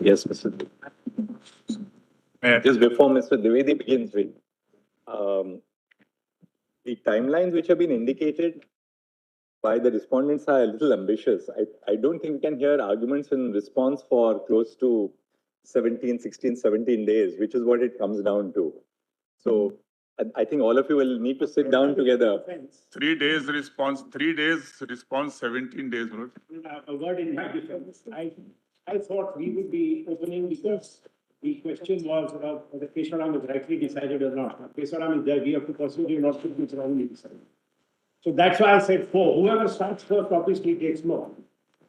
Yes, Mr. Just before Mr. Dwivedi begins with the timelines which have been indicated by the respondents are a little ambitious. I don't think we can hear arguments in response for close to 17, 16, 17 days, which is what it comes down to. So I think all of you will need to sit down together. 3 days response, 3 days response, 17 days. A word in my defense. I thought we would be opening because the question was whether Kesharam is rightly decided or not. Kesharam is there, we have to possibly not put this wrongly decided. So that's why I said 4. Whoever starts first obviously takes more.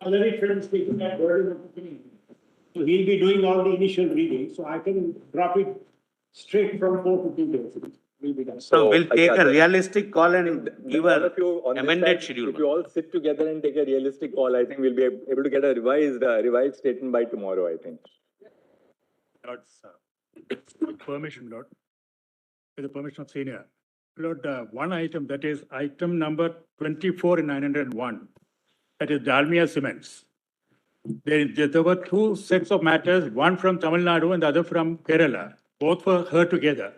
Already friends taking that burden of opinion. So he'll be doing all the initial reading. So I can drop it straight from 4 to 2 days. Will be done. So we'll take a realistic call and give all of a you on amended side, schedule. If you all sit together and take a realistic call, I think we'll be able to get a revised statement by tomorrow, I think. With permission, Lord. With the permission of senior. Lord, one item, that is item number 24 in 901, that is Dalmia Cements. There were 2 sets of matters, one from Tamil Nadu and the other from Kerala. Both were heard together.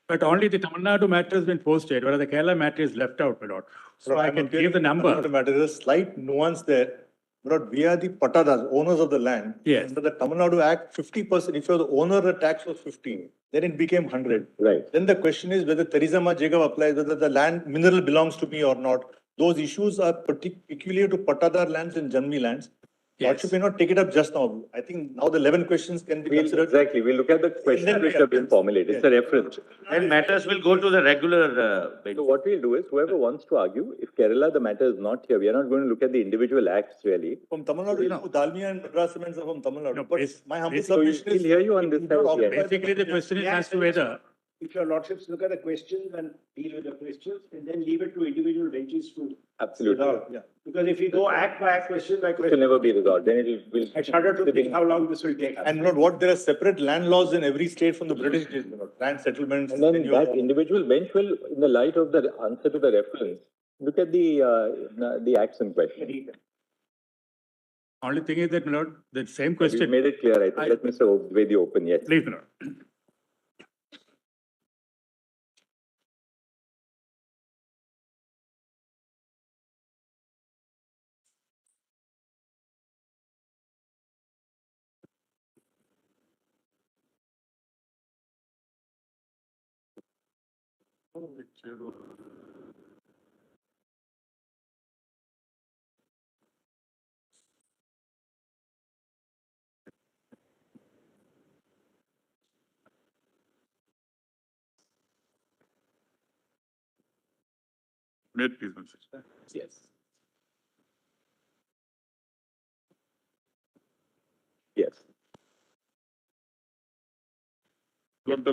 But only the Tamil Nadu matter has been posted, whereas the Kerala matter is left out, my lord. So I can give the number. There's a slight nuance there. But we are the patadas, owners of the land. Yes. Under the Tamil Nadu Act, 50%, if you're the owner, the tax was 15. Then it became 100. Right. Then the question is whether Theresa Ma Jacob applies, whether the land mineral belongs to me or not. Those issues are peculiar to patadar lands and Janmi lands. Lordship may not take it up just now. I think now the 11 questions can be considered. Exactly. We'll look at the questions which have been formulated. It's a reference. And matters will go to the regular bench. So what we'll do is, whoever wants to argue, if Kerala, the matter is not here, we are not going to look at the individual acts really. From Tamil Nadu, Dalmia and Madras Cements are from Tamil Nadu. No, But my humble So submission we'll is, hear you on this side. Yes. Basically, the question is as to whether. If your lordships look at the questions and deal with the questions and then leave it to individual benches to Absolutely. resolve. yeah. Because if you go act by act, question by It will question, never be resolved. Then it will. I shudder to think how long this will take. And not what, there are separate land laws in every state from the British days, land settlements. And then that individual bench will, in the light of the answer to the reference, look at the acts in question. Only thing is that, my lord, the same We question. made it clear. I think let Mr. Dwivedi open. Yes. Please, my lord. Wait, please, Mr. Yes. Yes. But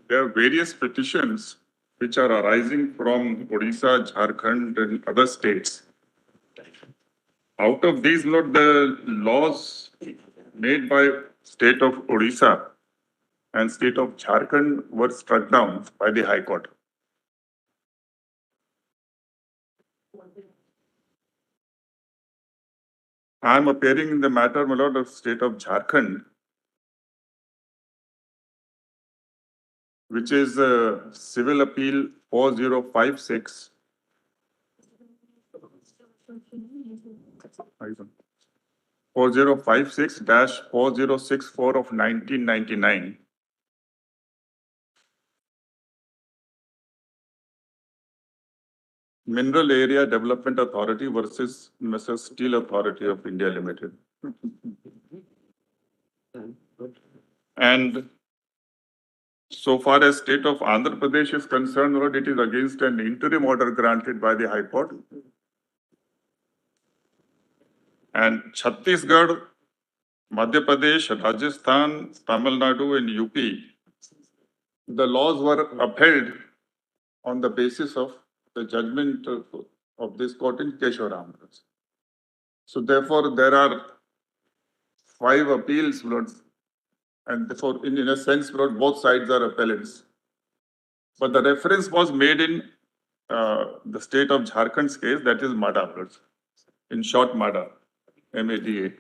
there are various petitions which are arising from Odisha, Jharkhand and other states. Out of these, Lord, the laws made by state of Odisha and state of Jharkhand were struck down by the High Court. I am appearing in the matter, my lord, of state of Jharkhand, which is Civil Appeal 4056. 4056-4064 of 1999. Mineral Area Development Authority versus Mr. Steel Authority of India Limited. And so far as state of Andhra Pradesh is concerned, Lord, it is against an interim order granted by the High Court. And Chhattisgarh, Madhya Pradesh, Rajasthan, Tamil Nadu and UP, the laws were upheld on the basis of the judgment of this court in Kesharam. So therefore, there are 5 appeals, Lord, and therefore, in a sense, Lord, both sides are appellants. But the reference was made in the state of Jharkhand's case, that is MADA, Lord. In short, MADA, M-A-D-A.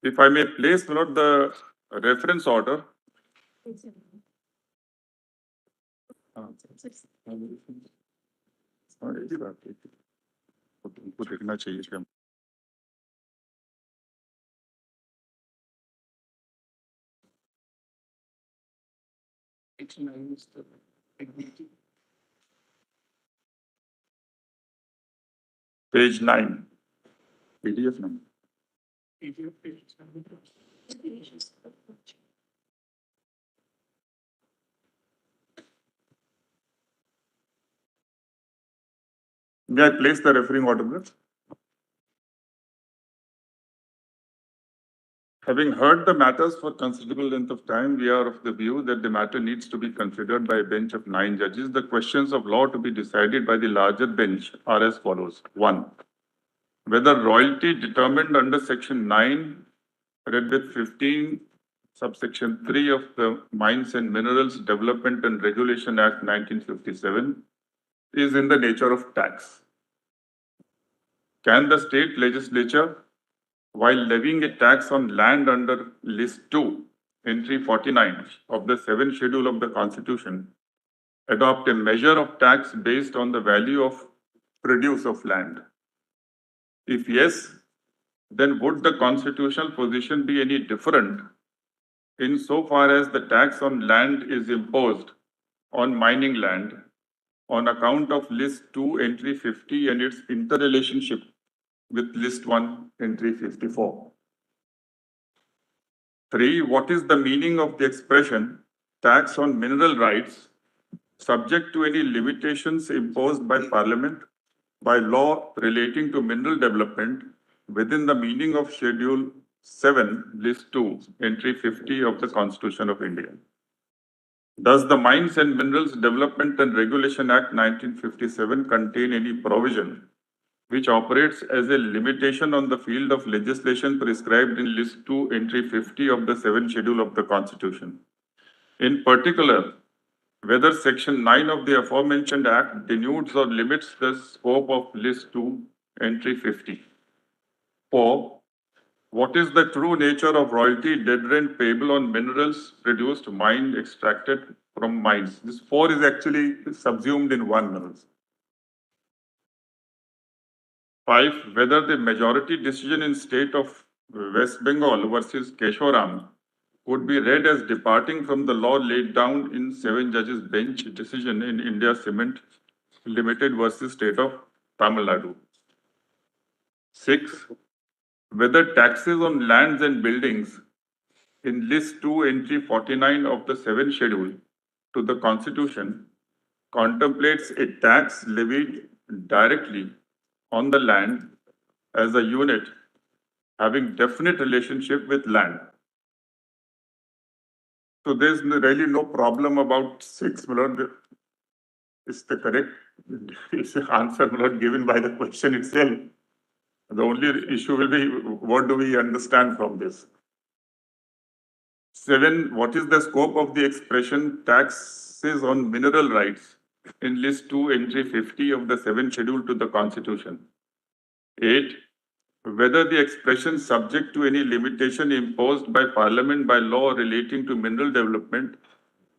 If I may place, my lord, the reference order. उनको देखना चाहिए क्या? Page 9. PDF number. May I place the referring order, please? Having heard the matters for considerable length of time, we are of the view that the matter needs to be considered by a bench of 9 judges. The questions of law to be decided by the larger bench are as follows. 1. Whether royalty determined under section 9, read with 15, subsection 3 of the Mines and Minerals Development and Regulation Act 1957 is in the nature of tax. Can the state legislature, while levying a tax on land under list 2, entry 49 of the 7th schedule of the Constitution, adopt a measure of tax based on the value of produce of land? If yes, then would the constitutional position be any different insofar as the tax on land is imposed on mining land on account of list 2 entry 50 and its interrelationship with list 1 entry 54? 3. What is the meaning of the expression tax on mineral rights subject to any limitations imposed by Parliament by law relating to mineral development within the meaning of Schedule 7, List 2, Entry 50 of the Constitution of India? Does the Mines and Minerals Development and Regulation Act 1957 contain any provision which operates as a limitation on the field of legislation prescribed in List 2, Entry 50 of the 7th Schedule of the Constitution? In particular, whether Section 9 of the aforementioned Act denudes or limits the scope of List 2, Entry 50. 4. What is the true nature of royalty, dead rent payable on minerals produced, mined, extracted from mines? This 4 is actually subsumed in 1 minerals. 5. Whether the majority decision in state of West Bengal versus Keshoram would be read as departing from the law laid down in 7 judges bench decision in India Cement Limited versus state of Tamil Nadu. 6. Whether taxes on lands and buildings in list 2 entry 49 of the 7th schedule to the Constitution contemplates a tax levied directly on the land as a unit having definite relationship with land. So there's really no problem about 6, my lord. It's the correct answer, my lord, given by the question itself. The only issue will be, what do we understand from this? 7, what is the scope of the expression taxes on mineral rights in list 2 entry 50 of the 7th schedule to the Constitution? 8, whether the expression subject to any limitation imposed by Parliament by law relating to mineral development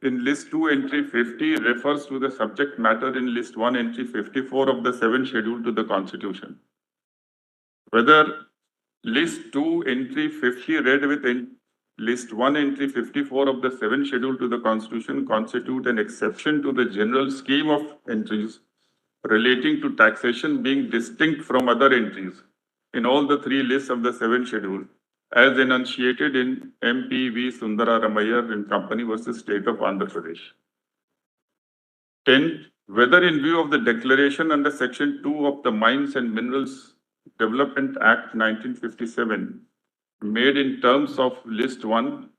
in list 2 entry 50 refers to the subject matter in list 1 entry 54 of the 7th schedule to the Constitution. Whether list 2 entry 50 read with list 1 entry 54 of the 7th schedule to the Constitution constitute an exception to the general scheme of entries relating to taxation being distinct from other entries in all the 3 lists of the 7th schedule as enunciated in MPV Sundara Ramayar and Company versus State of Andhra Pradesh. 10. Whether in view of the declaration under Section 2 of the Mines and Minerals Development Act 1957 made in terms of List 1,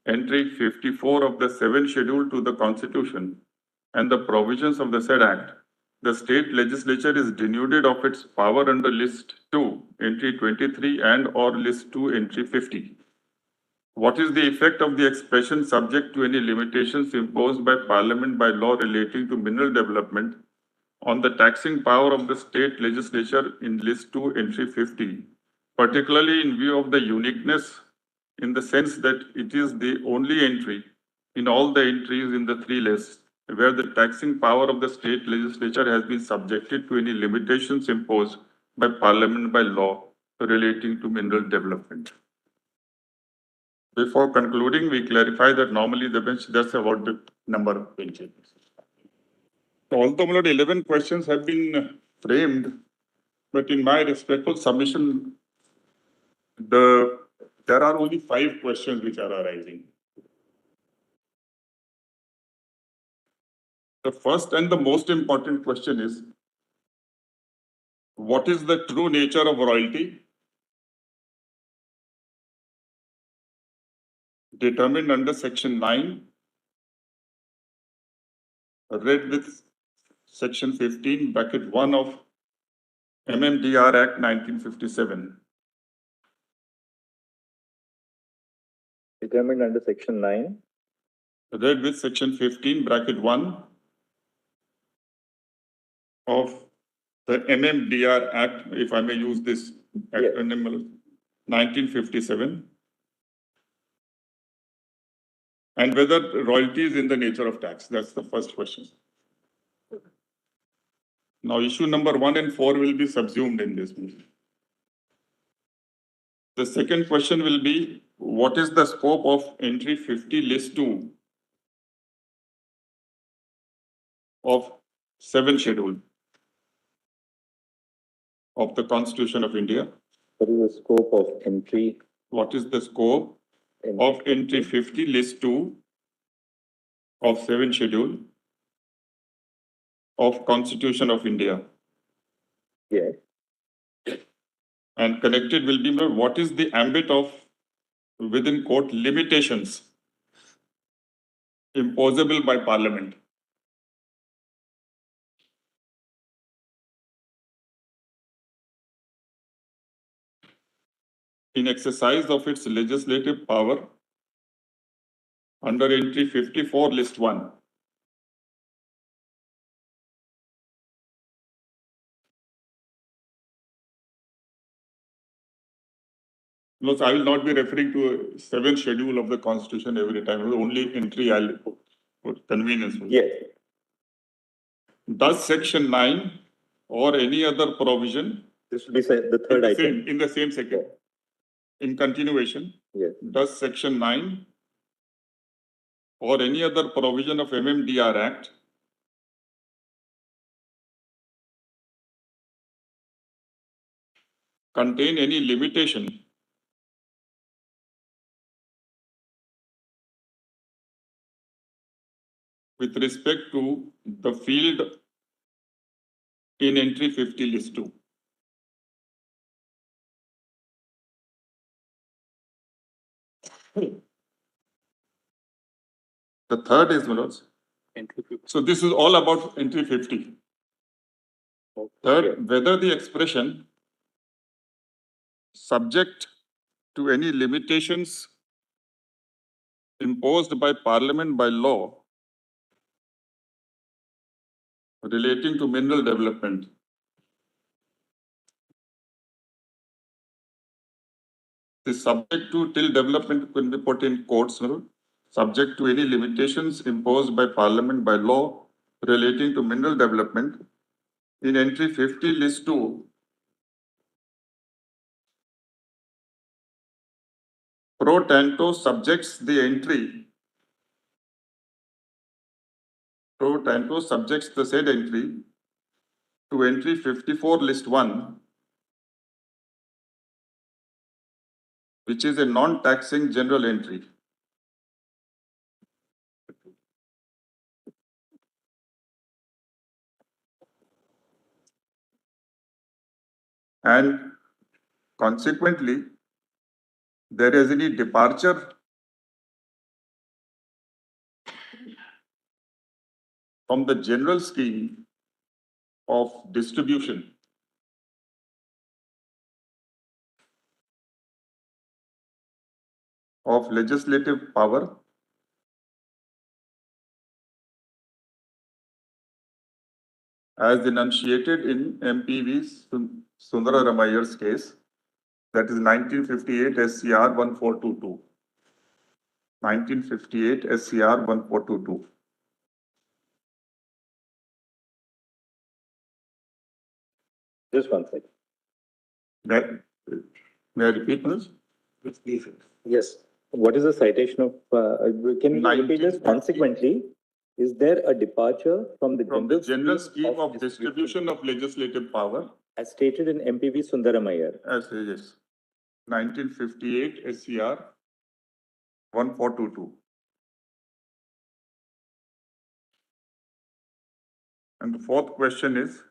Entry 54 of the 7th schedule to the Constitution and the provisions of the said Act, the state legislature is denuded of its power under List 2, Entry 23 and or List 2, Entry 50. What is the effect of the expression subject to any limitations imposed by Parliament by law relating to mineral development on the taxing power of the state legislature in List 2, Entry 50, particularly in view of the uniqueness in the sense that it is the only entry in all the entries in the three lists where the taxing power of the state legislature has been subjected to any limitations imposed by Parliament by law relating to mineral development. Before concluding, we clarify that normally the bench does about the number of benches. Although 11 questions have been framed, but in my respectful submission, there are only 5 questions which are arising. The first and the most important question is, what is the true nature of royalty determined under Section 9, read with Section 15, bracket 1 of MMDR Act 1957. Determined under Section 9. Read with Section 15, bracket 1 of the MMDR Act, if I may use this acronym, 1957. And whether royalty is in the nature of tax. That's the first question. Now, issue number 1 and 4 will be subsumed in this meeting. The second question will be, what is the scope of entry 50 list 2 of 7th schedule of the Constitution of India? What is the scope of entry? What is the scope of entry 50 list 2 of 7th schedule of Constitution of India? Yes. And connected will be, what is the ambit of within court limitations imposable by Parliament? In exercise of its legislative power under entry 54 list 1. No, so I will not be referring to a 7th schedule of the Constitution every time. Only entry I'll put for convenience. Yes. Does Section 9 or any other provision This will be the third item. in the same section? In continuation, Yes. does Section 9 or any other provision of MMDR Act contain any limitation with respect to the field in entry 50 list 2? The third is, Manoj. So this is all about entry 50. Third, whether the expression subject to any limitations imposed by Parliament by law relating to mineral development is subject to till development can be put in quotes, subject to any limitations imposed by Parliament by law relating to mineral development in entry 50 list 2. Pro tanto subjects the entry. Pro tanto subjects the said entry to entry 54 list 1, which is a non-taxing general entry. And consequently, there is any departure from the general scheme of distribution of legislative power as enunciated in MPV Sundara Ramayer's case, that is 1958 SCR 1422. 1958 SCR 1422. Just one second. May I repeat this? Yes. What is the citation of, can you repeat this? 1950. Consequently, is there a departure from the From the general scheme of distribution of legislative power, as stated in MPV Sundaramaiah? as yes, 1958 SCR 1422. And the fourth question is,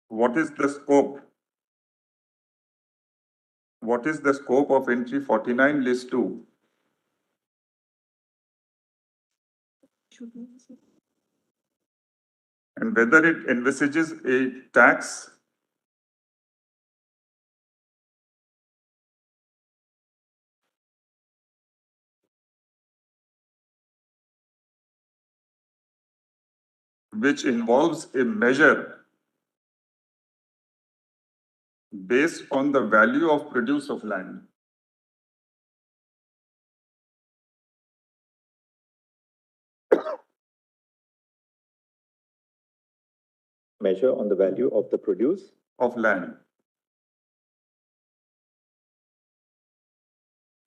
what is the scope? What is the scope of entry 49 list 2? And whether it envisages a tax which involves a measure based on the value of produce of land. Measure on the value of the produce Of land.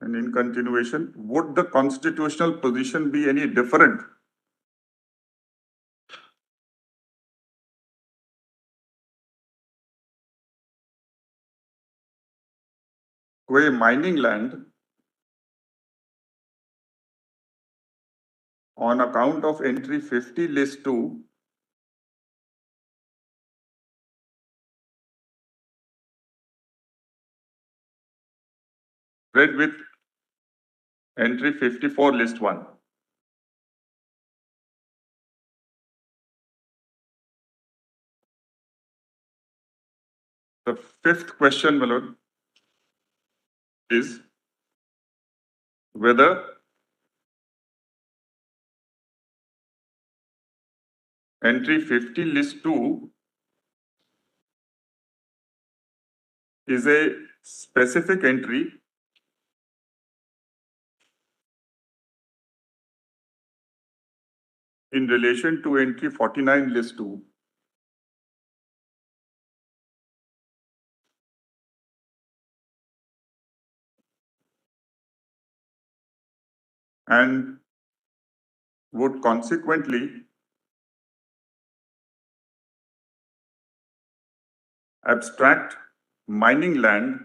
And in continuation, would the constitutional position be any different where mining land on account of entry 50 list 2 read with entry 54 list 1? The fifth question, my lord, is whether entry 50 list 2 is a specific entry in relation to entry 49 list 2. And would consequently abstract mining land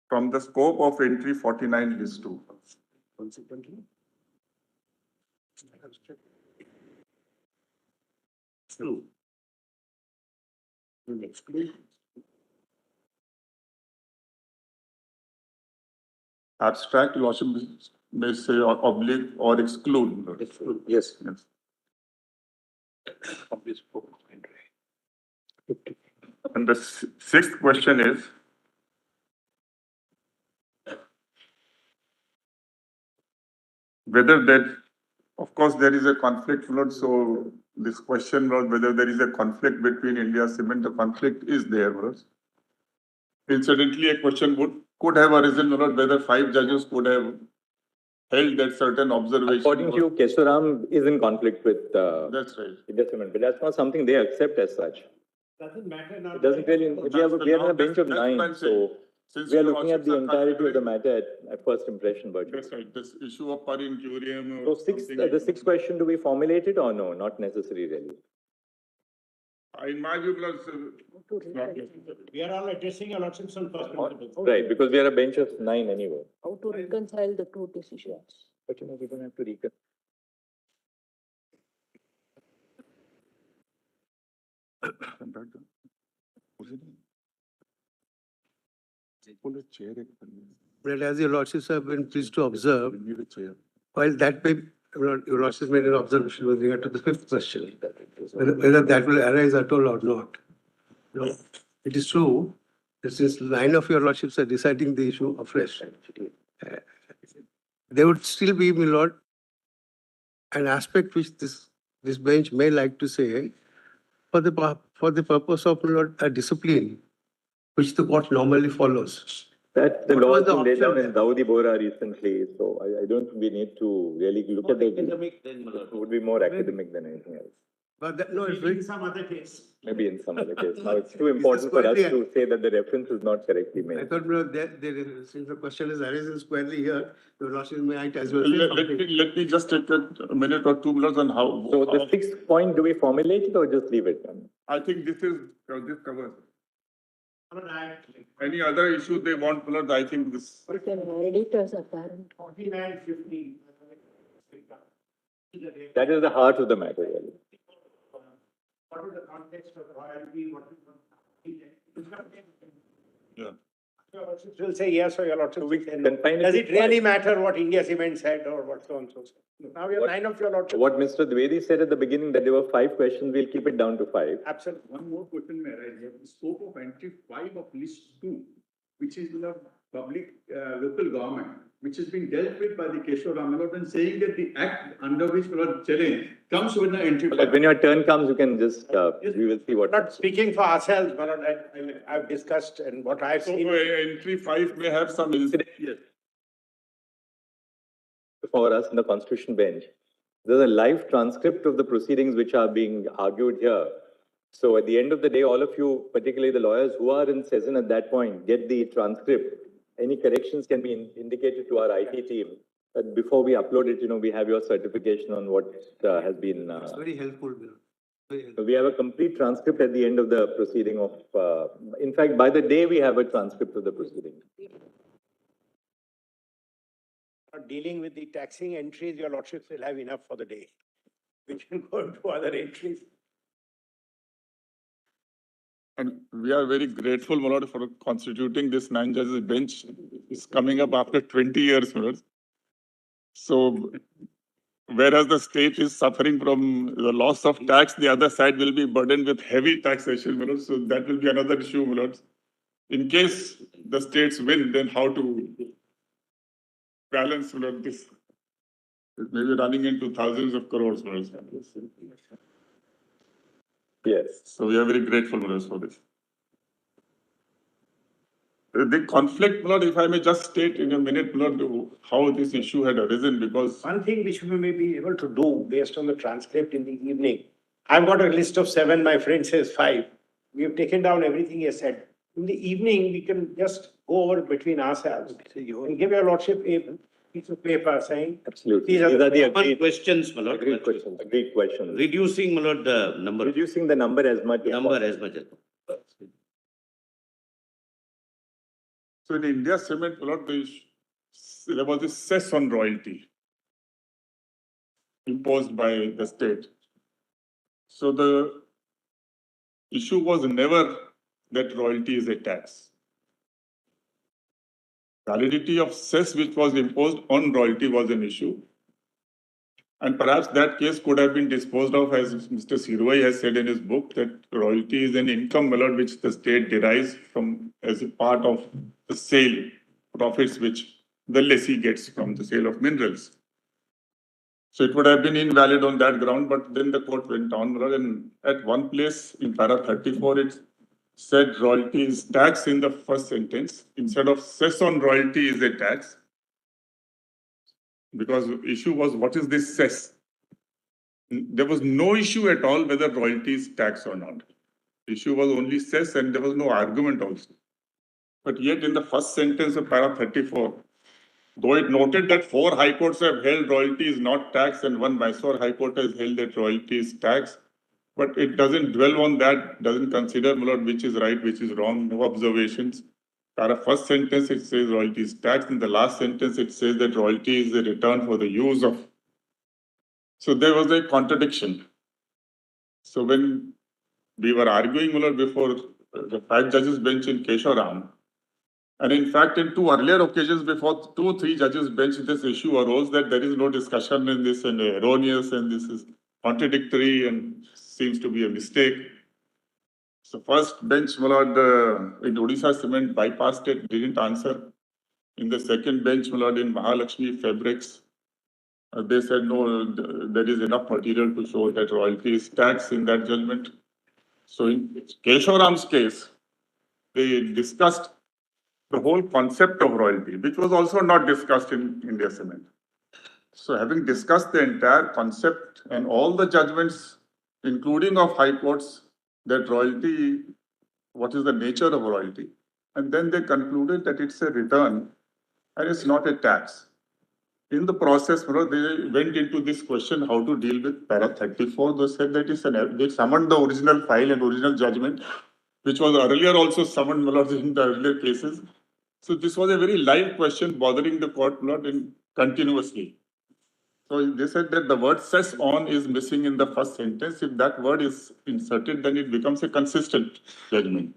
from the scope of entry 49 list 2. Consequently. Exclude. Abstract, you also may say or oblique or exclude. Exclude. Yes. Yes. And the sixth question is, whether that, of course, there is a conflict, Lord. So this question was whether there is a conflict between India Cement. The conflict is there, Lord. Incidentally, a question could have arisen, Lord, whether 5 judges could have held that certain observation. According to you, Kesaram is in conflict with That's right. India Cement, but that's not something they accept as such. Doesn't matter now. It doesn't really, we are on a bench of 9, so Since we are your looking at the lordships are entirety of the considering- matter at first impression, but. That's right, this issue of per incurium So or something. the sixth question, do we formulate it or no? Not necessary really. In my view, plus, it's not necessary. We are all addressing your lordships on first principles. Right, because we are a bench of 9 anyway. How to reconcile the two decisions? But we don't have to recon. But as your lordships have been pleased to observe, while that may, your lordships made an observation with regard to the fifth question, whether that will arise at all or not. No, it is true that since 9 of your lordships are deciding the issue afresh, there would still be, my lord, an aspect which this bench may like to say, for the purpose of, my lord, a discipline, which the court normally follows. That's the What law was has the been laid down option in there? Dawoodi Bohra recently, so I don't think we need to really look at it. Academic then, my lord. It would be more academic than anything else. But that, no, it's Maybe in very, some other case. Maybe in some other case. Now, it's too important for us squarely- to say that the reference is not correctly I made. thought, since the question is arisen squarely here, your lordship may act as well. say Let something. let me just take a minute or 2 minutes on how. So the how- sixth point, do we formulate it or just leave it? I think this covers. All right. Any other issue they want, my lord, I think this. You can read it as apparent. 4950. That is the heart of the matter, really. What is the context of royalty? What is Yeah. Your lordship will say yes or your lordship will say no. Confine Does to it really five. matter what India Cement said or what so and so said? Now we have What- 9 of your lordship. What Mr. Dwivedi said at the beginning, that there were 5 questions, we'll keep it down to 5. Absolutely. One more question may arise here. The scope of entry 5 of list 2, which is the public, local government, which has been dealt with by the Keshwar Ramalot and saying that the act under which we are challenged comes with the entry But 5. when your turn comes, you can just, we will see what. Not speaking for ourselves, but I've discussed and what I've So seen. entry 5 may have some. Yes. For us in the Constitution bench, there's a live transcript of the proceedings which are being argued here. So at the end of the day, all of you, particularly the lawyers who are in session at that point, get the transcript. Any corrections can be indicated to our IT team. But before we upload it, we have your certification on what has been. It's very helpful, very helpful. We have a complete transcript at the end of the proceeding of, in fact, by the day we have a transcript of the proceeding. Dealing with the taxing entries, your lordship will have enough for the day. We can go into other entries. And we are very grateful, my lord, for constituting this 9 judges bench. It's coming up after 20 years, my lord. So whereas the state is suffering from the loss of tax, the other side will be burdened with heavy taxation, my lord. So that will be another issue, my lord. In case the states win, then how to balance, my lord, this? It may be running into thousands of crores, my lord. Yes. So we are very grateful, my lord, for this. The conflict, my lord, if I may just state in a minute, my lord, how this issue had arisen, because One thing which we may be able to do based on the transcript in the evening. I've got a list of 7, my friend says 5. We have taken down everything he has said. In the evening, we can just go over it between ourselves and give your lordship a piece of paper saying, Absolutely. These are the the Common agreed, questions, my lord. agreed questions. Agreed questions. Reducing, my lord, the number Reducing the number as much as as possible. much as. so in India cement, my lord, there was this cess on royalty imposed by the state. So the issue was never that royalty is a tax. Validity of cess which was imposed on royalty was an issue. And perhaps that case could have been disposed of, as Mr. Sirwai has said in his book, that royalty is an income, my lord, which the state derives from as a part of the sale profits which the lessee gets from the sale of minerals. So it would have been invalid on that ground, but then the court went on, my lord, and at one place in para 34, it said royalty is tax in the first sentence. Instead of cess on royalty is a tax. Because the issue was, what is this cess? There was no issue at all whether royalty is tax or not. The issue was only cess, and there was no argument also. But yet in the first sentence of para 34, though it noted that 4 high courts have held royalty is not tax and 1 Mysore High Court has held that royalty is tax, but it doesn't dwell on that, doesn't consider, my lord, which is right, which is wrong, no observations. Para first sentence, it says royalty is tax. In the last sentence, it says that royalty is a return for the use of. So there was a contradiction. So when we were arguing, my lord, before the 5 judges bench in Kesharam, and in fact, in 2 earlier occasions before 2 or 3 judges bench, this issue arose that there is no discussion in this and erroneous and this is contradictory and seems to be a mistake. So first bench, my lord, in Odisha Cement bypassed it, didn't answer. In the second bench, my lord, in Mahalakshmi Fabrics, they said no, there is enough material to show that royalty is tax in that judgment. So in Kesharam's case, they discussed the whole concept of royalty, which was also not discussed in India Cement. So having discussed the entire concept and all the judgments, including of high courts, that royalty, what is the nature of royalty, and then they concluded that it's a return and it's not a tax. In the process, they went into this question how to deal with para 34. They said that they summoned the original file and original judgment, which was earlier also summoned in the earlier cases. So this was a very live question bothering the court continuously. So they said that the word "cess on" is missing in the first sentence. If that word is inserted, then it becomes a consistent judgment.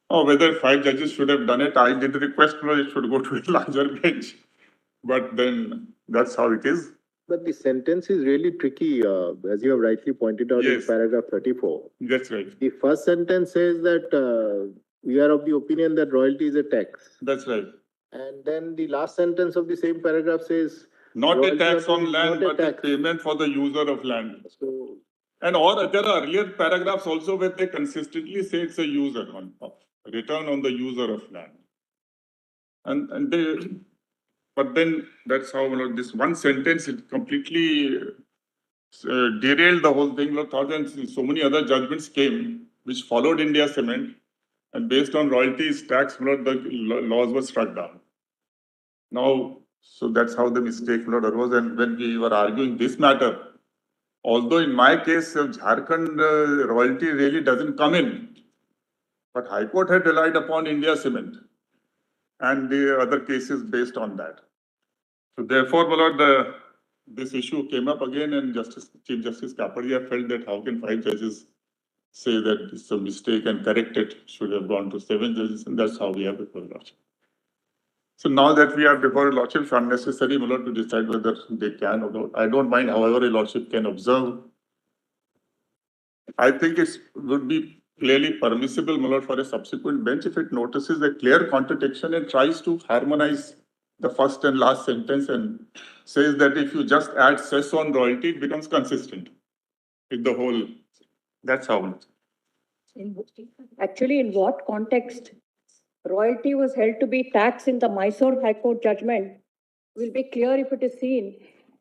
Or whether 5 judges should have done it, I did request it should go to a larger bench. But then that's how it is. But the sentence is really tricky, as you have rightly pointed out in Yes. paragraph 34. That's right. The first sentence says that we are of the opinion that royalty is a tax. That's right. And then the last sentence of the same paragraph says Not a royalty tax on on land, not a but a tax. payment for the user of land. So And or there are earlier paragraphs also where they consistently say it's a user on return on the user of land. And they, but then that's how this one sentence it completely derailed the whole thing. Thousands, so many other judgments came which followed India Cement, and based on royalties, tax, the laws were struck down. Now, so that's how the mistake arose. And when we were arguing this matter, although in my case, Jharkhand royalty really doesn't come in, but High Court had relied upon India Cement and the other cases based on that. So therefore, this issue came up again, and Chief Justice Kapadia felt that how can 5 judges say that it's a mistake and correct it, should have gone to 7 judges, and that's how we are before Lordship. So now that we are before Lordship, it's unnecessary to decide whether they can or not. I don't mind, however, a Lordship can observe. I think it would be clearly permissible for a subsequent bench if it notices a clear contradiction and tries to harmonize the first and last sentence and says that if you just add cess on royalty, it becomes consistent with the whole. That's how. Actually, in what context royalty was held to be tax in the Mysore High Court judgment will be clear if it is seen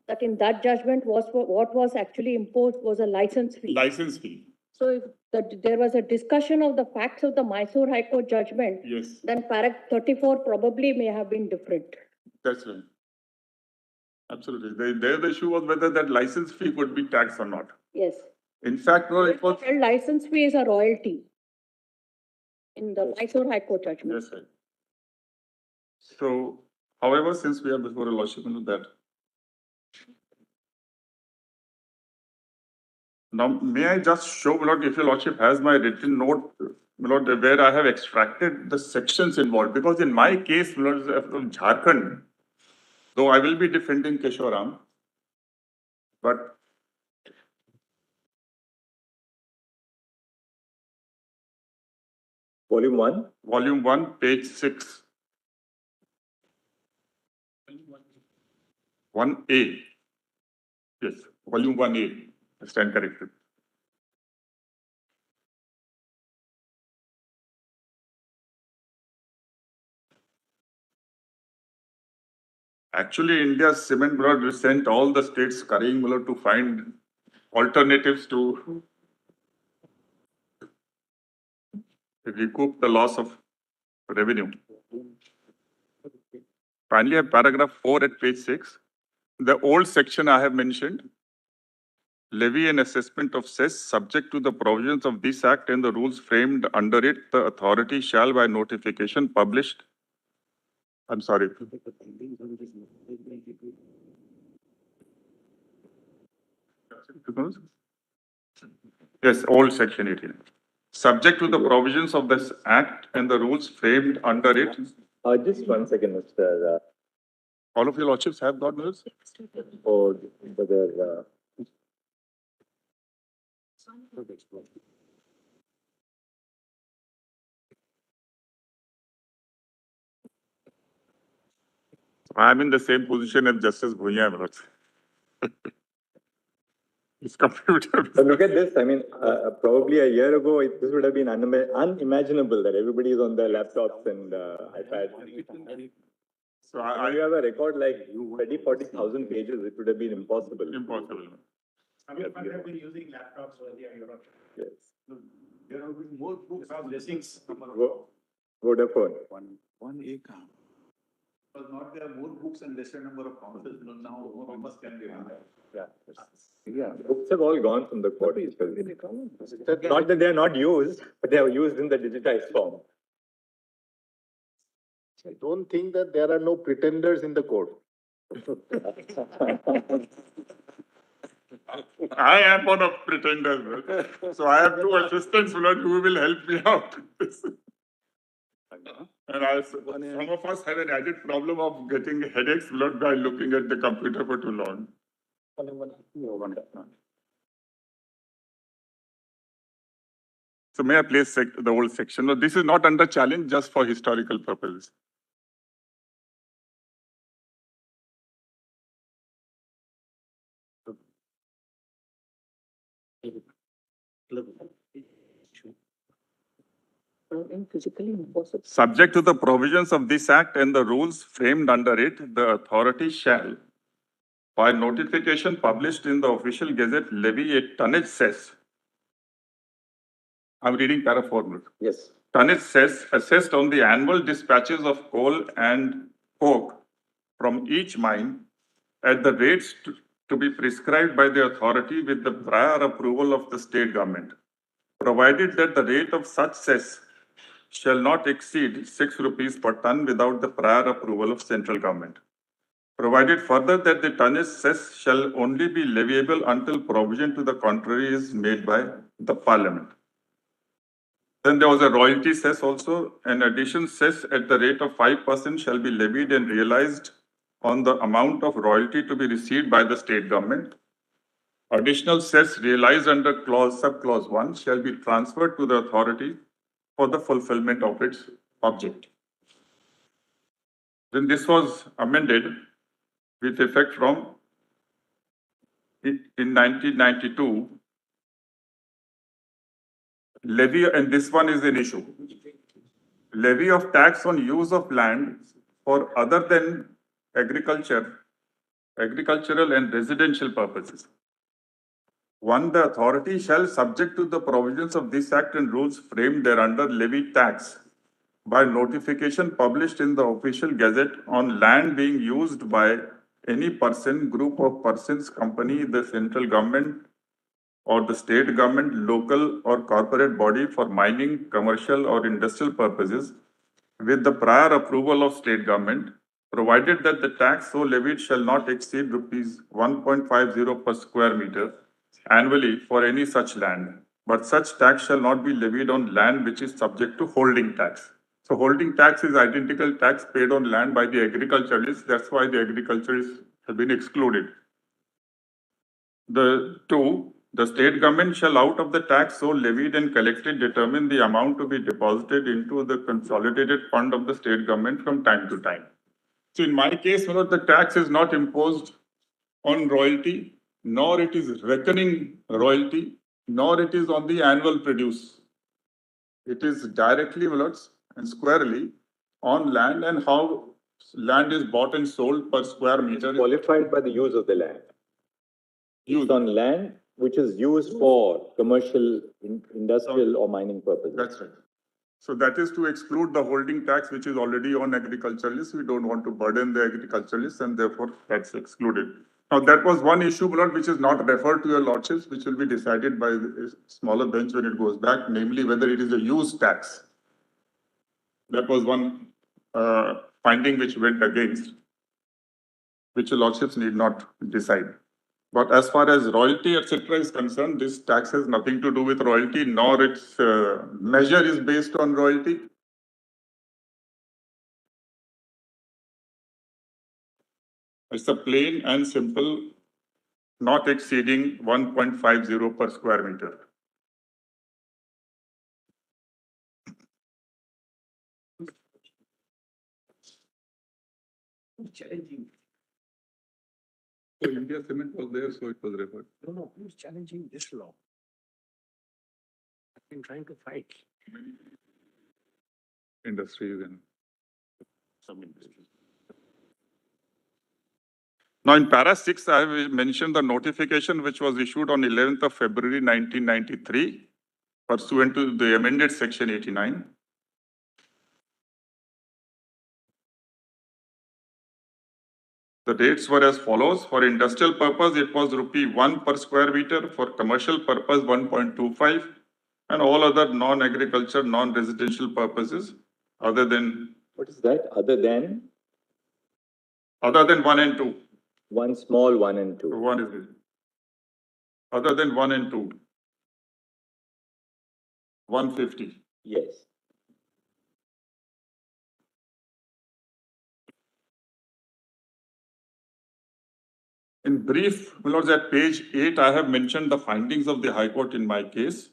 that in that judgment what was actually imposed was a license fee. License fee. So if there was a discussion of the facts of the Mysore High Court judgment, Yes. then paragraph 34 probably may have been different. That's right. Absolutely. The issue was whether that license fee could be taxed or not. Yes. In fact, it was. License fee is a royalty in the Mysore High Court judgment. Yes, right. So, however, since we are before a Lordship, that. Now, may I just show, if your Lordship has my written note, where I have extracted the sections involved, because in my case, from Jharkhand, though I will be defending Kesharam, but Volume 1. Volume 1, page 6. 1A. Yes, Volume 1A. I stand corrected. Actually, India's cement board sent all the states scurrying to find alternatives to recoup the loss of revenue. Finally, paragraph 4 at page 6. The old section I have mentioned, levy and assessment of cess subject to the provisions of this act and the rules framed under it, the authority shall by notification published. I'm sorry. Yes, old section 18. Subject to the provisions of this act and the rules framed under it. Just 1 second, Mr. All of your lordships have got those? Or whether. I'm in the same position as Justice Bhuiyan. This computer. But look at this. I mean, probably a year ago, this would have been unimaginable that everybody is on their laptops and iPads. So When you have a record like 40,000 pages, it would have been impossible. impossible. Some of us have been using laptops earlier, Europe. Yes. There have been more books about listings. Vodafone. One acre. Was not there more books and lesser number of councils, now more members can be run. Yeah, books have all gone from the court. Not that they are not used, but they are used in the digitized form. I don't think that there are no pretenders in the court. I am one of pretenders. So I have two assistants who will help me out. And some of us have an added problem of getting headaches by looking at the computer for too long. So may I place the whole section? No, this is not under challenge, just for historical purposes. Physically impossible. Subject to the provisions of this Act and the rules framed under it, the authority shall, by notification published in the official gazette, levy a tonnage cess. I'm reading para 4. Yes. Tonnage cess assessed on the annual dispatches of coal and coke from each mine at the rates to be prescribed by the authority with the prior approval of the state government, provided that the rate of such cess shall not exceed 6 rupees per ton without the prior approval of central government. Provided further that the tonnage cess shall only be leviable until provision to the contrary is made by the Parliament. Then there was a royalty cess also. An addition cess at the rate of 5% shall be levied and realized on the amount of royalty to be received by the state government. Additional cess realized under sub-clause 1 shall be transferred to the authority for the fulfillment of its object. Then this was amended with effect from in 1992. Levy, and this one is an issue. Levy of tax on use of land for other than agricultural and residential purposes. 1. The authority shall, subject to the provisions of this Act and rules framed thereunder, levy tax by notification published in the official gazette on land being used by any person, group of persons, company, the central government or the state government, local or corporate body for mining, commercial or industrial purposes with the prior approval of state government, provided that the tax so levied shall not exceed rupees 1.50 per square meter annually for any such land, but such tax shall not be levied on land which is subject to holding tax. So holding tax is identical tax paid on land by the agriculturists. That's why the agriculturists have been excluded. The 2, the state government shall out of the tax so levied and collected determine the amount to be deposited into the consolidated fund of the state government from time to time. So in my case, the tax is not imposed on royalty, nor it is reckoning royalty, nor it is on the annual produce. It is directly and squarely on land and how land is bought and sold per square meter. Qualified by the use of the land. It's on land which is used for commercial, industrial or mining purposes. That's right. So that is to exclude the holding tax which is already on agriculturalists. We don't want to burden the agriculturalists and therefore that's excluded. Now that was one issue, which is not referred to your lordships, which will be decided by a smaller bench when it goes back, namely whether it is a use tax. That was one finding which went against, which your lordships need not decide. But as far as royalty, etc. is concerned, this tax has nothing to do with royalty, nor its measure is based on royalty. It's a plain and simple, not exceeding 1.50 per square meter. Challenging. So India Cement was there, so it was referred. No, who's challenging this law? I've been trying to fight. Industries and. Some industries. Now, in para 6, I have mentioned the notification which was issued on 11th of February 1993 pursuant to the amended section 89. The rates were as follows. For industrial purpose, it was ₹1 per square meter. For commercial purpose, 1.25. And all other non-agriculture, non-residential purposes other than What is that? Other than 1 and 2. one small 1 and 2. One is it. Other than 1 and 2. 150. Yes. In brief, my lords, at page 8, I have mentioned the findings of the High Court in my case,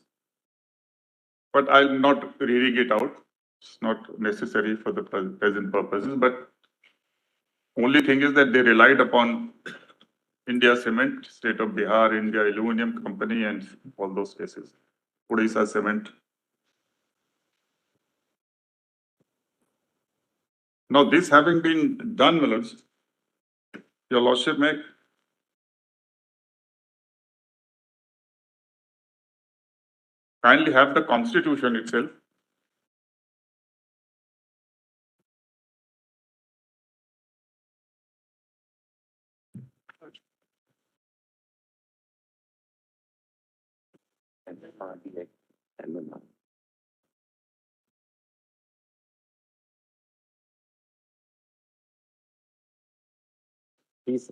but I'm not reading it out. It's not necessary for the present purposes, but only thing is that they relied upon India Cement, State of Bihar, India Aluminium Company, and all those cases. Odisha Cement. Now, this having been done, my lords, your lordship may kindly have the constitution itself. Please.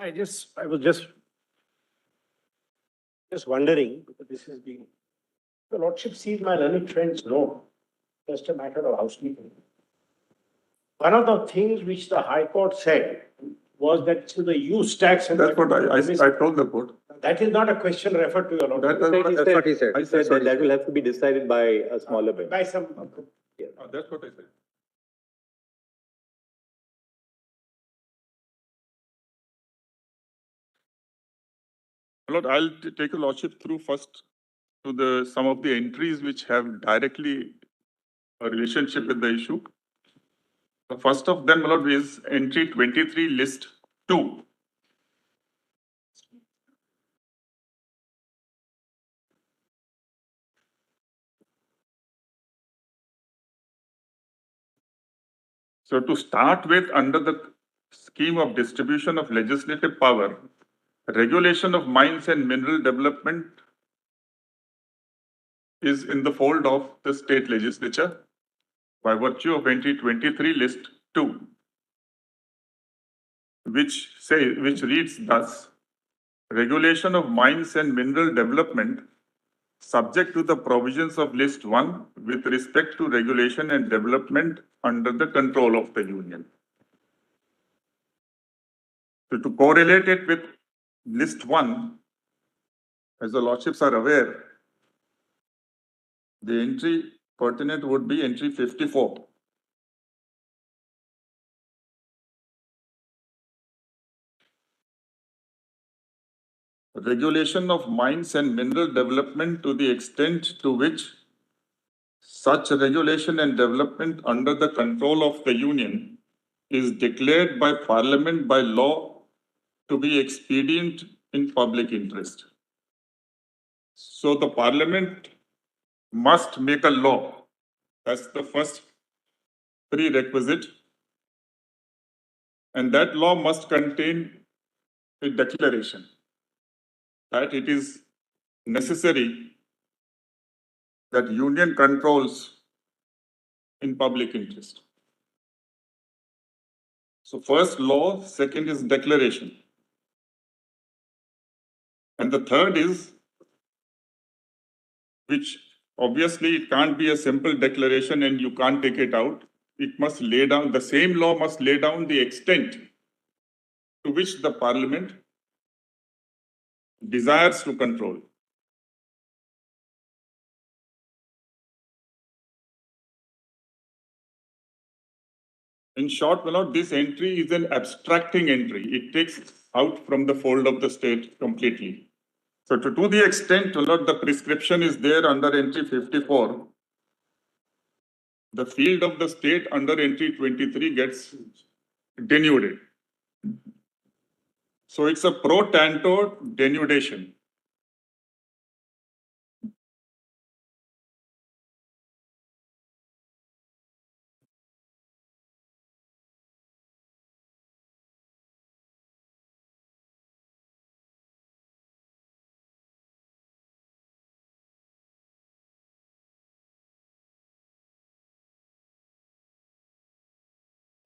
I was just wondering, because this is being, the lordship sees my learned friends know, just a matter of housekeeping. One of the things which the High Court said was that to the use tax and. That's what I told the court. That is not a question referred to your lordship. That's what he said. He said that will have to be decided by a smaller bench. By some. That's what I said. Lord, I'll take your lordship through first to some of the entries which have directly a relationship with the issue. The first of them, Lord, is entry 23, list 2. So to start with, under the scheme of distribution of legislative power, regulation of mines and mineral development is in the fold of the state legislature by virtue of entry 23, list 2, which reads thus: regulation of mines and mineral development subject to the provisions of list 1 with respect to regulation and development under the control of the union. So to correlate it with list 1, as the lordships are aware, the entry pertinent would be entry 54. Regulation of mines and mineral development to the extent to which such regulation and development under the control of the union is declared by Parliament by law to be expedient in public interest. So the Parliament must make a law. That's the first prerequisite. And that law must contain a declaration that it is necessary that union controls in public interest. So first law, second is declaration. And the third is, which obviously it can't be a simple declaration and you can't take it out. It must lay down, the same law must lay down the extent to which the Parliament desires to control. In short, my lord, this entry is an abstracting entry. It takes out from the fold of the state completely. So to the extent, my lord, the prescription is there under entry 54, the field of the state under entry 23 gets denuded. So it's a pro tanto denudation.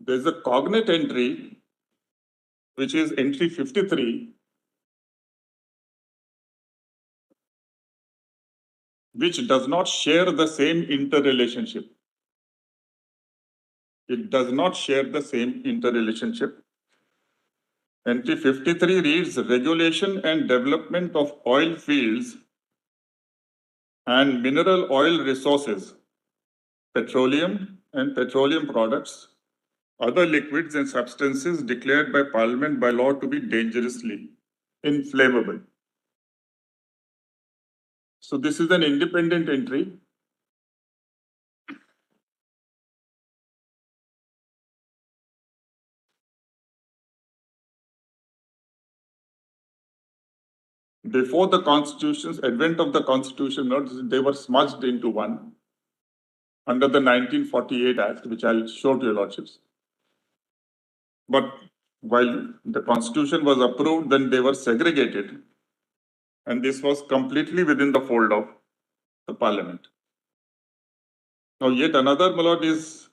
There's a cognate entry, which is entry 53, which does not share the same interrelationship. It does not share the same interrelationship. Entry 53 reads regulation and development of oil fields and mineral oil resources, petroleum and petroleum products, other liquids and substances declared by Parliament by law to be dangerously inflammable. So this is an independent entry. Before the Constitution's advent of the Constitution, they were smudged into one under the 1948 Act, which I'll show to your lordships. But while the Constitution was approved, then they were segregated, and this was completely within the fold of the Parliament. Now, yet another, my lord, is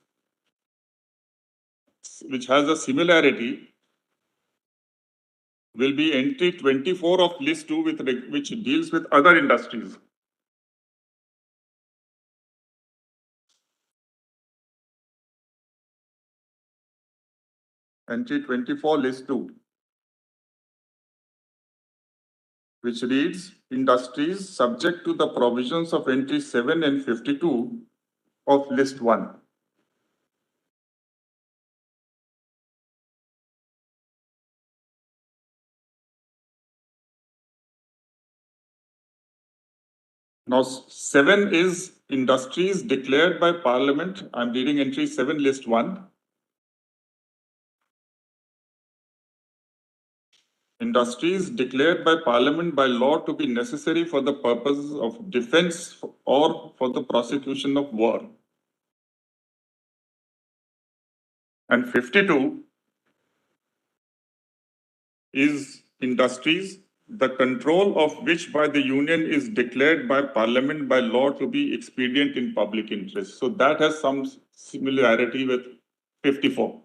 which has a similarity will be entry 24 of list 2, which deals with other industries. Entry 24 list 2, which reads industries subject to the provisions of entry 7 and 52 of list 1. Now, 7 is industries declared by Parliament. I'm reading entry 7 list 1. Industries declared by Parliament by law to be necessary for the purposes of defense or for the prosecution of war. And 52 is industries, the control of which by the Union is declared by Parliament by law to be expedient in public interest. So that has some similarity with 54.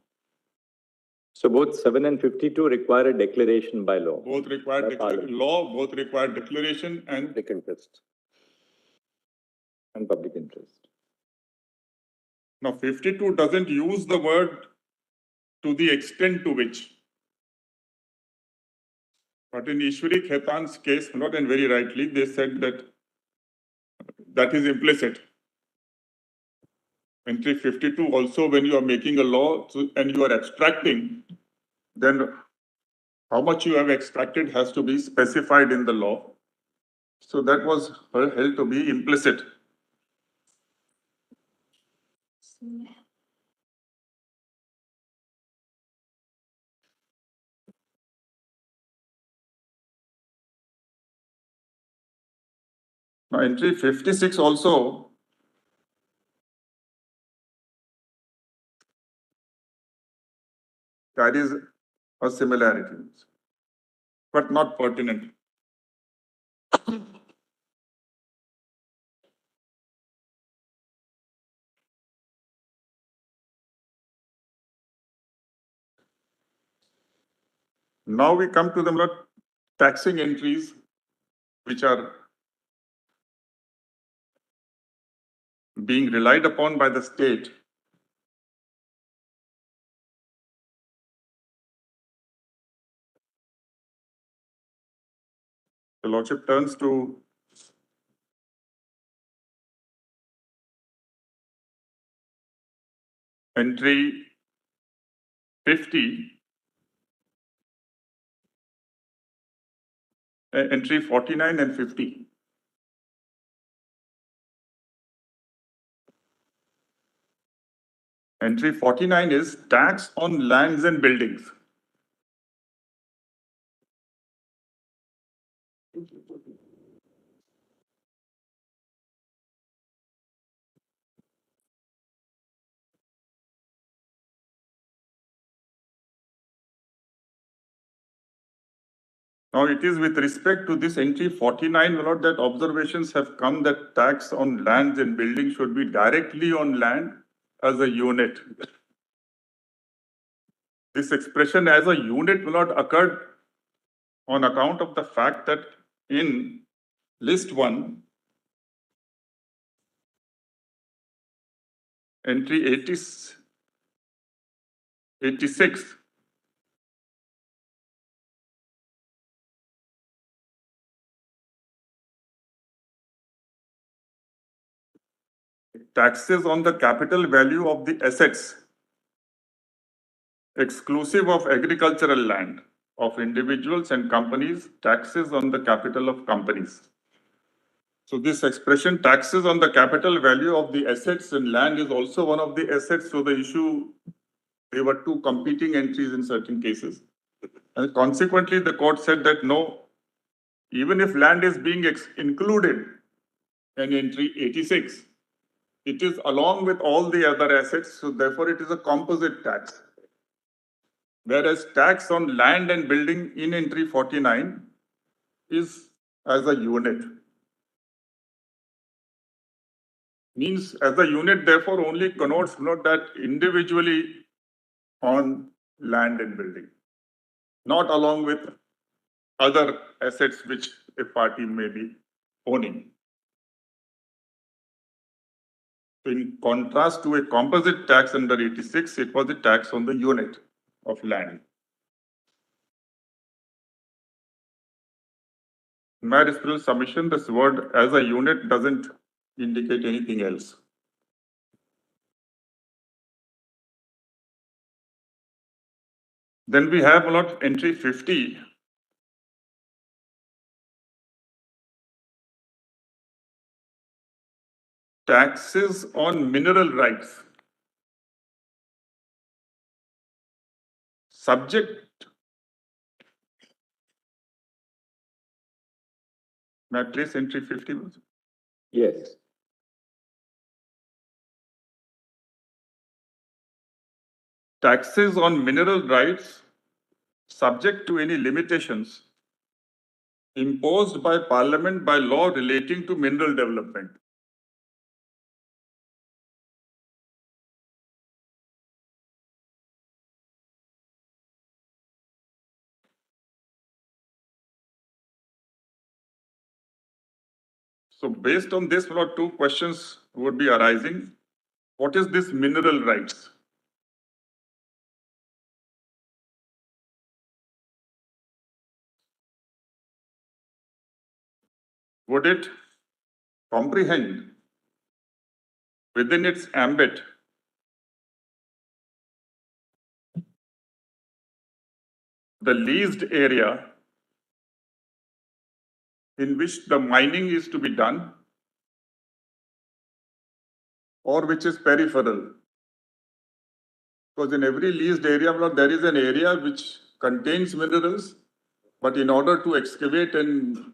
So both 7 and 52 require a declaration by law. Both require law, both require declaration and public interest. And public interest. Now 52 doesn't use the word to the extent to which. But in Ishwari Khetan's case, not and very rightly, they said that that is implicit. Entry 52 also, when you are making a law and you are abstracting, then how much you have extracted has to be specified in the law. So that was held to be implicit. Now entry 56 also carries a similarity, but not pertinent. Now we come to the taxing entries, which are being relied upon by the state The Lordship turns to entry 50, entry 49 and 50. Entry 49 is tax on lands and buildings. Now it is with respect to this entry 49, my lord, that observations have come that tax on lands and buildings should be directly on land as a unit. This expression as a unit will not occur on account of the fact that in list 1, entry 86, taxes on the capital value of the assets exclusive of agricultural land of individuals and companies, taxes on the capital of companies. So this expression, taxes on the capital value of the assets and land, is also one of the assets. So the issue, they were two competing entries in certain cases. And consequently, the court said that no, even if land is being included in entry 86, it is along with all the other assets. So therefore, it is a composite tax. Whereas tax on land and building in entry 49 is as a unit. Means as a unit, therefore, only connotes not that individually on land and building, not along with other assets which a party may be owning. In contrast to a composite tax under 86, it was a tax on the unit of land. In my respectful submission, this word as a unit doesn't indicate anything else. Then we have entry 50. Taxes on mineral rights. Subject. May I place entry 50? Yes. Taxes on mineral rights subject to any limitations imposed by Parliament by law relating to mineral development. So based on this, two questions would be arising. What is this mineral rights? Would it comprehend within its ambit the leased area in which the mining is to be done, or which is peripheral? Because in every leased area, there is an area which contains minerals, but in order to excavate and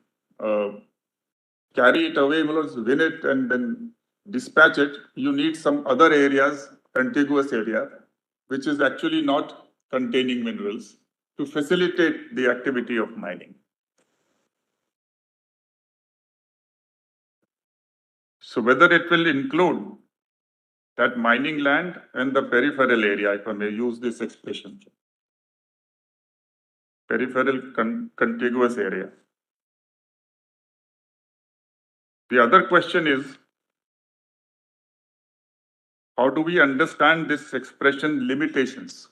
carry it away, win it and then dispatch it, you need some other areas, contiguous area, which is actually not containing minerals to facilitate the activity of mining. So whether it will include that mining land and the peripheral area, if I may use this expression, peripheral contiguous area. The other question is, how do we understand this expression limitations?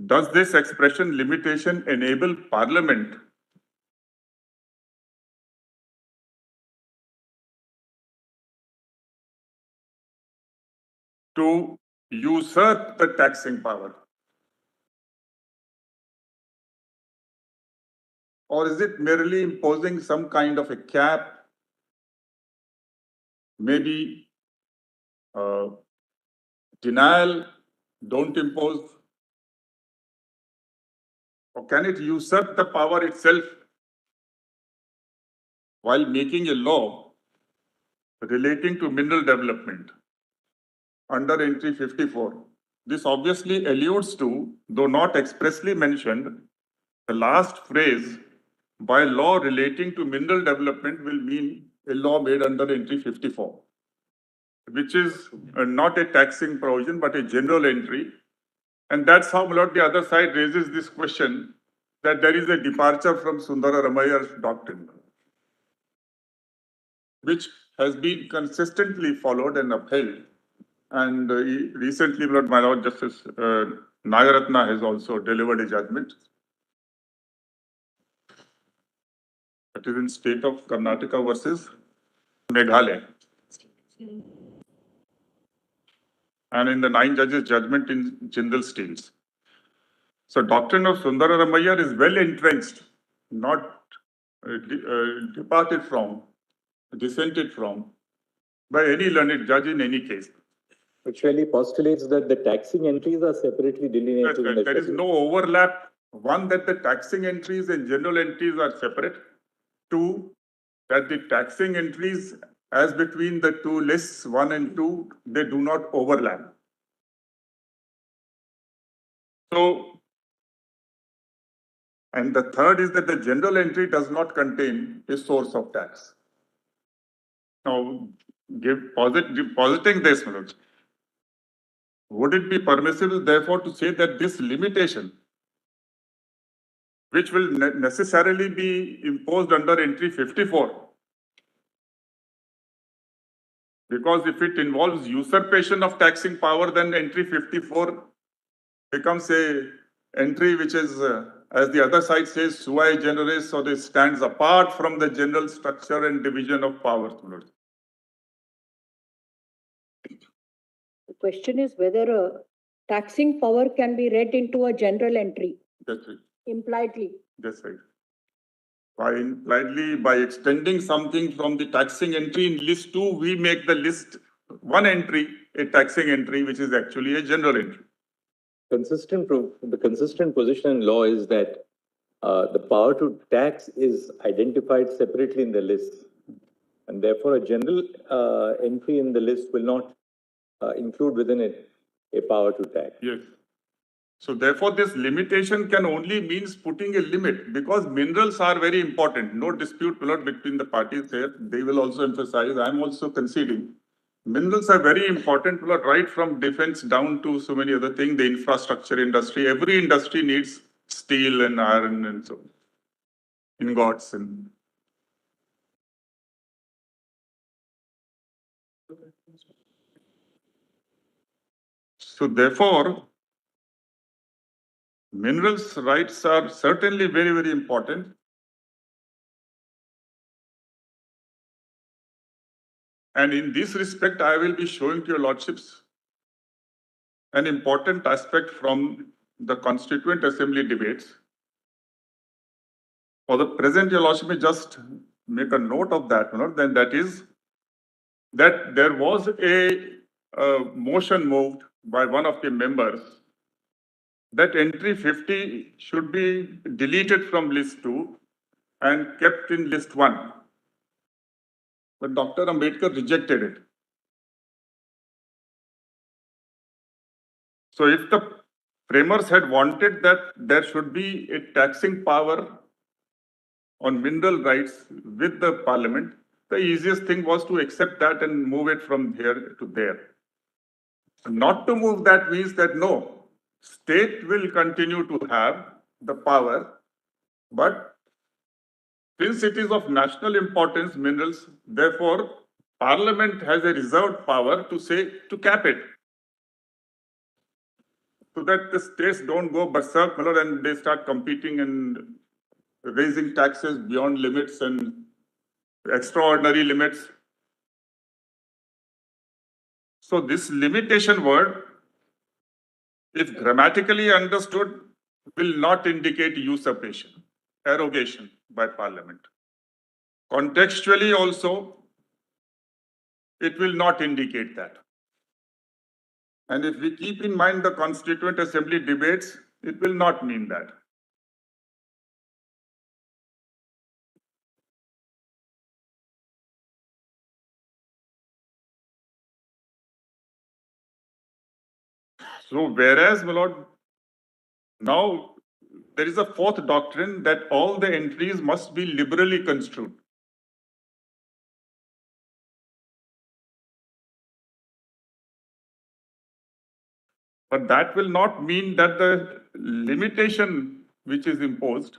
Does this expression limitation enable Parliament to usurp the taxing power? Or is it merely imposing some kind of a cap, maybe denial, don't impose? Or can it usurp the power itself while making a law relating to mineral development under entry 54? This obviously alludes to, though not expressly mentioned, the last phrase, by law relating to mineral development, will mean a law made under entry 54, which is not a taxing provision, but a general entry. And that's how the other side raises this question that there is a departure from Sundara Ramayya's doctrine, which has been consistently followed and upheld. And recently, my Lord Justice Nagaratna has also delivered a judgment. It is in state of Karnataka versus Meghalaya. And in the 9 judges judgment in Jindal Steels. So doctrine of Sundara Ramayya is well entrenched, not departed from, dissented from by any learned judge in any case. Which really postulates that the taxing entries are separately delineated. That's right. There is no overlap. One, that the taxing entries and general entries are separate. Two, that the taxing entries as between the two lists, 1 and 2, they do not overlap. So, and the third is that the general entry does not contain a source of tax. Now, positing this, would it be permissible, therefore, to say that this limitation, which will necessarily be imposed under entry 54, because if it involves usurpation of taxing power, then entry 54 becomes a entry which is, as the other side says, sui generis, or it stands apart from the general structure and division of powers. The question is whether a taxing power can be read into a general entry. That's right. Impliedly. That's right. By extending something from the taxing entry in list 2, we make the list 1 entry a taxing entry, which is actually a general entry. The consistent position in law is that the power to tax is identified separately in the list, and therefore a general entry in the list will not include within it a power to tax. Yes. So therefore, this limitation can only means putting a limit, because minerals are very important. No dispute between the parties here. They will also emphasize, I am also conceding. Minerals are very important, right from defense down to so many other things, the infrastructure industry. Every industry needs steel and iron and so on, ingots and. So therefore, minerals rights are certainly very, very important. And in this respect, I will be showing to your lordships an important aspect from the Constituent Assembly debates. For the present, your lordship may just make a note of that, then that is that there was a motion moved by one of the members that entry 50 should be deleted from list 2 and kept in list 1. But Dr. Ambedkar rejected it. So if the framers had wanted that there should be a taxing power on mineral rights with the Parliament, the easiest thing was to accept that and move it from here to there. Not to move that means that no, state will continue to have the power, but since it is of national importance, minerals, therefore, Parliament has a reserved power to say, to cap it. so that the states don't go berserk, my lord, and they start competing and raising taxes beyond limits and extraordinary limits. So this limitation word, if grammatically understood, will not indicate usurpation, arrogation by Parliament. Contextually also, it will not indicate that. And if we keep in mind the Constituent Assembly debates, it will not mean that. So whereas, my lord, now there is a fourth doctrine that all the entries must be liberally construed. But that will not mean that the limitation which is imposed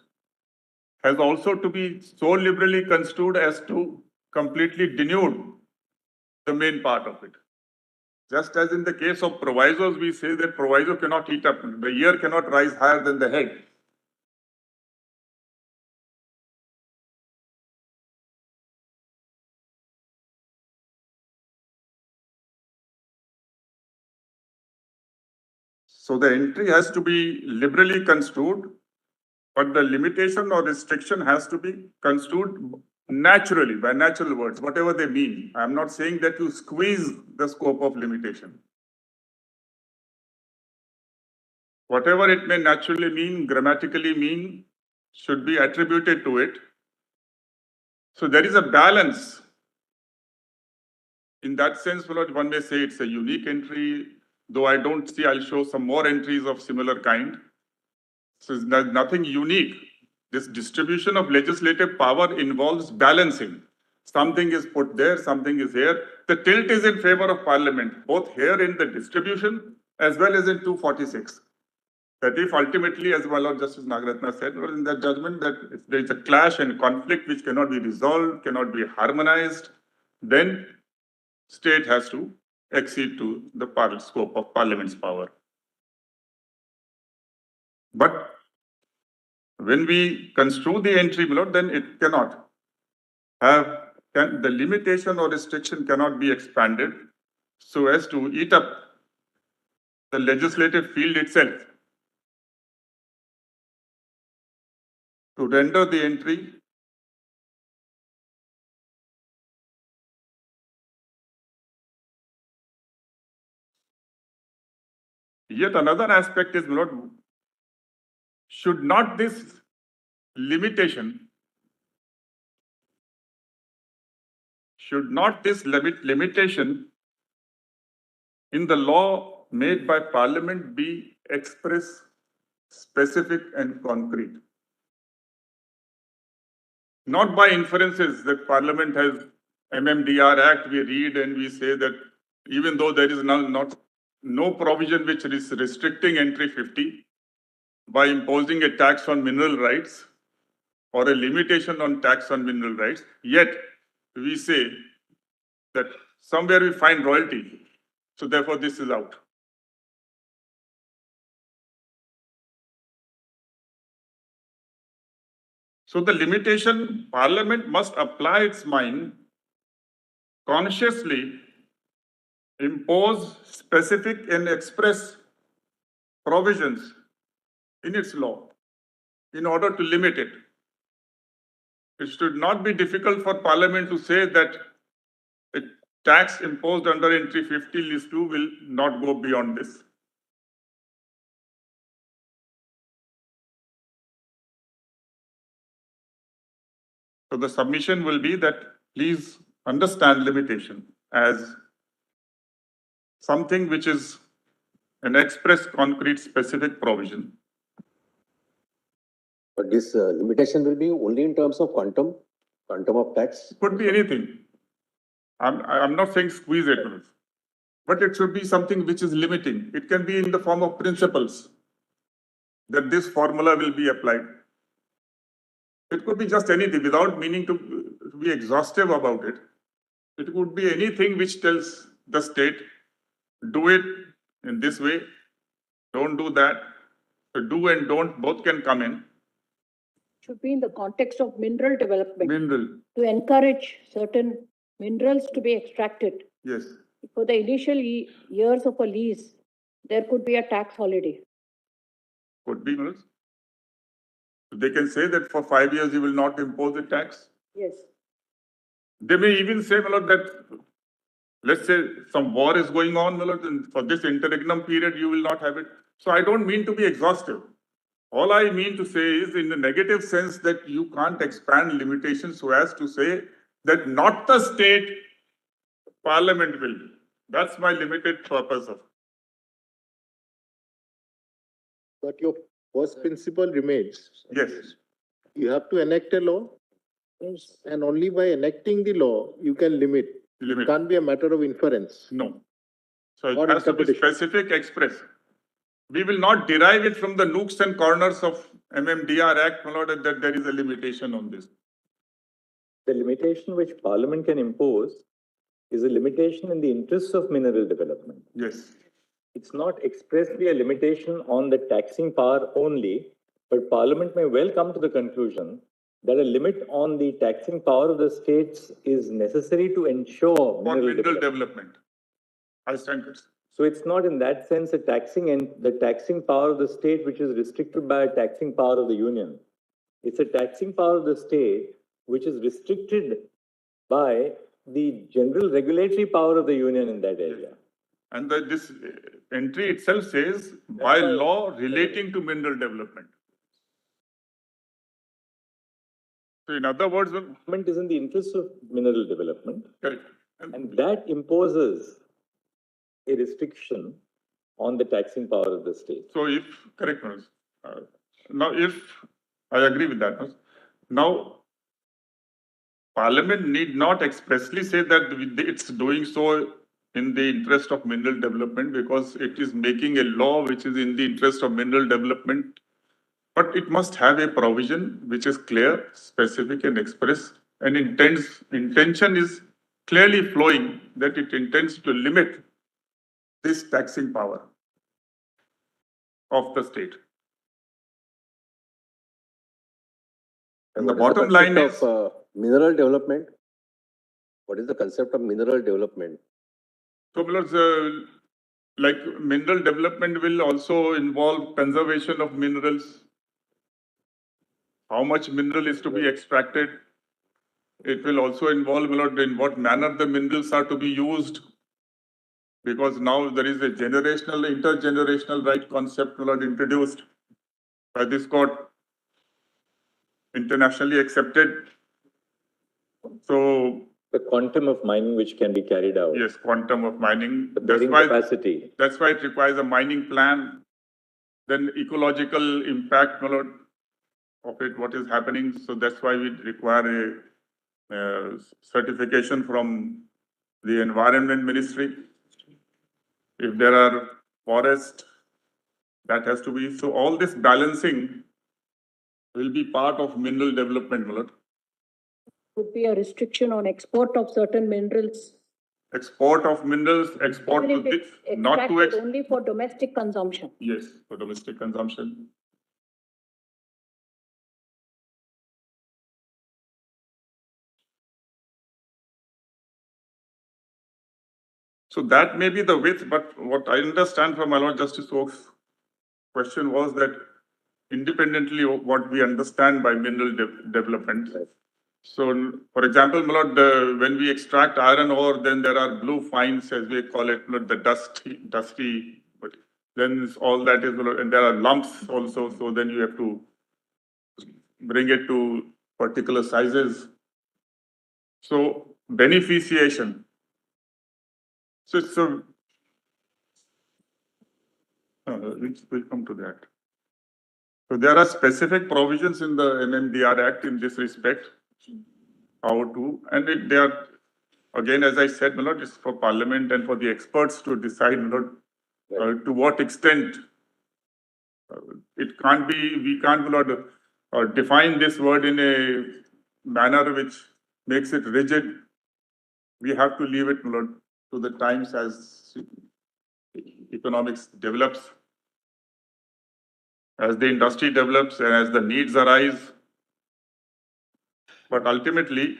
has also to be so liberally construed as to completely denude the main part of it. Just as in the case of provisos, we say that proviso cannot eat up, the ear cannot rise higher than the head. So the entry has to be liberally construed, but the limitation or restriction has to be construed naturally, by natural words, whatever they mean. I'm not saying that you squeeze the scope of limitation. Whatever it may naturally mean, grammatically mean, should be attributed to it. So there is a balance. In that sense, one may say it's a unique entry, though I don't see, I'll show some more entries of similar kind. So there's nothing unique. This distribution of legislative power involves balancing. Something is put there, something is here. The tilt is in favor of Parliament, both here in the distribution as well as in 246. That if ultimately, as my Lord Justice Nagaratna said, or in that judgment, that if there is a clash and conflict which cannot be resolved, cannot be harmonized, then state has to accede to the scope of Parliament's power. But when we construe the entry, my Lord, then it cannot have, the limitation or restriction cannot be expanded so as to eat up the legislative field itself. To render the entry yet another aspect is, my Lord, should not this limitation in the law made by Parliament be express, specific and concrete? Not by inferences that Parliament has MMDR Act, we read and we say that even though there is no provision which is restricting entry 50 by imposing a tax on mineral rights or a limitation on tax on mineral rights, yet we say that somewhere we find royalty, so therefore this is out. So the limitation, Parliament must apply its mind, consciously impose specific and express provisions in its law in order to limit it. It should not be difficult for Parliament to say that a tax imposed under entry 50 list 2 will not go beyond this. So the submission will be that please understand limitation as something which is an express, concrete, specific provision. But this limitation will be only in terms of quantum of tax. It could be anything. I'm not saying squeeze it, but it should be something which is limiting. It can be in the form of principles that this formula will be applied. It could be just anything without meaning to be exhaustive about it. It could be anything which tells the state, do it in this way, Don't do that. So do and don't both can come in. Should be in the context of mineral development. Mineral, To encourage certain minerals to be extracted. yes. For the initial years of a lease, there could be a tax holiday. Could be, no? They can say that for 5 years you will not impose a tax. Yes. They may even say, my lord, that let's say some war is going on, my lord, and for this interregnum period you will not have it. So I don't mean to be exhaustive. All I mean to say is in the negative sense that you can't expand limitations so as to say that not the state, Parliament will. That's my limited purpose of. But your first principle remains. Yes. You have to enact a law, Yes. and only by enacting the law, you can limit. Limit. It can't be a matter of inference. No. So Or it has to be interpretation. specific, express. We will not derive it from the nooks and corners of MMDR Act, my lord, that there is a limitation on this. The limitation which Parliament can impose is a limitation in the interests of mineral development. Yes. It's not expressly a limitation on the taxing power only, but Parliament may well come to the conclusion that a limit on the taxing power of the states is necessary to ensure For mineral mineral development. development. I stand corrected. So it's not in that sense a taxing and the taxing power of the state which is restricted by a taxing power of the union. It's a taxing power of the state which is restricted by the general regulatory power of the union in that area. And this entry itself says by law relating to mineral development. So in other words, Government is in the interest of mineral development, correct. and that imposes a restriction on the taxing power of the state. So if, correct, now if, I agree with that. Now, Parliament need not expressly say that it's doing so in the interest of mineral development because it is making a law which is in the interest of mineral development. But it must have a provision which is clear, specific and express, and intention is clearly flowing that it intends to limit this taxing power of the state. And the bottom line is mineral development. What is the concept of mineral development? so, like mineral development will also involve conservation of minerals. How much mineral is to be extracted? It will also involve in what manner the minerals are to be used. Because now there is a generational, intergenerational right concept introduced by this court, internationally accepted. So the quantum of mining which can be carried out. Yes, quantum of mining. The bearing capacity. That's why it requires a mining plan. Then ecological impact of it, what is happening. So that's why we require a certification from the Environment Ministry. If there are forests, that has to be. So all this balancing will be part of mineral development. Could be a restriction on export of certain minerals. Export of minerals, export Even to if this, it's not to extracted only for domestic consumption. Yes, for domestic consumption. So that may be the width, but what I understand from my Lord Justice Oak's question was that independently of what we understand by mineral development. So, for example, my Lord, when we extract iron ore, then there are blue fines, as we call it, the dusty, but then all that is, and there are lumps also, so then you have to bring it to particular sizes. So, beneficiation. So it's we'll come to that. So there are specific provisions in the MMDR Act in this respect, how to, and they are, again, as I said, my Lord, it's for Parliament and for the experts to decide, my Lord, to what extent it can't be, we can't, my Lord, define this word in a manner which makes it rigid. We have to leave it, my Lord, to the times as economics develops. as the industry develops and as the needs arise. But ultimately,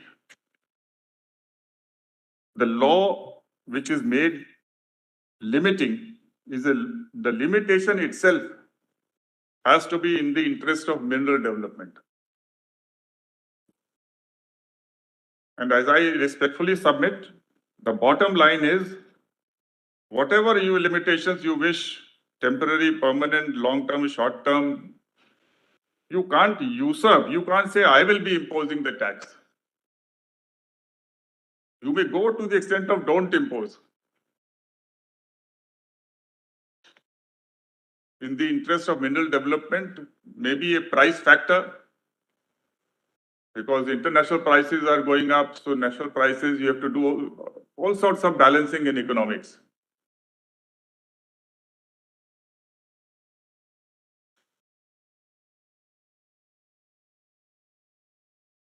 the law which is made limiting the limitation itself has to be in the interest of mineral development. And as I respectfully submit, the bottom line is whatever limitations you wish, temporary, permanent, long-term, short-term, you can't usurp. You can't say, I will be imposing the tax. You may go to the extent of don't impose. In the interest of mineral development, maybe a price factor, because international prices are going up, so national prices, you have to do all sorts of balancing in economics.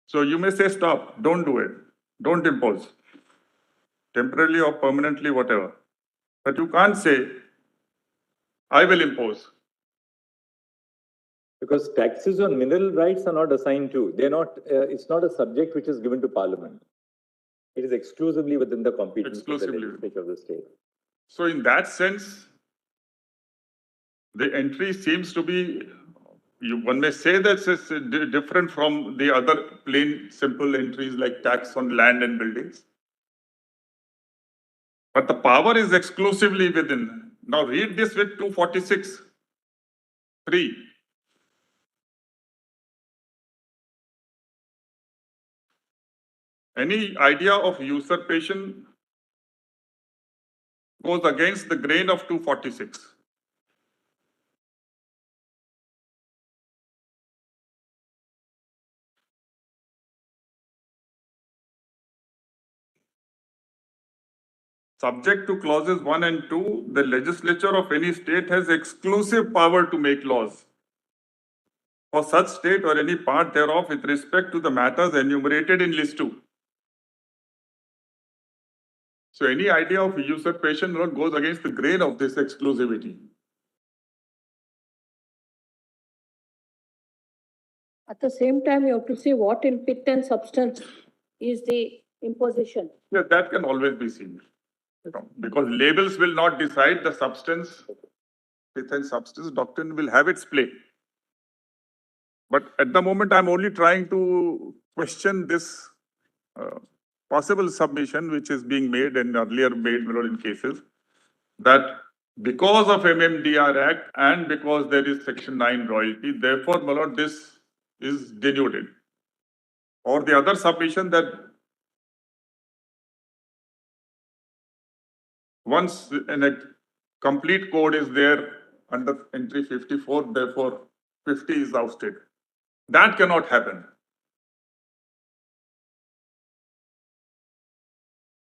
So you may say, stop, don't do it, don't impose, temporarily or permanently, whatever. But you can't say, I will impose. Because taxes on mineral rights are not assigned to, they're not, it's not a subject which is given to Parliament. It is exclusively within the competence of the legislature of the state. So in that sense, the entry seems to be, one may say that it's different from the other plain, simple entries like tax on land and buildings. But the power is exclusively within. Now read this with 246(3). Any idea of usurpation goes against the grain of 246. Subject to clauses 1 and 2, the legislature of any state has exclusive power to make laws for such state or any part thereof with respect to the matters enumerated in list 2. So any idea of usurpation goes against the grain of this exclusivity. At the same time, you have to see what in pith and substance is the imposition. Yeah, that can always be seen. Because labels will not decide the substance. Pith and substance doctrine will have its play. But at the moment, I'm only trying to question this possible submission which is being made and earlier made in cases that because of MMDR Act and because there is Section 9 royalty, therefore, my lord, this is denuded. Or the other submission that once a complete code is there under entry 54, therefore 50 is ousted. That cannot happen.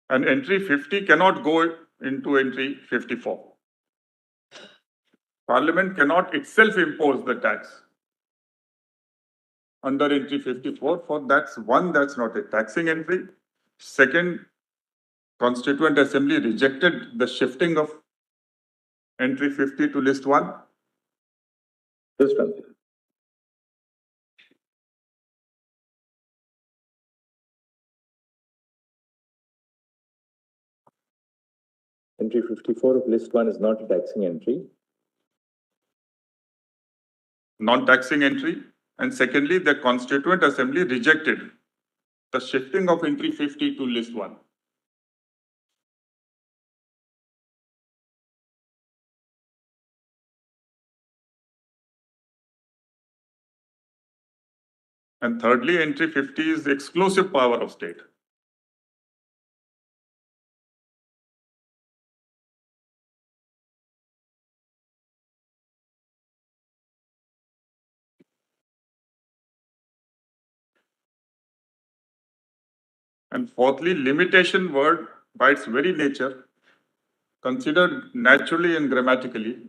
And entry 50 cannot go into entry 54. Parliament cannot itself impose the tax under entry 54. For that's one, that's not a taxing entry. Second, Constituent Assembly rejected the shifting of entry 50 to list 1. Just one. Entry 54 of list 1 is not a taxing entry. Non-taxing entry. And secondly, the Constituent Assembly rejected the shifting of entry 50 to list 1. And thirdly, entry 50 is the exclusive power of state. And fourthly, limitation word by its very nature, considered naturally and grammatically,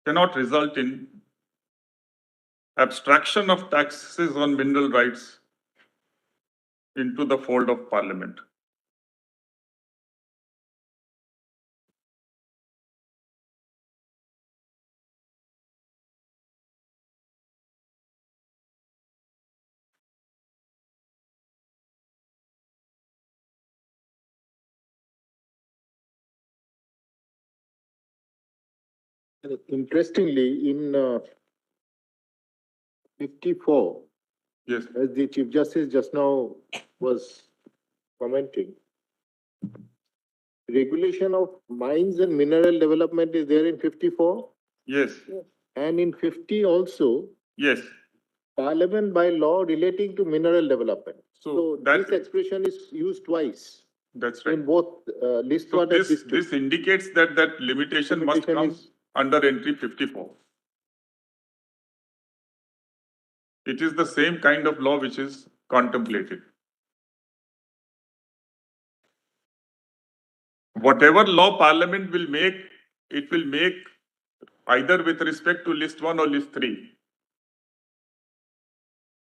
cannot result in abstraction of taxes on mineral rights into the fold of Parliament. Interestingly, in 54, Yes, as the Chief Justice just now was commenting, regulation of mines and mineral development is there in 54, yes, and in 50 also, yes. Parliament by law relating to mineral development. So So that- this expression is used twice That's right. in both list So one and this, list two. this indicates that that limitation must Limitation come is- under entry 54. It is the same kind of law which is contemplated. Whatever law Parliament will make, it will make either with respect to list one or list three.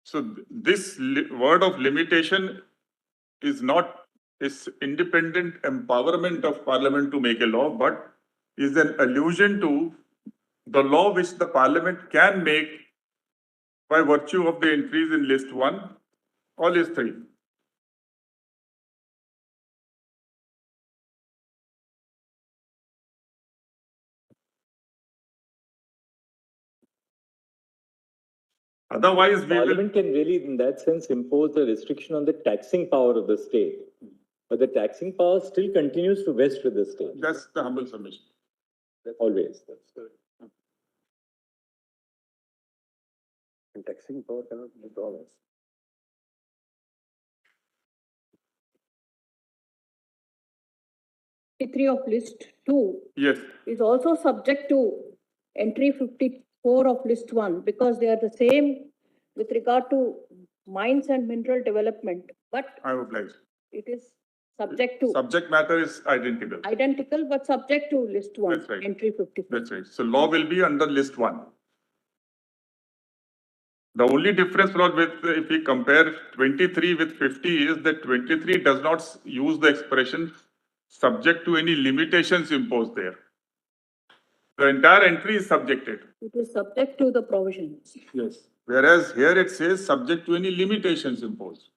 So this word of limitation is not is independent empowerment of Parliament to make a law, but is an allusion to the law which the Parliament can make by virtue of the entries in list one or list three. Otherwise, we will. Parliament can really, in that sense, impose a restriction on the taxing power of the state. But the taxing power still continues to vest with the state. That's the humble submission. Always. And taxing power cannot be dollars. Three of list two Yes, is also subject to entry 54 of list one, because they are the same with regard to mines and mineral development, but I oblige. it is subject to, Subject matter is identical. but subject to list one, That's right. entry 54. That's right. So law will be under list one. The only difference, Lord, with if we compare 23 with 50 is that 23 does not use the expression subject to any limitations imposed there. The entire entry is subjected. It is subject to the provisions. Yes. Whereas here it says subject to any limitations imposed.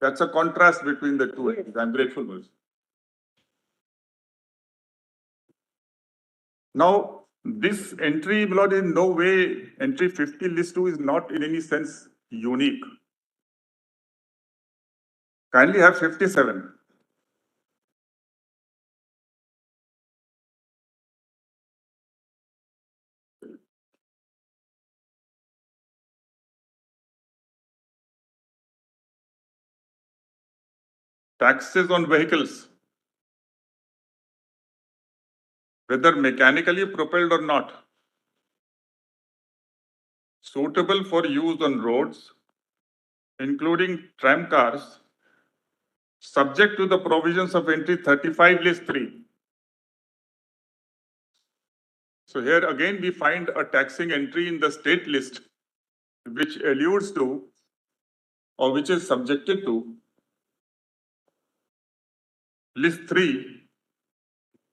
That's a contrast between the two. Yes. I'm grateful for this. Now, this entry, Lord, in no way, entry 50 list 2 is not in any sense unique. Kindly have 57. Taxes on vehicles, whether mechanically propelled or not, suitable for use on roads, including tram cars, subject to the provisions of entry 35 list 3. So here again we find a taxing entry in the state list which alludes to or which is subjected to list 3,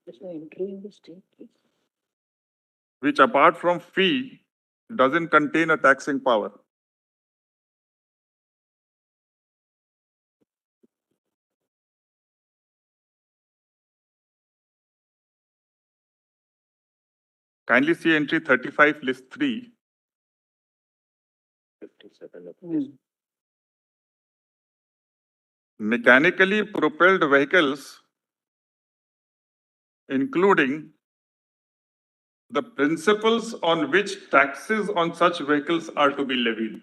There's no entry in the state. which apart from fee doesn't contain a taxing power. Kindly see entry 35 list 3. 57 of Mechanically propelled vehicles, including the principles on which taxes on such vehicles are to be levied.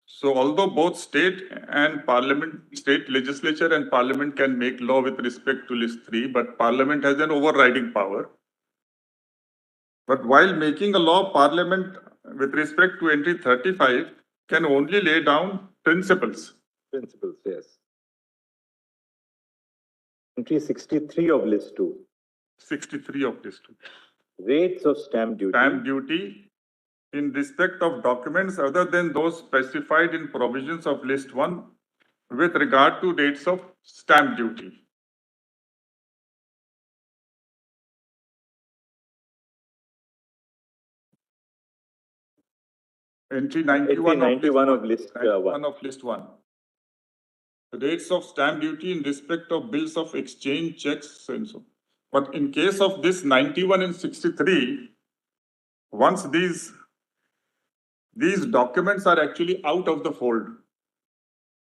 So although both state legislature and parliament can make law with respect to list 3, but parliament has an overriding power. But while making a law, parliament with respect to entry 35 can only lay down principles. Principles, yes. Entry 63 of list 2. 63 of list 2. Rates of stamp duty. Stamp duty in respect of documents other than those specified in provisions of list 1 with regard to rates of stamp duty. Entry Entry 91 of list 1. one of list 1. Rates of stamp duty in respect of bills of exchange, checks, and so. But in case of this 91 and 63, once these documents are actually out of the fold,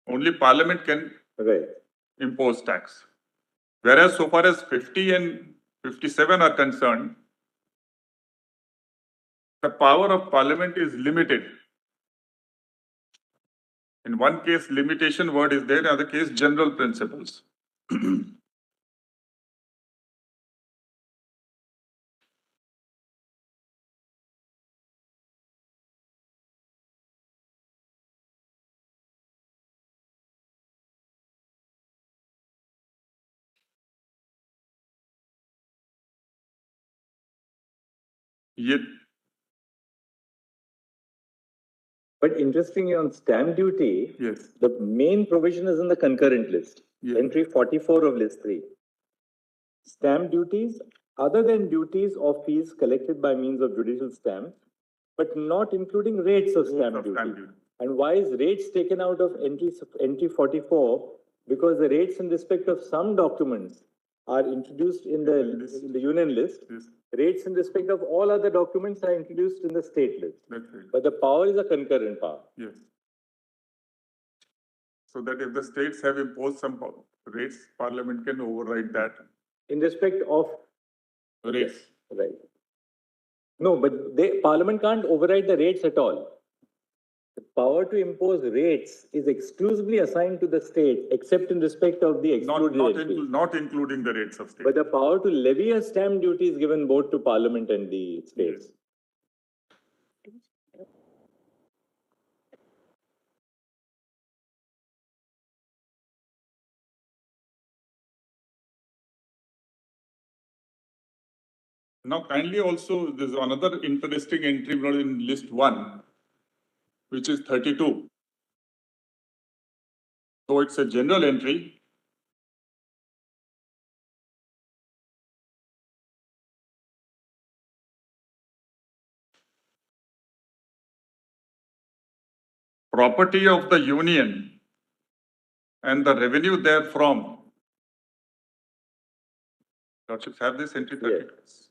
only Parliament can Right. impose tax. Whereas so far as 50 and 57 are concerned, the power of Parliament is limited. In one case, limitation word is there, in other case, general principles. Yet, But interestingly, on stamp duty, yes, the main provision is in the concurrent list. yes. Entry 44 of list 3. Stamp duties, other than duties or fees collected by means of judicial stamp, but not including rates of stamp duty. And why is rates taken out of entry 44? Because the rates in respect of some documents are introduced in the union list. Yes. Rates in respect of all other documents are introduced in the state list. That's right. But the power is a concurrent power. Yes. So that if the states have imposed some rates, Parliament can override that. In respect of Rates. right. No, but Parliament can't override the rates at all. The power to impose rates is exclusively assigned to the state, except in respect of the excluded entries. Not including the rates of state. But the power to levy a stamp duty is given both to Parliament and the states. Yes. Now, kindly also, there's another interesting entry in list 1, which is 32. So it's a general entry. Property of the union and the revenue therefrom. Lordships have this entry 32. Yes.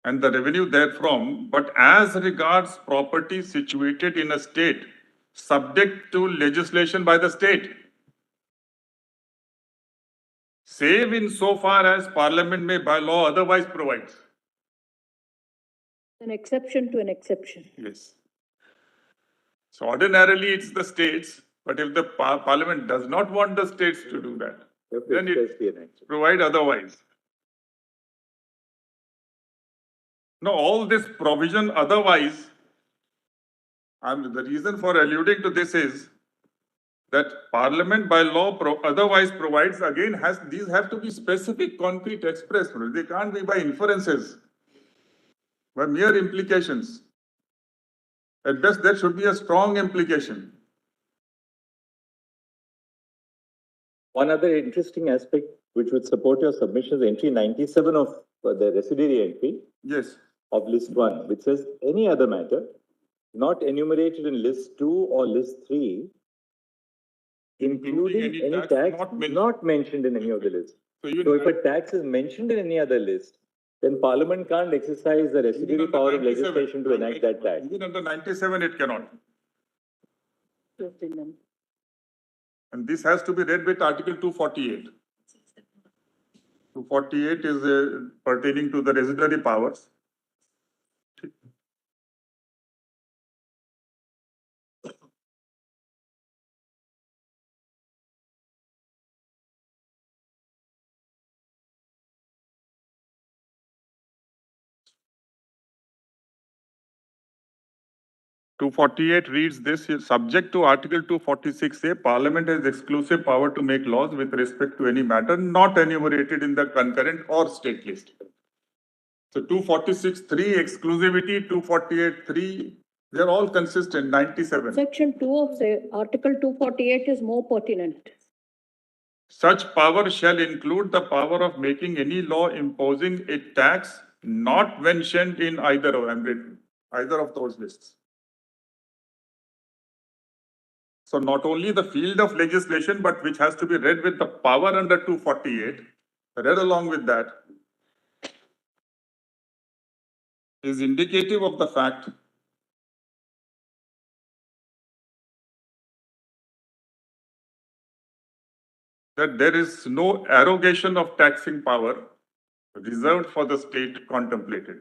And the revenue therefrom, but as regards property situated in a state subject to legislation by the state, save in so far as Parliament may by law otherwise provides. An exception to an exception. Yes. So ordinarily it's the states, but if the Parliament does not want the states to do that, then it provide otherwise. Now, all this provision otherwise, the reason for alluding to this is that Parliament by law otherwise provides, again, these have to be specific, concrete, express. They can't be by inferences, by mere implications. At best, there should be a strong implication. One other interesting aspect which would support your submission is entry 97 of the residuary entry. Yes. Of list 1, which says any other matter not enumerated in list 2 or list 3, including any tax not mentioned in any of the lists. So if a tax is mentioned in any other list, then Parliament can't exercise the residuary power of legislation to enact that tax. Even under 97, it cannot. And this has to be read with Article 248. 248 is pertaining to the residuary powers. 248 reads this, subject to Article 246A, Parliament has exclusive power to make laws with respect to any matter not enumerated in the concurrent or state list. So 246(3) exclusivity, 248(3), they're all consistent, 97. Section 2 of the Article 248 is more pertinent. Such power shall include the power of making any law imposing a tax not mentioned in either of them. either of those lists. So not only the field of legislation, but which has to be read with the power under 248, read along with that, is indicative of the fact that there is no arrogation of taxing power reserved for the state contemplated.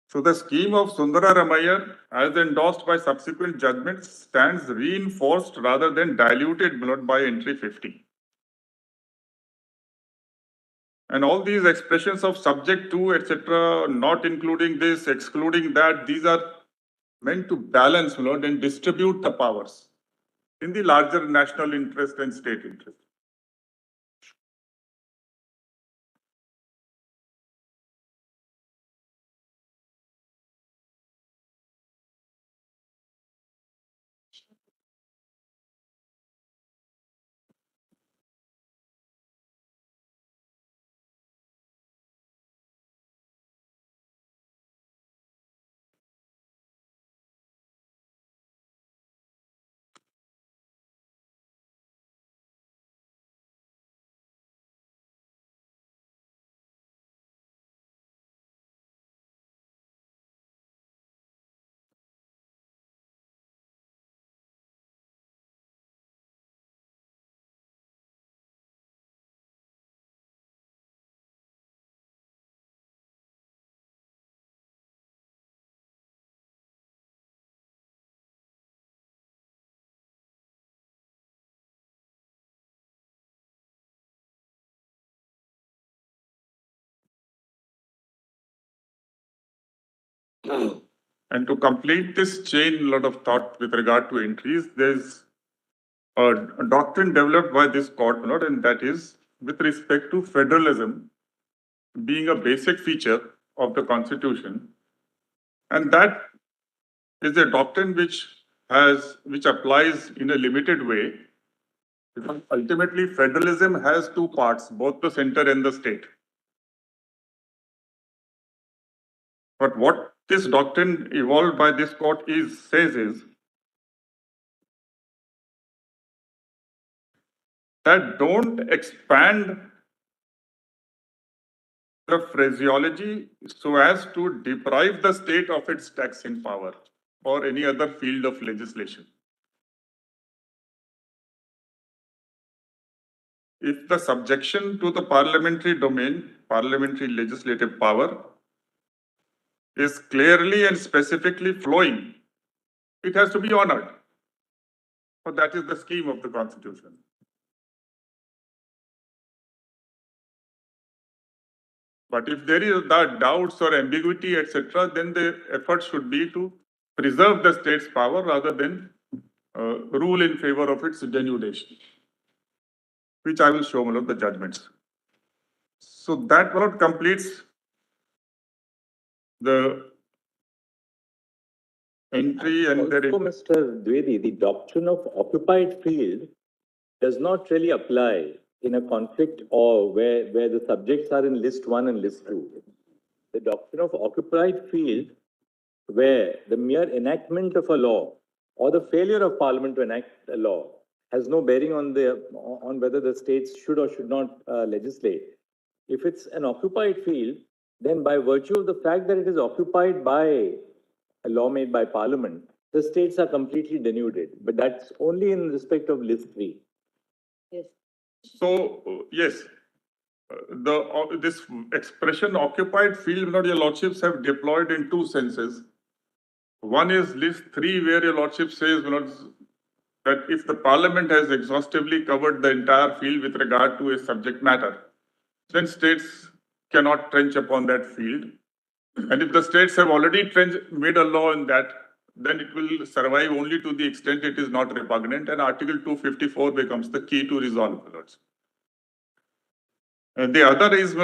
So the scheme of Sundara Ramayya, as endorsed by subsequent judgments, stands reinforced rather than diluted by entry 50. And all these expressions of subject to, etc., not including this, excluding that, these are meant to balance and distribute the powers in the larger national interest and state interest. And to complete this chain of thought with regard to entries, there's a doctrine developed by this court, and that is with respect to federalism being a basic feature of the Constitution. And that is a doctrine which applies in a limited way. Because ultimately, federalism has two parts, both the center and the state. But what this doctrine evolved by this court says is that don't expand the phraseology so as to deprive the state of its taxing power or any other field of legislation. If the subjection to the parliamentary domain, parliamentary legislative power, is clearly and specifically flowing, it has to be honored. So that is the scheme of the Constitution. But if there is that doubts or ambiguity, etc., then the effort should be to preserve the state's power rather than rule in favor of its denudation, which I will show one of the judgments. So that completes the entry and also, Mr. Dwivedi, the doctrine of occupied field does not really apply in a conflict or where the subjects are in list 1 and list 2. The doctrine of occupied field, where the mere enactment of a law or the failure of Parliament to enact a law has no bearing on whether the states should or should not legislate. If it's an occupied field, then by virtue of the fact that it is occupied by a law made by Parliament, the states are completely denuded. But that's only in respect of list 3. Yes. So, yes, this expression occupied field, your lordships have deployed in two senses. One is list 3, where your lordship says that if the Parliament has exhaustively covered the entire field with regard to a subject matter, then states cannot trench upon that field. And if the states have already made a law in that, then it will survive only to the extent it is not repugnant, and Article 254 becomes the key to resolve it. And the other is,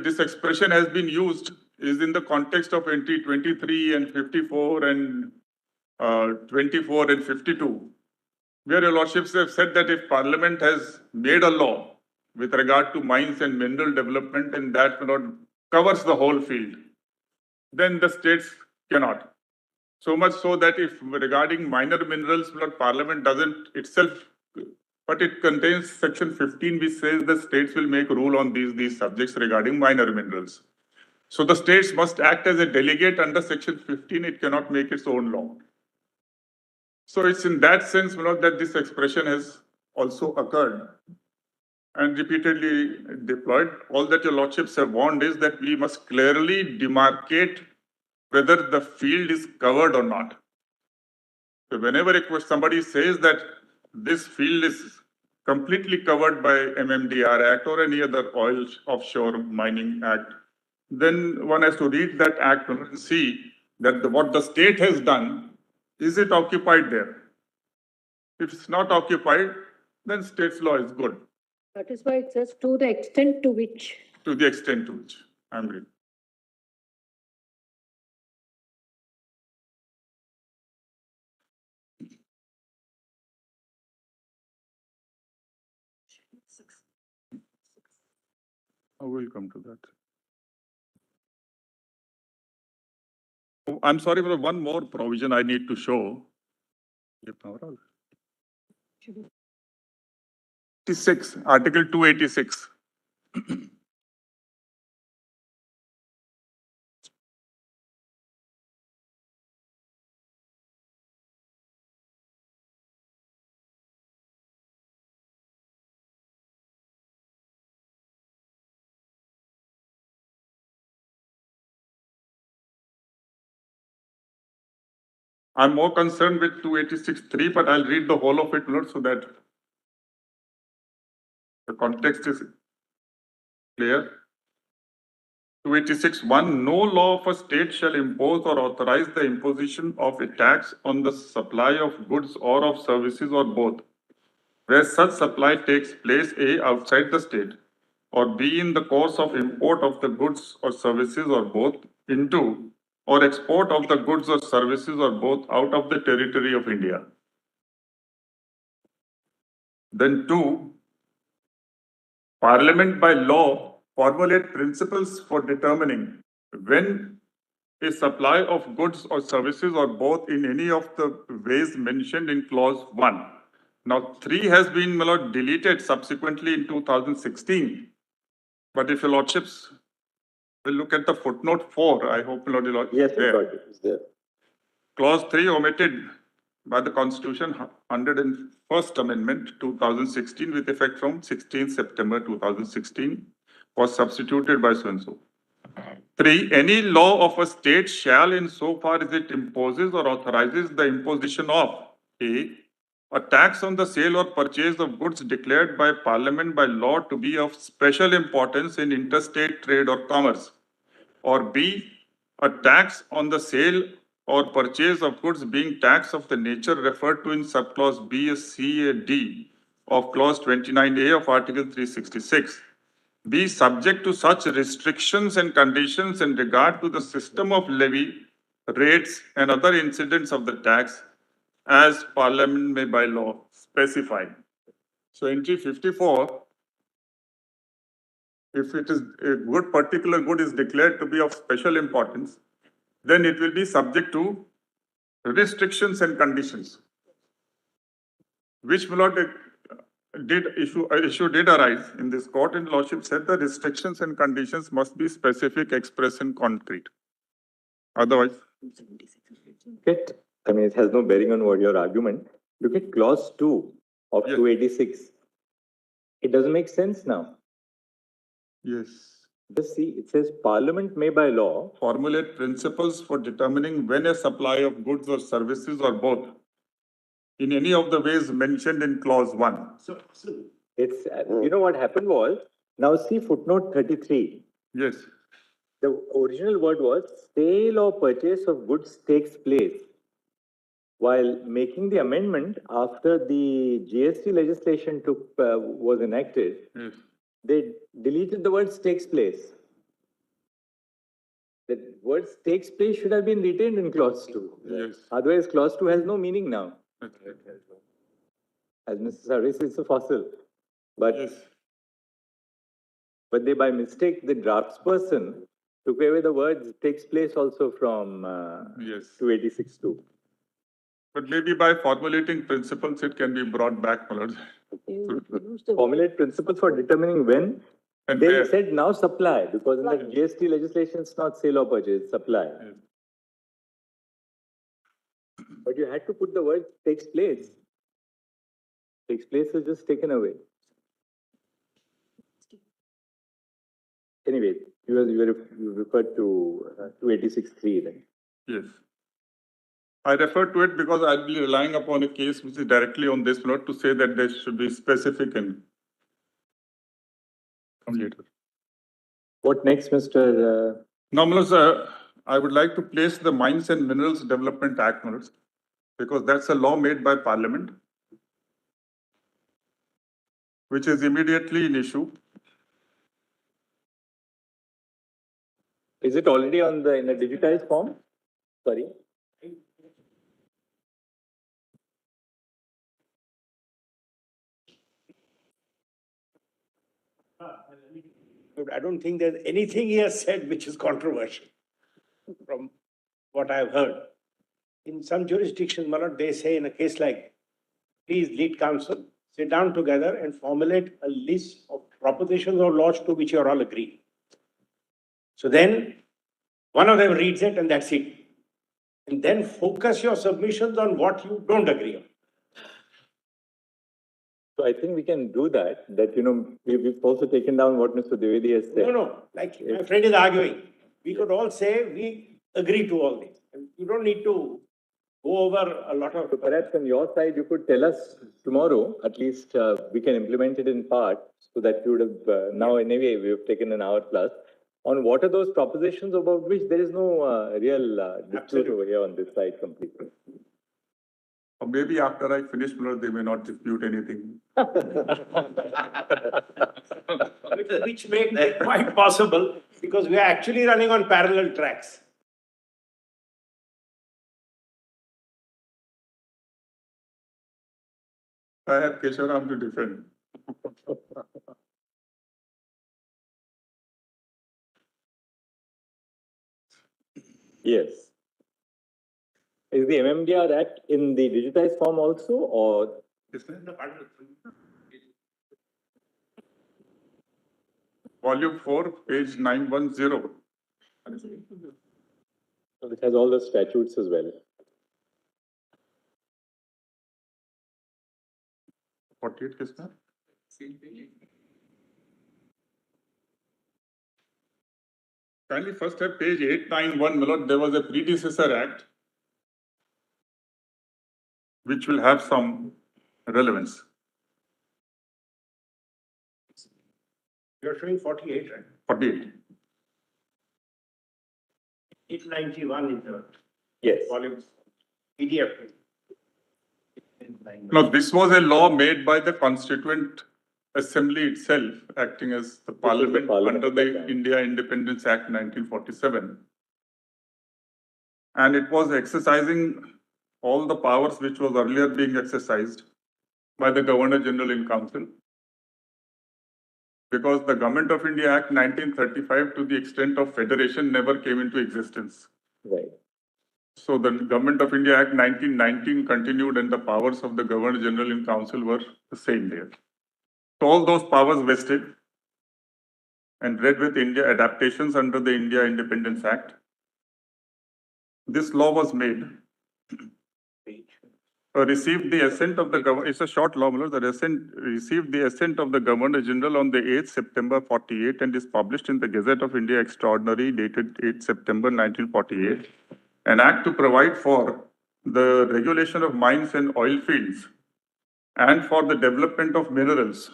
this expression has been used is in the context of entry 23 and 54 and 24 and 52, where your lordships have said that if Parliament has made a law with regard to mines and mineral development, and that covers the whole field, then the states cannot. So much so that if regarding minor minerals, Parliament doesn't itself, but it contains section 15 which says the states will make rule on these subjects regarding minor minerals. So the states must act as a delegate under section 15, it cannot make its own law. So it's in that sense that this expression has also occurred and repeatedly deployed. All that your lordships have warned is that we must clearly demarcate whether the field is covered or not. So whenever somebody says that this field is completely covered by MMDR Act or any other oil offshore mining act, then one has to read that act and see that what the state has done, is it occupied there? If it's not occupied, then state's law is good. That is why it says to the extent to which. To the extent to which, I'm reading. I will come to that. Oh, I'm sorry for one more provision I need to show. 86, Article 286. I'm more concerned with 286.3, but I'll read the whole of it so that the context is clear. 286.1, no law of a state shall impose or authorize the imposition of a tax on the supply of goods or of services or both, where such supply takes place A, outside the state, or B, in the course of import of the goods or services or both into, or export of the goods or services or both out of the territory of India. Then 2, Parliament by law formulate principles for determining when a supply of goods or services or both in any of the ways mentioned in clause 1. Now 3 has been deleted subsequently in 2016. But if your lordships will look at the footnote 4, I hope your lordship Yes, is there. Clause 3 omitted by the Constitution 101st Amendment 2016 with effect from 16 September 2016 was substituted by so-and-so. 3. Any law of a state shall, in so far as it imposes or authorizes the imposition of a tax on the sale or purchase of goods declared by Parliament by law to be of special importance in interstate trade or commerce, or B, a tax on the sale or purchase of goods being tax of the nature referred to in subclause B, C, D of clause 29A of Article 366. Be subject to such restrictions and conditions in regard to the system of levy, rates, and other incidents of the tax as Parliament may by law specify. So entry 54, if it is a good, particular good is declared to be of special importance, then it will be subject to restrictions and conditions, which issue did arise in this court, and lordship said the restrictions and conditions must be specific, express, and concrete. Otherwise, I mean, it has no bearing on what your argument. Look at clause 2 of 286. It doesn't make sense now. yes. Just see, it says Parliament may by law Formulate principles for determining when a supply of goods or services or both in any of the ways mentioned in clause 1. So it's, you know what happened was, now see footnote 33. Yes. The original word was sale or purchase of goods takes place. While making the amendment after the GST legislation was enacted, Yes. they deleted the words takes place. The words takes place should have been retained in clause 2. Yes. Otherwise, clause 2 has no meaning now. Okay. As Mr. Sarvis is a fossil. But Yes. but they by mistake, the draftsperson took away the words takes place also from Yes. 286(2). But maybe by formulating principles, it can be brought back, my lord. Formulate principles for determining when. And They where. said now supply, because in the GST legislation, it's not sale or purchase, it's supply. Yes. But you had to put the word takes place. Takes place is just taken away. Anyway, you referred to 286(3) then. Yes. I refer to it because I'll be relying upon a case which is directly on this, not to say that there should be specific and come later. What next, Mr. Now, Melissa, I would like to place the Mines and Minerals Development Act, Melissa, because that's a law made by Parliament, which is immediately in issue. Is it already on in a digitized form? Sorry. I don't think there's anything he has said which is controversial from what I've heard. In some jurisdictions, Malad, they say in a case like, please lead counsel, sit down together and formulate a list of propositions or laws to which you are all agreed. So then one of them reads it and that's it. And then focus your submissions on what you don't agree on. So I think we can do that, we've also taken down what Mr. Dwivedi has said. No, like my friend is arguing. We could all say we agree to all this. And you don't need to go over a lot of... So perhaps on your side, you could tell us tomorrow, at least we can implement it in part, so that you would have, now anyway, we have taken an hour plus, on what are those propositions about which there is no real dispute over here on this side completely. Or maybe after I finish, Melissa, they may not dispute anything. Which makes it quite possible, because we are actually running on parallel tracks. I have Kesharam to defend. Yes. Is the MMDR Act in the digitized form also, or? Volume 4, page 910. So it has all the statutes as well. 48 किसमें? Kindly first have page 891, Milord. There was a predecessor act which will have some relevance. You're showing 48, right? 48. 891 in the Yes. volume PDF. No, this was a law made by the Constituent Assembly itself, acting as the Parliament under the India Independence Act 1947. And it was exercising all the powers which was earlier being exercised by the Governor General in Council. Because the Government of India Act 1935, to the extent of federation, never came into existence. Right. So the Government of India Act 1919 continued, and the powers of the Governor General in Council were the same there. So all those powers vested and read with India adaptations under the India Independence Act. This law was made. Received the assent of the government. It's a short law, received the assent of the Governor General on the 8th September 48 and is published in the Gazette of India Extraordinary dated 8th September 1948. An act to provide for the regulation of mines and oil fields and for the development of minerals.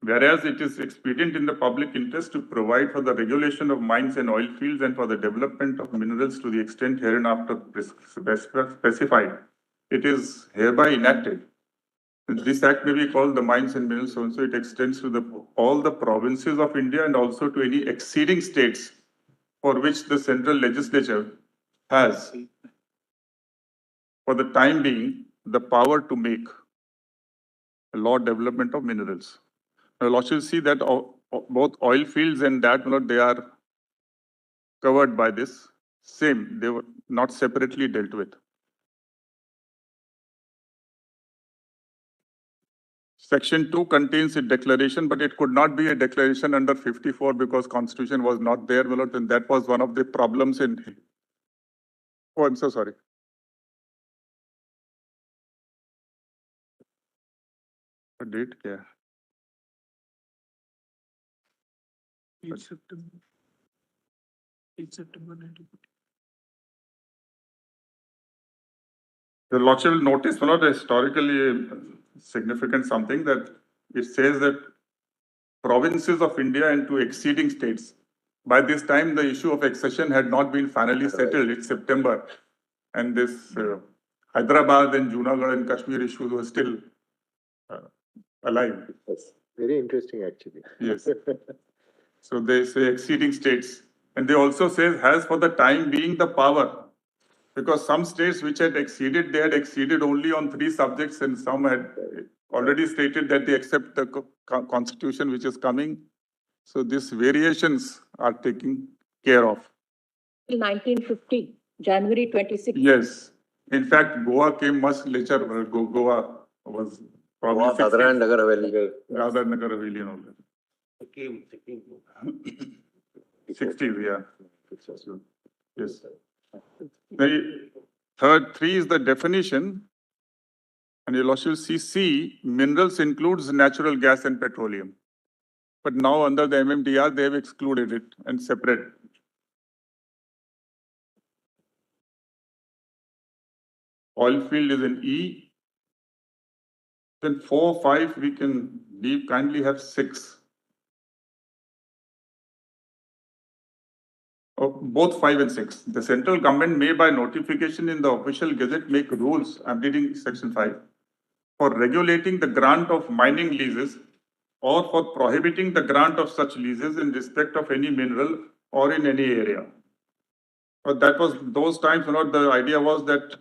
Whereas it is expedient in the public interest to provide for the regulation of mines and oil fields and for the development of minerals to the extent hereinafter specified, it is hereby enacted. This act may be called the Mines and Minerals, so it extends to all the provinces of India and also to any exceeding states for which the central legislature has, for the time being, the power to make a law development of minerals. Now, Lordship, see that both oil fields and that, they are covered by this. Same, they were not separately dealt with. Section 2 contains a declaration, but it could not be a declaration under 54 because Constitution was not there, and that was one of the problems in. Oh, I'm so sorry. A date, yeah. 8 September. 8 September 1940. The Lordship will notice, historically significant something that it says that provinces of India and two exceeding states. By this time, the issue of accession had not been finally settled. It's September. And this Hyderabad and Junagadh and Kashmir issues were still alive. That's very interesting, actually. Yes. So they say exceeding states. And they also say has for the time being the power. Because some states which had exceeded, they had exceeded only on 3 subjects, and some had already stated that they accept the constitution which is coming. So these variations are taken care of. 1950, January 26. Yes. In fact, Goa came much later. Goa was probably Goa, Dadra and Nagar Haveli. Dadra and Nagar Haveli and all that. 60s, yeah. Yes. The third 3 is the definition. And you'll also see C, minerals includes natural gas and petroleum. But now under the MMDR, they have excluded it and separate. Oil field is in E. Then 4, 5, we can leave, kindly have 6. Both 5 and 6. The central government may by notification in the official gazette make rules, I'm reading section 5, for regulating the grant of mining leases or for prohibiting the grant of such leases in respect of any mineral or in any area. But that was those times, the idea was that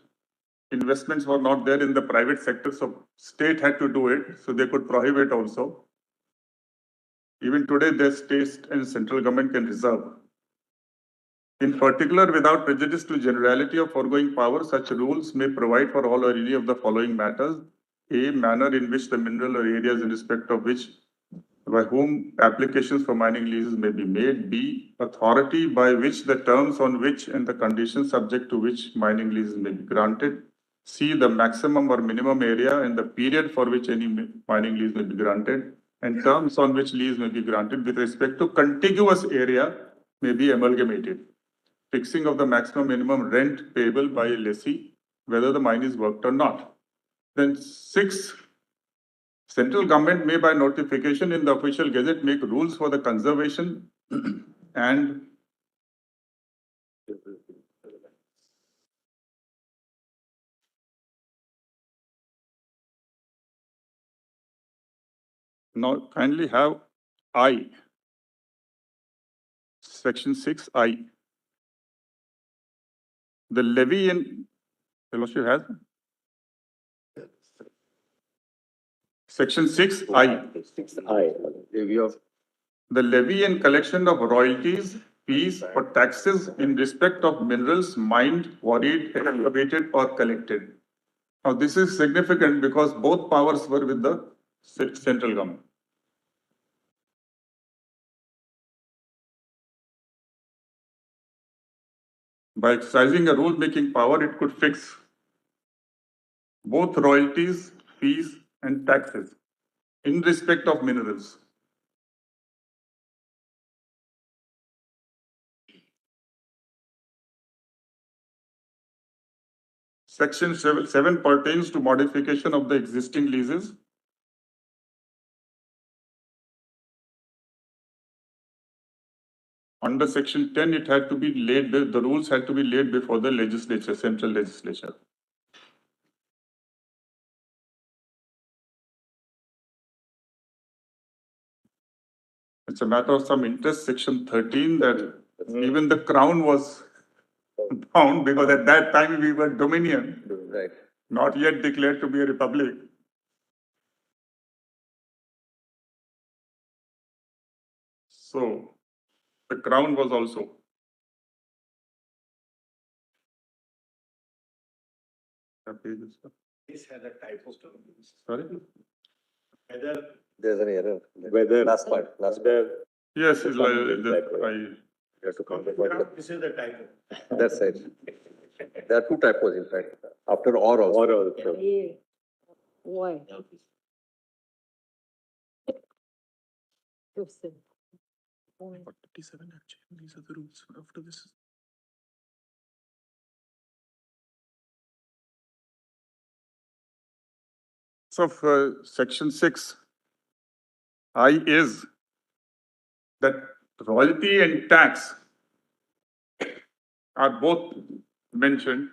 investments were not there in the private sector, so state had to do it, so they could prohibit also. Even today, the state and central government can reserve. In particular, without prejudice to generality of foregoing power, such rules may provide for all or any of the following matters. A, manner in which the mineral or areas in respect of which, by whom applications for mining leases may be made. B, authority by which the terms on which and the conditions subject to which mining leases may be granted. C, the maximum or minimum area and the period for which any mining lease may be granted, and terms on which lease may be granted with respect to contiguous area may be amalgamated. Fixing of the maximum minimum rent payable by a lessee, whether the mine is worked or not. Then 6, central government may by notification in the official gazette make rules for the conservation and now kindly have I, section 6I. The levy in, fellowship has? Section 6I. 6I, review of. The levy and collection of royalties, fees or taxes in respect of minerals mined, quarried, excavated or collected. Now this is significant because both powers were with the central government. By exercising a rule-making power, it could fix both royalties, fees and taxes in respect of minerals. Section 7 pertains to modification of the existing leases. Under section 10, it had to be laid, the rules had to be laid before the legislature, central legislature. It's a matter of some interest, section 13, that even the crown was bound because at that time we were dominion, Right. not yet declared to be a republic. So the Crown was also. This has a typo. Sorry? Whether There's an error. Whether- Last part. Yes, it's like, You have to count it. this is the typo. That's it. There are two typos in fact, after or also. Or also. Yeah. Why? Listen. Why? 47 actually, these are the rules after this. So for section 6, I is that royalty and tax are both mentioned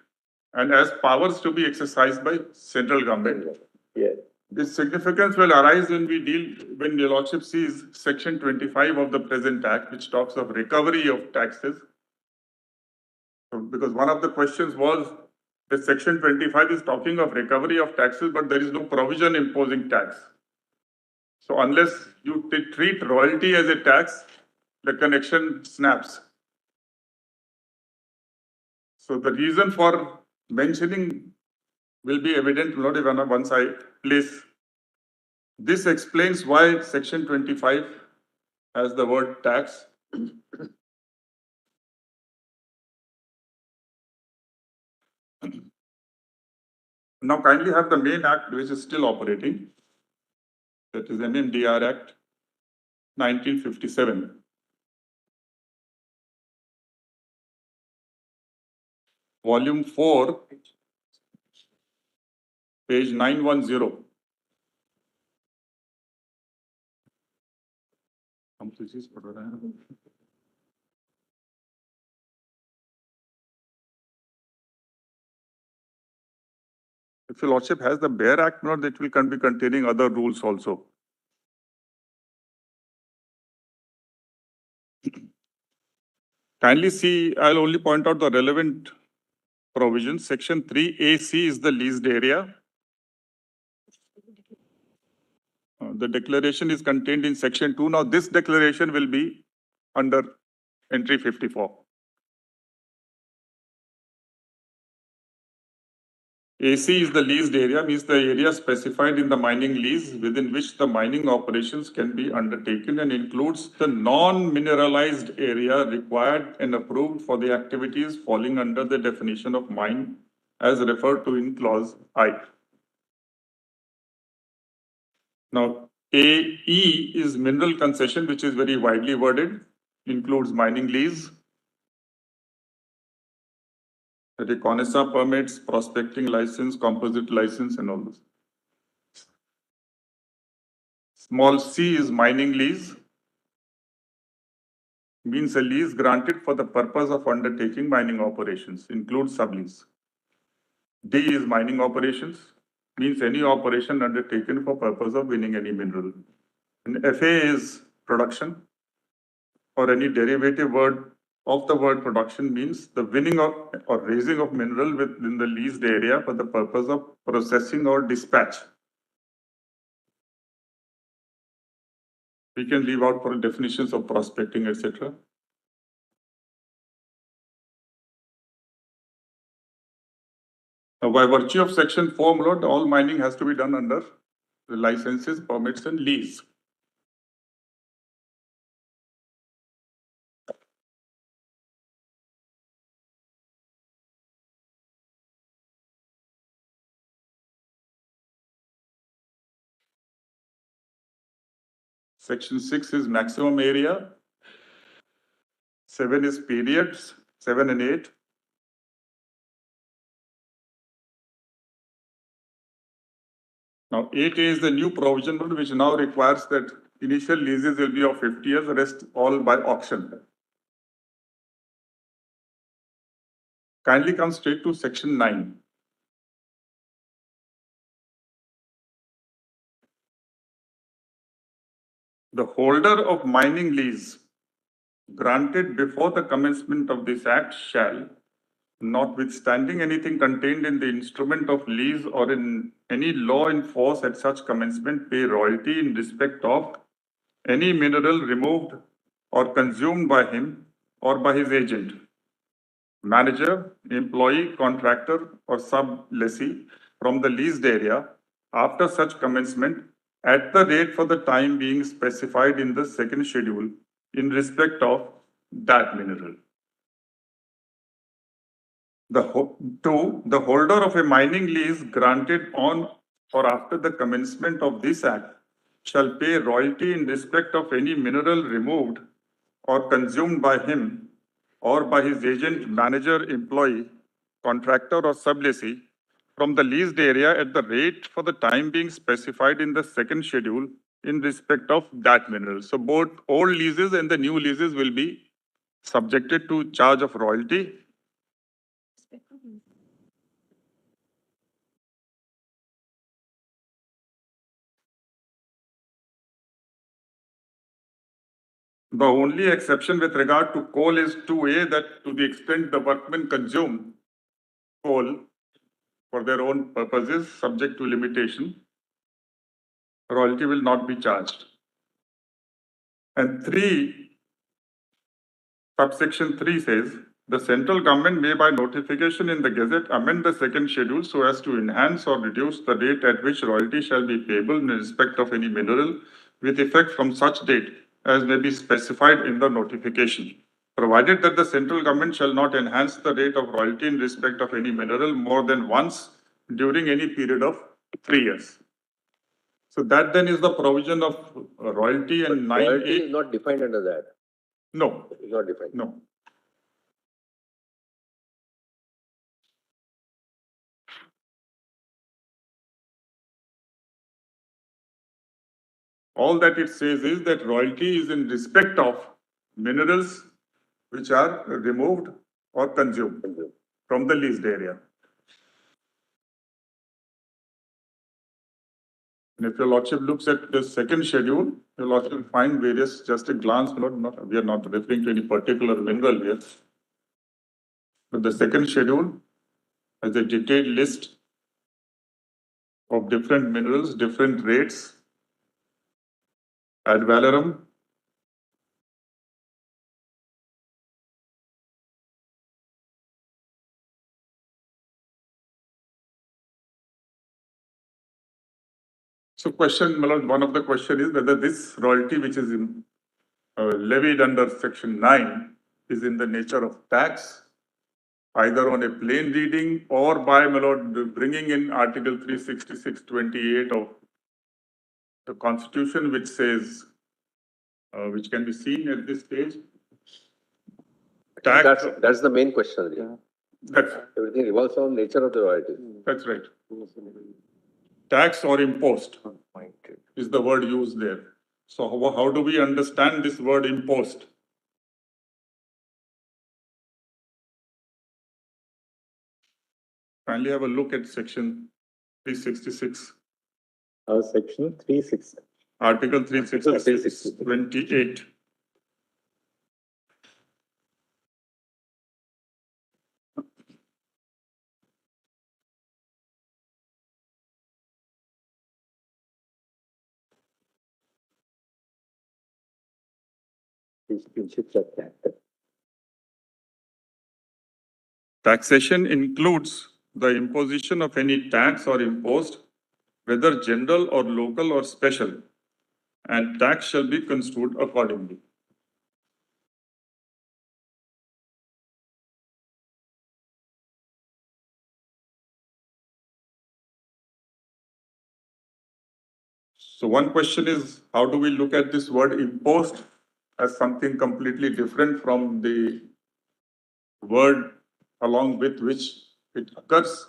and as powers to be exercised by central government. Yeah. This significance will arise when your lordship sees section 25 of the present act, which talks of recovery of taxes. So, because one of the questions was that section 25 is talking of recovery of taxes, but there is no provision imposing tax. So unless you treat royalty as a tax, the connection snaps. So the reason for mentioning will be evident not even once I place. This explains why section 25 has the word tax. Now kindly have the main act which is still operating. That is MMDR Act 1957. Volume 4, page 910. हम तो चीज पढ़ रहे हैं. If your lordship has the bare act, not it will be containing other rules also. Kindly see, I'll only point out the relevant provisions. Section 3AC is the leased area. The declaration is contained in section 2. Now this declaration will be under entry 54. AC is the leased area, means the area specified in the mining lease within which the mining operations can be undertaken and includes the non-mineralized area required and approved for the activities falling under the definition of mine as referred to in clause I. Now, AE is mineral concession, which is very widely worded, includes mining lease, reconnaissance permits, prospecting license, composite license, and all this. Small c is mining lease, means a lease granted for the purpose of undertaking mining operations, includes sublease. D is mining operations, means any operation undertaken for purpose of winning any mineral. And FA is production, or any derivative word of the word production, means the winning of or raising of mineral within the leased area for the purpose of processing or dispatch. We can leave out for definitions of prospecting, etc. Now, by virtue of section 4, my lord, all mining has to be done under the licenses, permits, and lease. Section 6 is maximum area. 7 is periods, 7 and 8. Now, 8 is the new provision which now requires that initial leases will be of 50 years, the rest all by auction. Kindly come straight to section 9. The holder of mining lease granted before the commencement of this act shall, notwithstanding anything contained in the instrument of lease or in any law in force at such commencement, pay royalty in respect of any mineral removed or consumed by him or by his agent, manager, employee, contractor, or sub-lessee from the leased area after such commencement at the rate for the time being specified in the second schedule in respect of that mineral. Two, the holder of a mining lease granted on or after the commencement of this act shall pay royalty in respect of any mineral removed or consumed by him or by his agent, manager, employee, contractor, or sublessee from the leased area at the rate for the time being specified in the second schedule in respect of that mineral. So both old leases and the new leases will be subjected to charge of royalty. The only exception with regard to coal is 2A, that to the extent the workmen consume coal for their own purposes, subject to limitation, royalty will not be charged. And 3, subsection 3 says, the central government may by notification in the Gazette amend the second schedule so as to enhance or reduce the date at which royalty shall be payable in respect of any mineral with effect from such date as may be specified in the notification, provided that the central government shall not enhance the rate of royalty in respect of any mineral more than once during any period of 3 years. So that then is the provision of royalty, and 9A. Royalty is not defined under that. No, It's not defined. no. All that it says is that royalty is in respect of minerals which are removed or consumed from the leased area. And if your lordship looks at the second schedule, your lordship will find various, just a glance, we are not referring to any particular mineral here. But the second schedule has a detailed list of different minerals, different rates, ad valorem. So question, my lord, one of the question is whether this royalty which is levied under section 9 is in the nature of tax, either on a plain reading or by, my lord, bringing in article 366(28) of the constitution, which says, which can be seen at this stage. Tax. That's the main question. Yeah. That's, Everything revolves around nature of the royalty. that's right. Tax or impost is the word used there. So how do we understand this word impost? Kindly have a look at section 366. Section 36. Article 366, 28. Taxation includes the imposition of any tax or impost, whether general or local or special, and tax shall be construed accordingly. So one question is, how do we look at this word imposed as something completely different from the word along with which it occurs,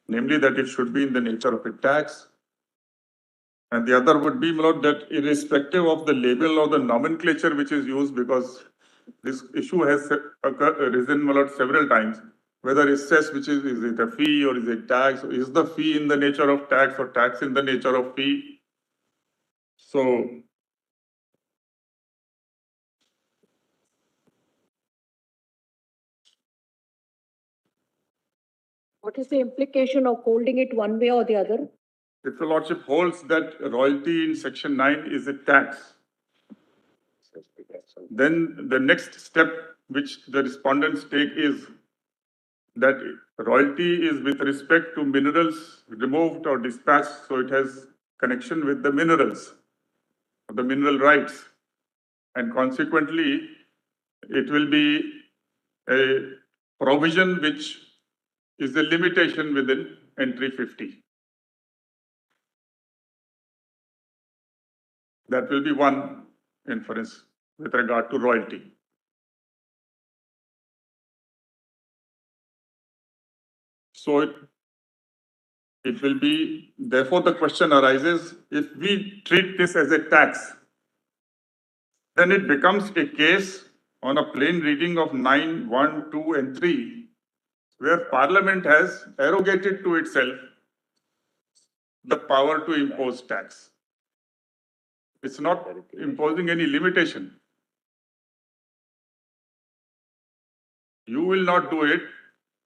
namely that it should be in the nature of a tax. And the other would be, my lord, that irrespective of the label or the nomenclature which is used, because this issue has arisen, my lord, several times, whether it's cess, which is it a fee or is it tax? Is the fee in the nature of tax or tax in the nature of fee? So What is the implication of holding it one way or the other? if the lordship holds that royalty in section 9 is a tax, Then the next step which the respondents take is that royalty is with respect to minerals removed or dispatched, so it has connection with the minerals, the mineral rights, and consequently, it will be a provision which is a limitation within entry 50. That will be one inference with regard to royalty. So it will be, therefore the question arises, if we treat this as a tax, then it becomes a case on a plain reading of 9, 1, 2 and 3, where Parliament has arrogated to itself the power to impose tax. It's not imposing any limitation. You will not do it,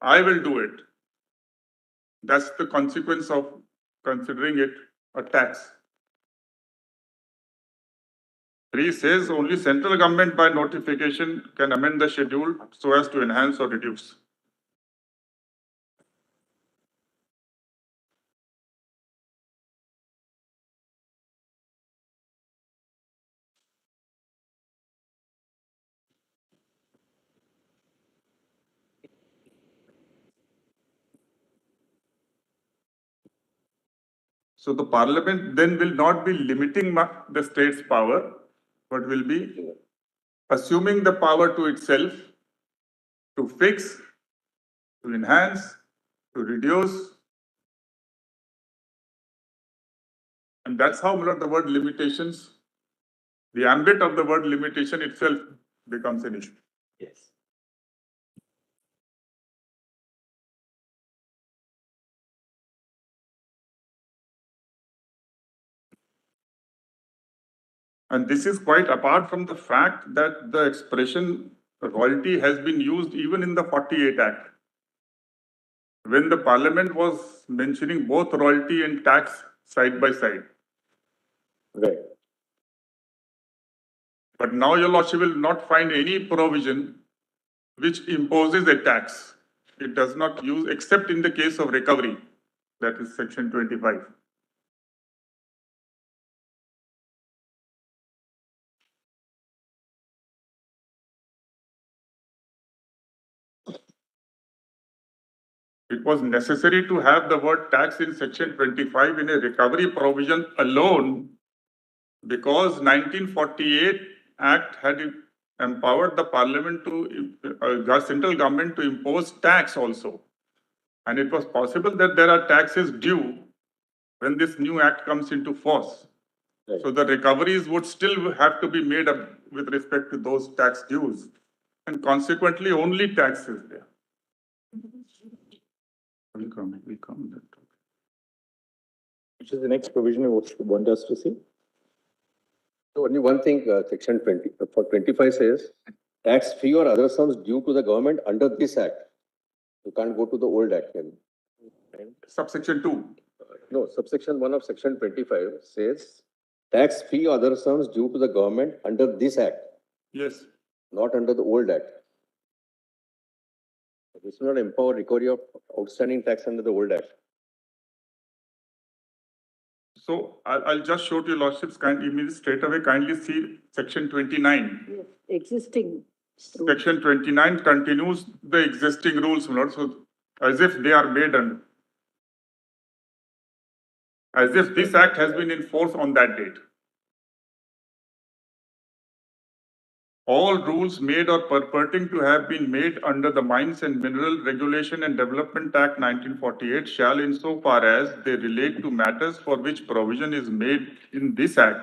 I will do it. That's the consequence of considering it a tax. 3 says only central government by notification can amend the schedule so as to enhance or reduce. So the Parliament then will not be limiting the state's power, but will be assuming the power to itself to fix, to enhance, to reduce. And that's how the word limitations, the ambit of the word limitation itself becomes an issue. Yes. And this is quite apart from the fact that the expression royalty has been used even in the 48 Act. When the Parliament was mentioning both royalty and tax side by side. Right. But now your Lordship will not find any provision which imposes a tax. It does not use, except in the case of recovery, that is section 25. It was necessary to have the word tax in section 25 in a recovery provision alone because 1948 Act had empowered the Parliament to, central government to impose tax also. And it was possible that there are taxes due when this new Act comes into force. Right. So the recoveries would still have to be made up with respect to those tax dues. And consequently, only tax is there. We'll come. Which is the next provision you want us to see? So only one thing, section 20, for 25 says, tax fee or other sums due to the government under this act. You can't go to the old act. Subsection 2. No, subsection 1 of section 25 says, tax fee or other sums due to the government under this act. Yes. Not under the old act. This will not empower recovery of outstanding tax under the old act. So I'll just show to your Lordships, straight away kindly see section 29. Yes, existing. Section 29 continues the existing rules, my lord, so as if they are made under. As if this act has been in force on that date. All rules made or purporting to have been made under the Mines and Mineral Regulation and Development Act 1948 shall, insofar as they relate to matters for which provision is made in this act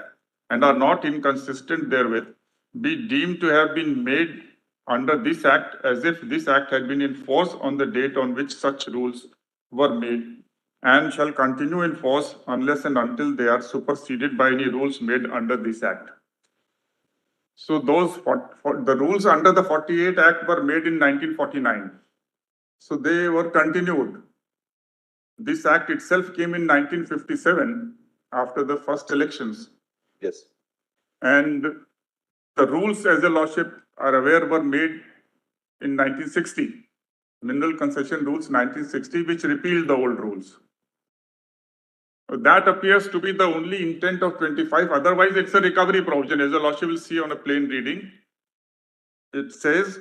and are not inconsistent therewith, be deemed to have been made under this act as if this act had been in force on the date on which such rules were made and shall continue in force unless and until they are superseded by any rules made under this act. So those the rules under the 48 Act were made in 1949. So they were continued. This act itself came in 1957 after the first elections. Yes. And The rules, as the Lordship are aware, were made in 1960. Mineral Concession Rules 1960, which repealed the old rules. That appears to be the only intent of 25. Otherwise, it's a recovery provision, as the Lordship will see on a plain reading. It says,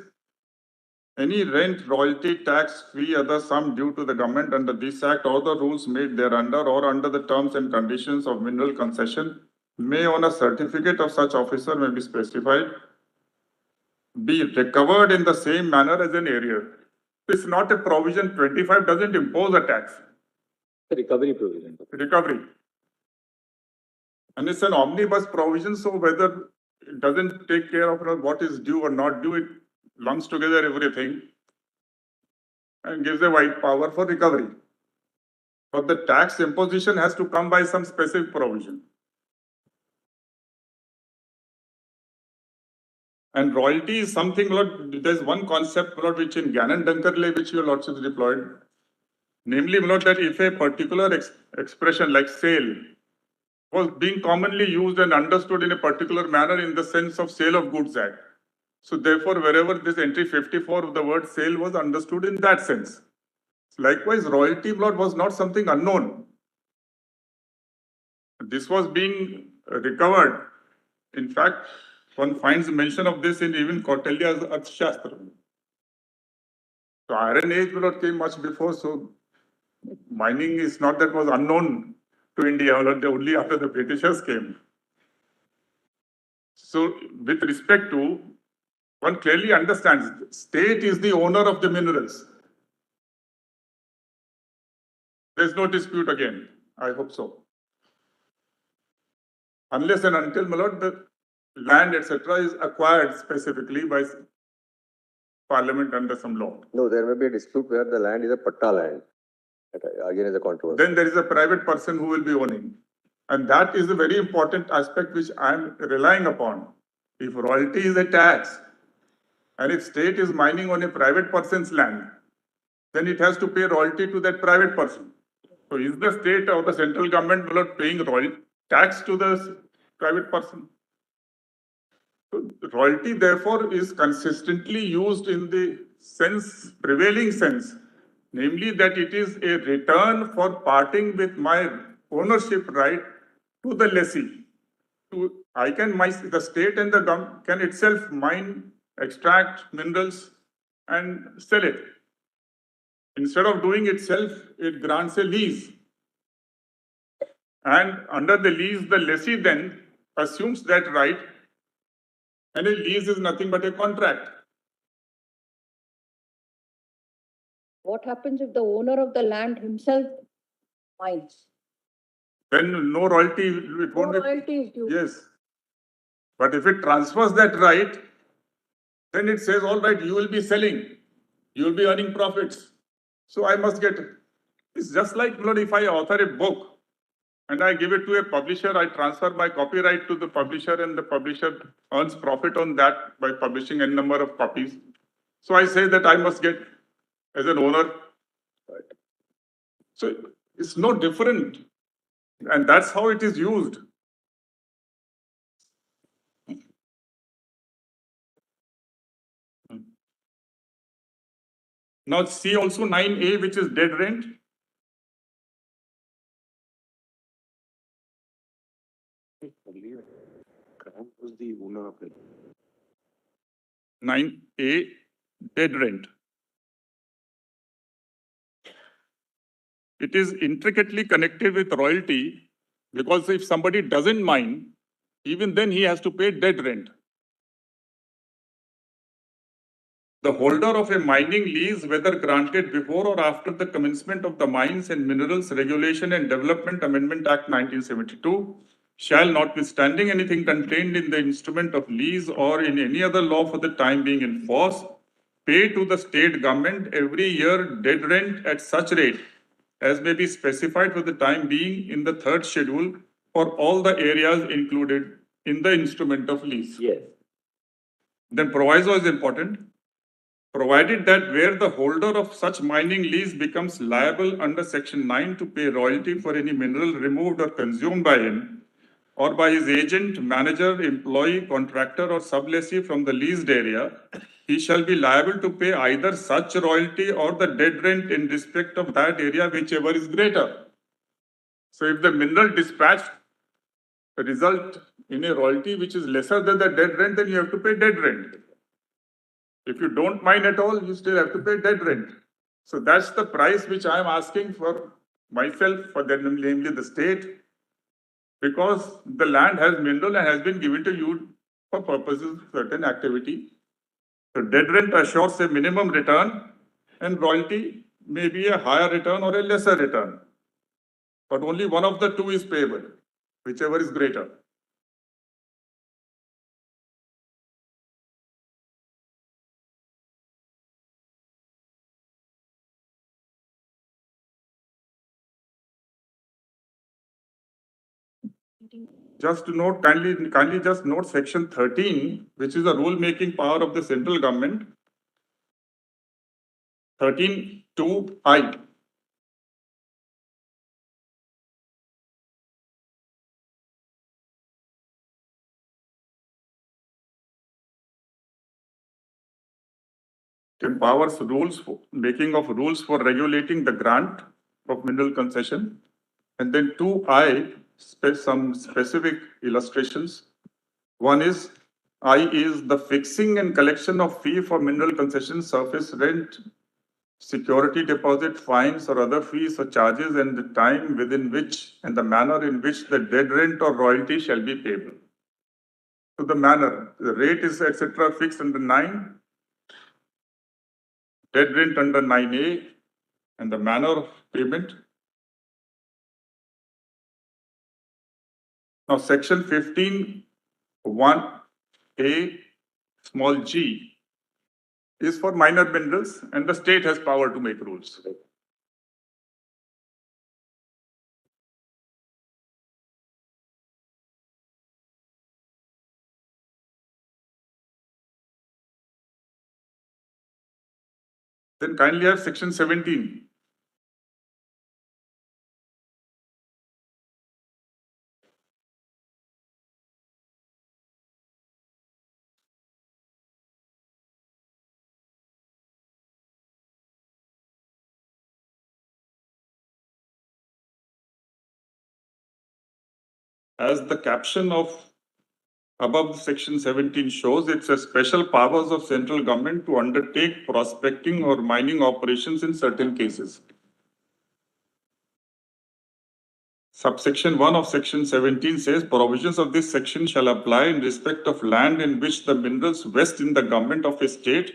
any rent, royalty, tax, fee, other sum due to the government under this Act or the rules made thereunder or under the terms and conditions of mineral concession may on a certificate of such officer may be specified, be recovered in the same manner as an arrear. It's not a provision. 25 doesn't impose a tax. Recovery provision. Recovery. And it's an omnibus provision, so whether it doesn't take care of what is due or not due, it lumps together everything and gives a wide power for recovery. But the tax imposition has to come by some specific provision. And royalty is something, Lord, there's one concept, Lord, which in Gannon Dunkerley, which your Lordship deployed, namely, Lord, that if a particular expression like sale was being commonly used and understood in a particular manner in the sense of sale of goods act. So therefore, wherever this entry 54 of the word sale was understood in that sense. Likewise, royalty, Lord, was not something unknown. This was being recovered. In fact, one finds mention of this in even Kautilya's Arthashastra. So Iron Age, Lord, came much before, so mining is not that was unknown to India, only after the Britishers came. So with respect to, one clearly understands, the state is the owner of the minerals. There's no dispute again. I hope so. Unless and until, my lord, the land, etc., is acquired specifically by Parliament under some law. No, there may be a dispute where the land is a patta land. Again, is a controversy. Then there is a private person who will be owning. And that is a very important aspect which I am relying upon. If royalty is a tax, and if state is mining on a private person's land, then it has to pay royalty to that private person. So is the state or the central government not paying royalty tax to the private person? So royalty, therefore, is consistently used in the sense, prevailing sense, namely that it is a return for parting with my ownership right to the lessee. The state and the government can itself mine, extract minerals and sell it. Instead of doing itself, it grants a lease. And under the lease, the lessee then assumes that right. And a lease is nothing but a contract. What happens if the owner of the land himself mines? Then no royalty, it won't No be. royalty is due. Yes. But if it transfers that right, then it says, all right, you will be selling, you will be earning profits. So I must get it. It's just like, Lord, if I author a book and I give it to a publisher, I transfer my copyright to the publisher and the publisher earns profit on that by publishing a number of copies. So I say that I must get as an owner. Right. So it's no different. And that's how it is used. Now see also 9A, which is dead rent. Was the owner of it? 9A, dead rent. It is intricately connected with royalty because if somebody doesn't mine, even then he has to pay dead rent. The holder of a mining lease, whether granted before or after the commencement of the Mines and Minerals Regulation and Development Amendment Act 1972, shall, notwithstanding anything contained in the instrument of lease or in any other law for the time being in force, pay to the state government every year dead rent at such rate as may be specified for the time being in the third schedule for all the areas included in the instrument of lease. Yes. Then proviso is important. Provided that where the holder of such mining lease becomes liable under Section 9 to pay royalty for any mineral removed or consumed by him, or by his agent, manager, employee, contractor, or sublessee from the leased area, he shall be liable to pay either such royalty or the dead rent in respect of that area, whichever is greater. So if the mineral dispatch result in a royalty which is lesser than the dead rent, then you have to pay dead rent. If you don't mine at all, you still have to pay dead rent. So that's the price which I am asking for myself, for them, namely the state, because the land has mineral and has been given to you for purposes of certain activity. So dead rent assures a minimum return, and royalty may be a higher return or a lesser return. But only one of the two is payable, whichever is greater. Just to note, kindly just note section 13, which is the rule-making power of the central government. 13(2)(I). Empowers making of rules for regulating the grant of mineral concession. And then 2(I), some specific illustrations. One is, I is the fixing and collection of fee for mineral concession, surface rent, security deposit, fines or other fees or charges, and the time within which and the manner in which the dead rent or royalty shall be payable. So the manner, the rate is etc. fixed under 9, dead rent under 9A, and the manner of payment. Now section 15(1)(a) small g is for minor minerals, and the state has power to make rules. Then kindly have section 17. As the caption of above section 17 shows, it's a special powers of central government to undertake prospecting or mining operations in certain cases. Subsection 1 of section 17 says, provisions of this section shall apply in respect of land in which the minerals vest in the government of a state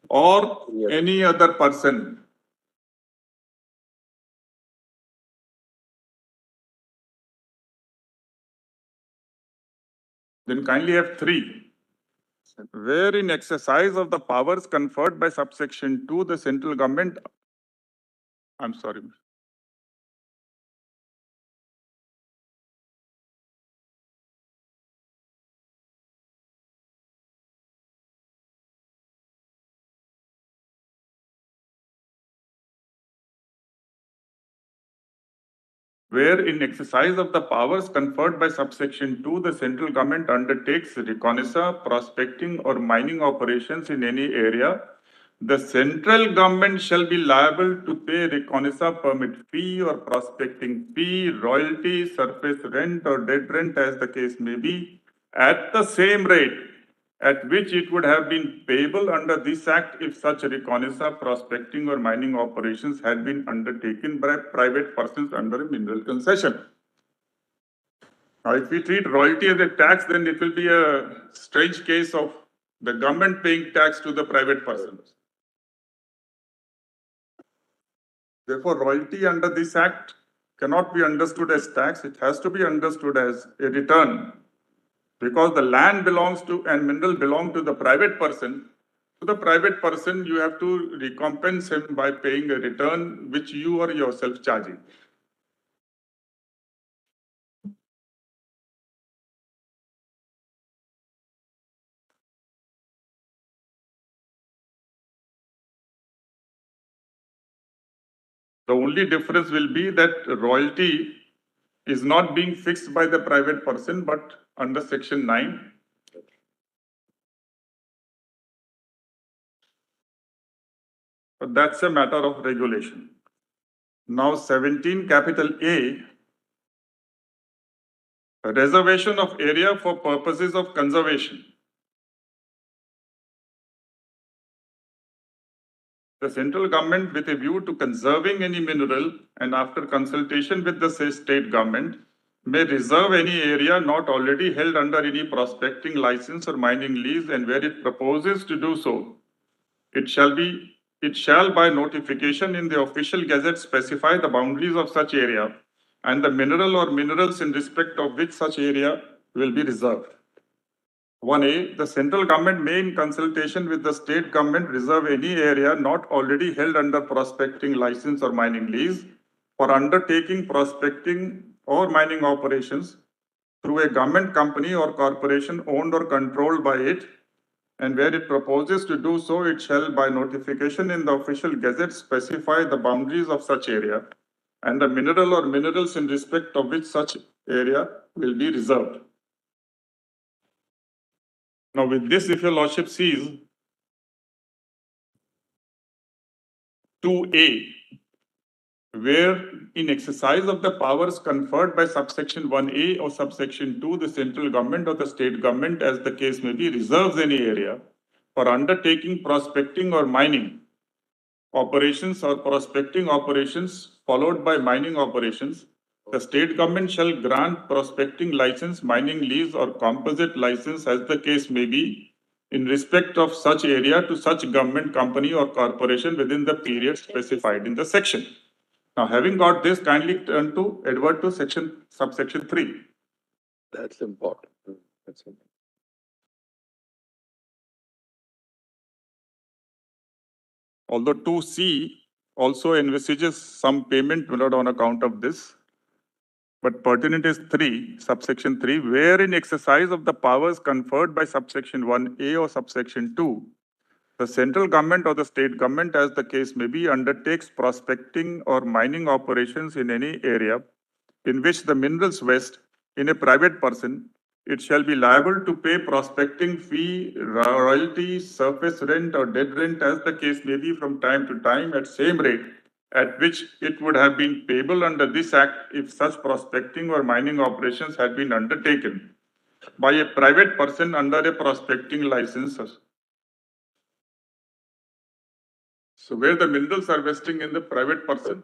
or any other person. Then kindly have 3. Where in exercise of the powers conferred by subsection 2, the central government, I'm sorry. Where in exercise of the powers conferred by subsection 2, the central government undertakes reconnaissance, prospecting or mining operations in any area, the central government shall be liable to pay reconnaissance permit fee or prospecting fee, royalty, surface rent or dead rent as the case may be, at the same rate at which it would have been payable under this act if such reconnaissance, prospecting or mining operations had been undertaken by private persons under a mineral concession. Now, if we treat royalty as a tax, then it will be a strange case of the government paying tax to the private persons. Therefore, royalty under this act cannot be understood as tax. It has to be understood as a return. Because the land belongs to and mineral belong to the private person, to the private person you have to recompense him by paying a return which you are yourself charging. The only difference will be that royalty is not being fixed by the private person, but under section 9. But that's a matter of regulation. Now 17 capital A, reservation of area for purposes of conservation. The central government, with a view to conserving any mineral and after consultation with the state government, may reserve any area not already held under any prospecting license or mining lease, and where it proposes to do so, it shall by notification in the official gazette specify the boundaries of such area and the mineral or minerals in respect of which such area will be reserved. 1A, the central government may, in consultation with the state government, reserve any area not already held under prospecting license or mining lease for undertaking prospecting or mining operations through a government company or corporation owned or controlled by it, and where it proposes to do so, it shall by notification in the official gazette specify the boundaries of such area and the mineral or minerals in respect of which such area will be reserved. Now with this, if your lordship sees 2A, where in exercise of the powers conferred by subsection 1A or subsection 2, the central government or the state government, as the case may be, reserves any area for undertaking prospecting or mining operations or prospecting operations followed by mining operations, the state government shall grant prospecting license, mining lease or composite license, as the case may be, in respect of such area to such government company or corporation within the period specified in the section. Now, having got this, kindly turn to Edward to subsection 3. That's important. That's important. Although 2C also envisages some payment on account of this, but pertinent is 3, subsection 3, where in exercise of the powers conferred by subsection 1A or subsection 2, the central government or the state government, as the case may be, undertakes prospecting or mining operations in any area in which the minerals vest in a private person, it shall be liable to pay prospecting fee, royalty, surface rent or dead rent, as the case may be, from time to time at same rate at which it would have been payable under this act if such prospecting or mining operations had been undertaken by a private person under a prospecting license. So where the minerals are vesting in the private person,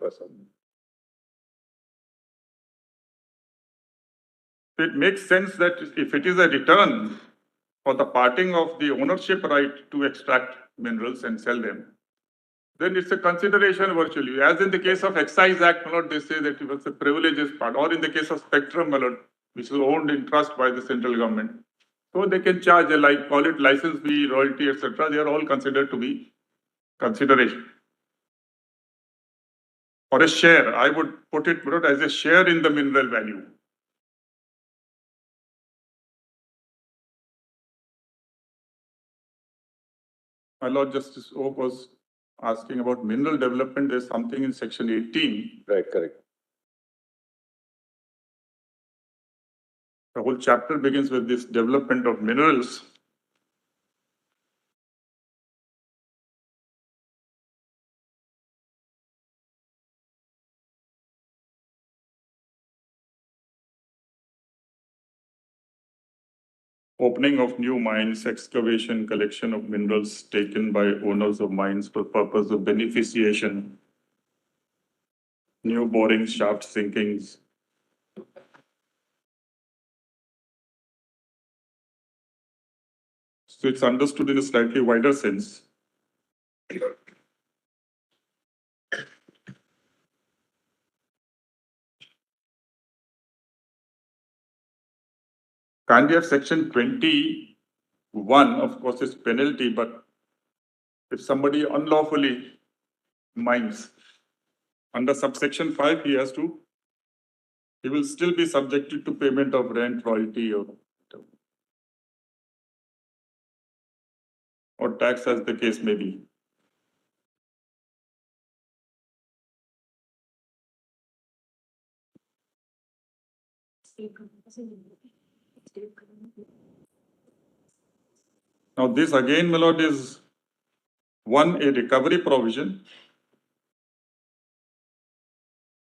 it makes sense that if it is a return for the parting of the ownership right to extract minerals and sell them, then it's a consideration virtually. As in the case of Excise Act, my lord, they say that it was a privileges part, or in the case of Spectrum, my lord, which is owned in trust by the central government. So they can charge call it license fee, royalty, etc. They are all considered to be consideration. Or a share, I would put it, my lord, as a share in the mineral value. My Lord Justice Oak was asking about mineral development. There's something in section 18. Right, correct. The whole chapter begins with this development of minerals. Opening of new mines, excavation, collection of minerals taken by owners of mines for purpose of beneficiation, new borings, shaft sinkings. So it's understood in a slightly wider sense. Can we have section 21, of course, is penalty, but if somebody unlawfully mines, under subsection 5, he will still be subjected to payment of rent, royalty, or tax, as the case may be. Now this again, my lord, is one, a recovery provision.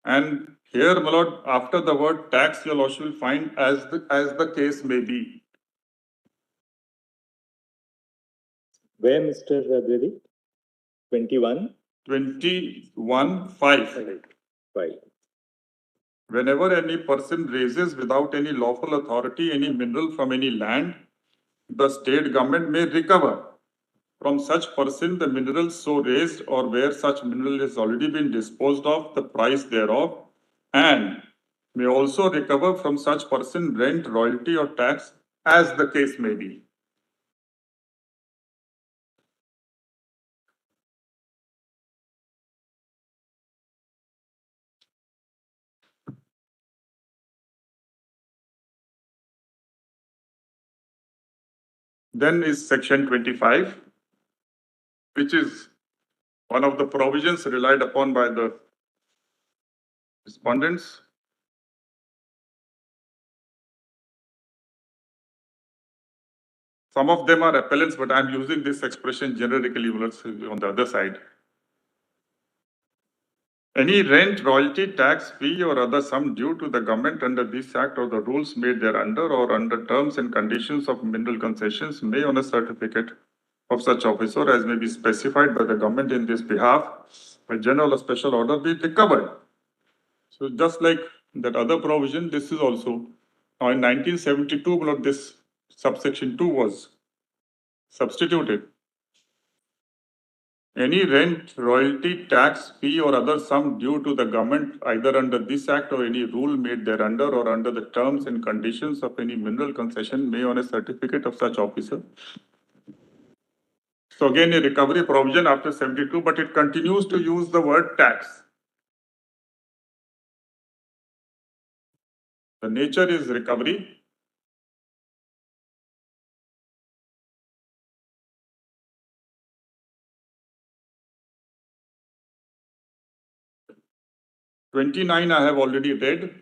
And here, my lord, after the word tax, your lordship will find as the case may be. Where, Mr. Dwivedi? 21? 21(5). Right. Whenever any person raises without any lawful authority any mineral from any land, the state government may recover from such person the mineral so raised or where such mineral has already been disposed of, the price thereof, and may also recover from such person rent, royalty or tax as the case may be. Then is section 25, which is one of the provisions relied upon by the respondents. Some of them are appellants, but I'm using this expression generically on the other side. Any rent, royalty, tax, fee or other sum due to the government under this act or the rules made thereunder or under terms and conditions of mineral concessions may on a certificate of such officer as may be specified by the government in this behalf by general or special order be recovered. So just like that other provision, this is also, now in 1972, this subsection 2 was substituted. Any rent, royalty, tax, fee or other sum due to the government either under this act or any rule made thereunder or under the terms and conditions of any mineral concession may on a certificate of such officer. So again, a recovery provision after 72, but it continues to use the word tax. The nature is recovery. (29) I have already read.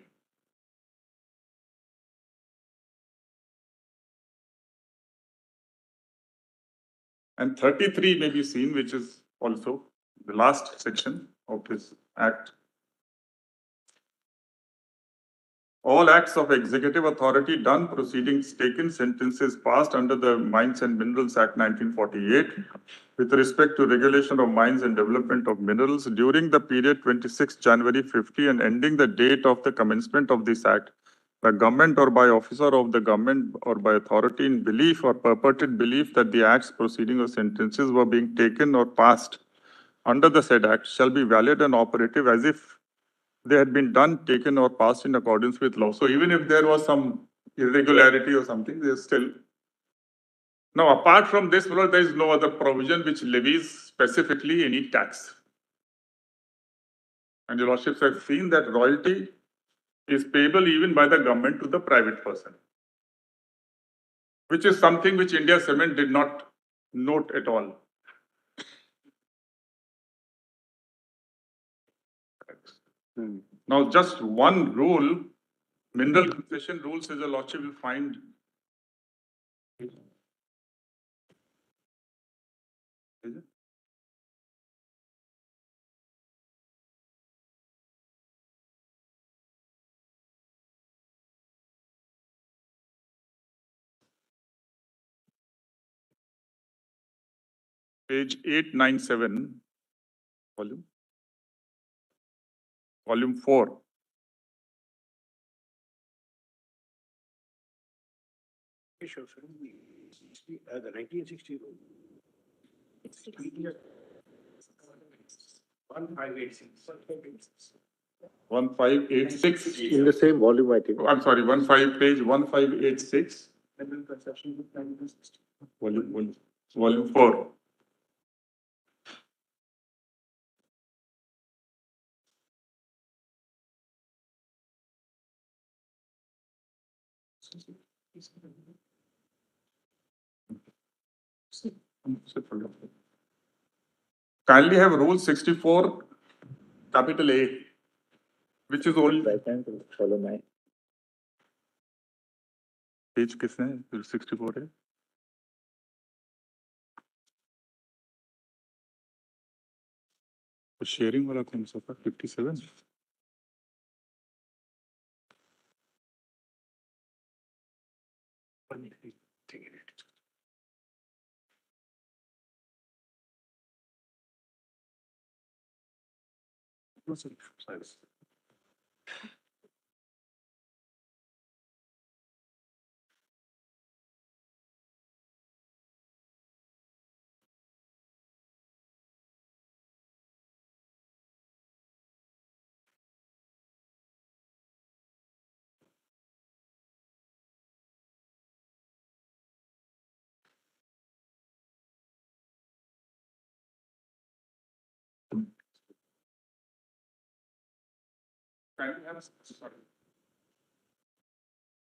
And 33 may be seen, which is also the last section of this act. All acts of executive authority done, proceedings taken, sentences passed under the Mines and Minerals Act 1948 with respect to regulation of mines and development of minerals during the period 26 January 50 and ending the date of the commencement of this act, by government or by officer of the government or by authority in belief or purported belief that the acts, proceeding or sentences were being taken or passed under the said act shall be valid and operative as if they had been done, taken or passed in accordance with law. So even if there was some irregularity or something, there's still. Now, apart from this, there is no other provision which levies specifically any tax. And your lordships have seen that royalty is payable even by the government to the private person, which is something which India Cement did not note at all. Now, just one rule, mineral concession rules, as a lordship will find. Is it? Page 897, volume 4. Sure, sir. The 1960 rule. 1586. 1586. In the same volume, I think. Oh, I'm sorry, page 1586. Volume 4. Kindly have rule 64, capital A, which is only. I can't follow my. Page किसने 64 है? तो sharing वाला कौन सा था 57?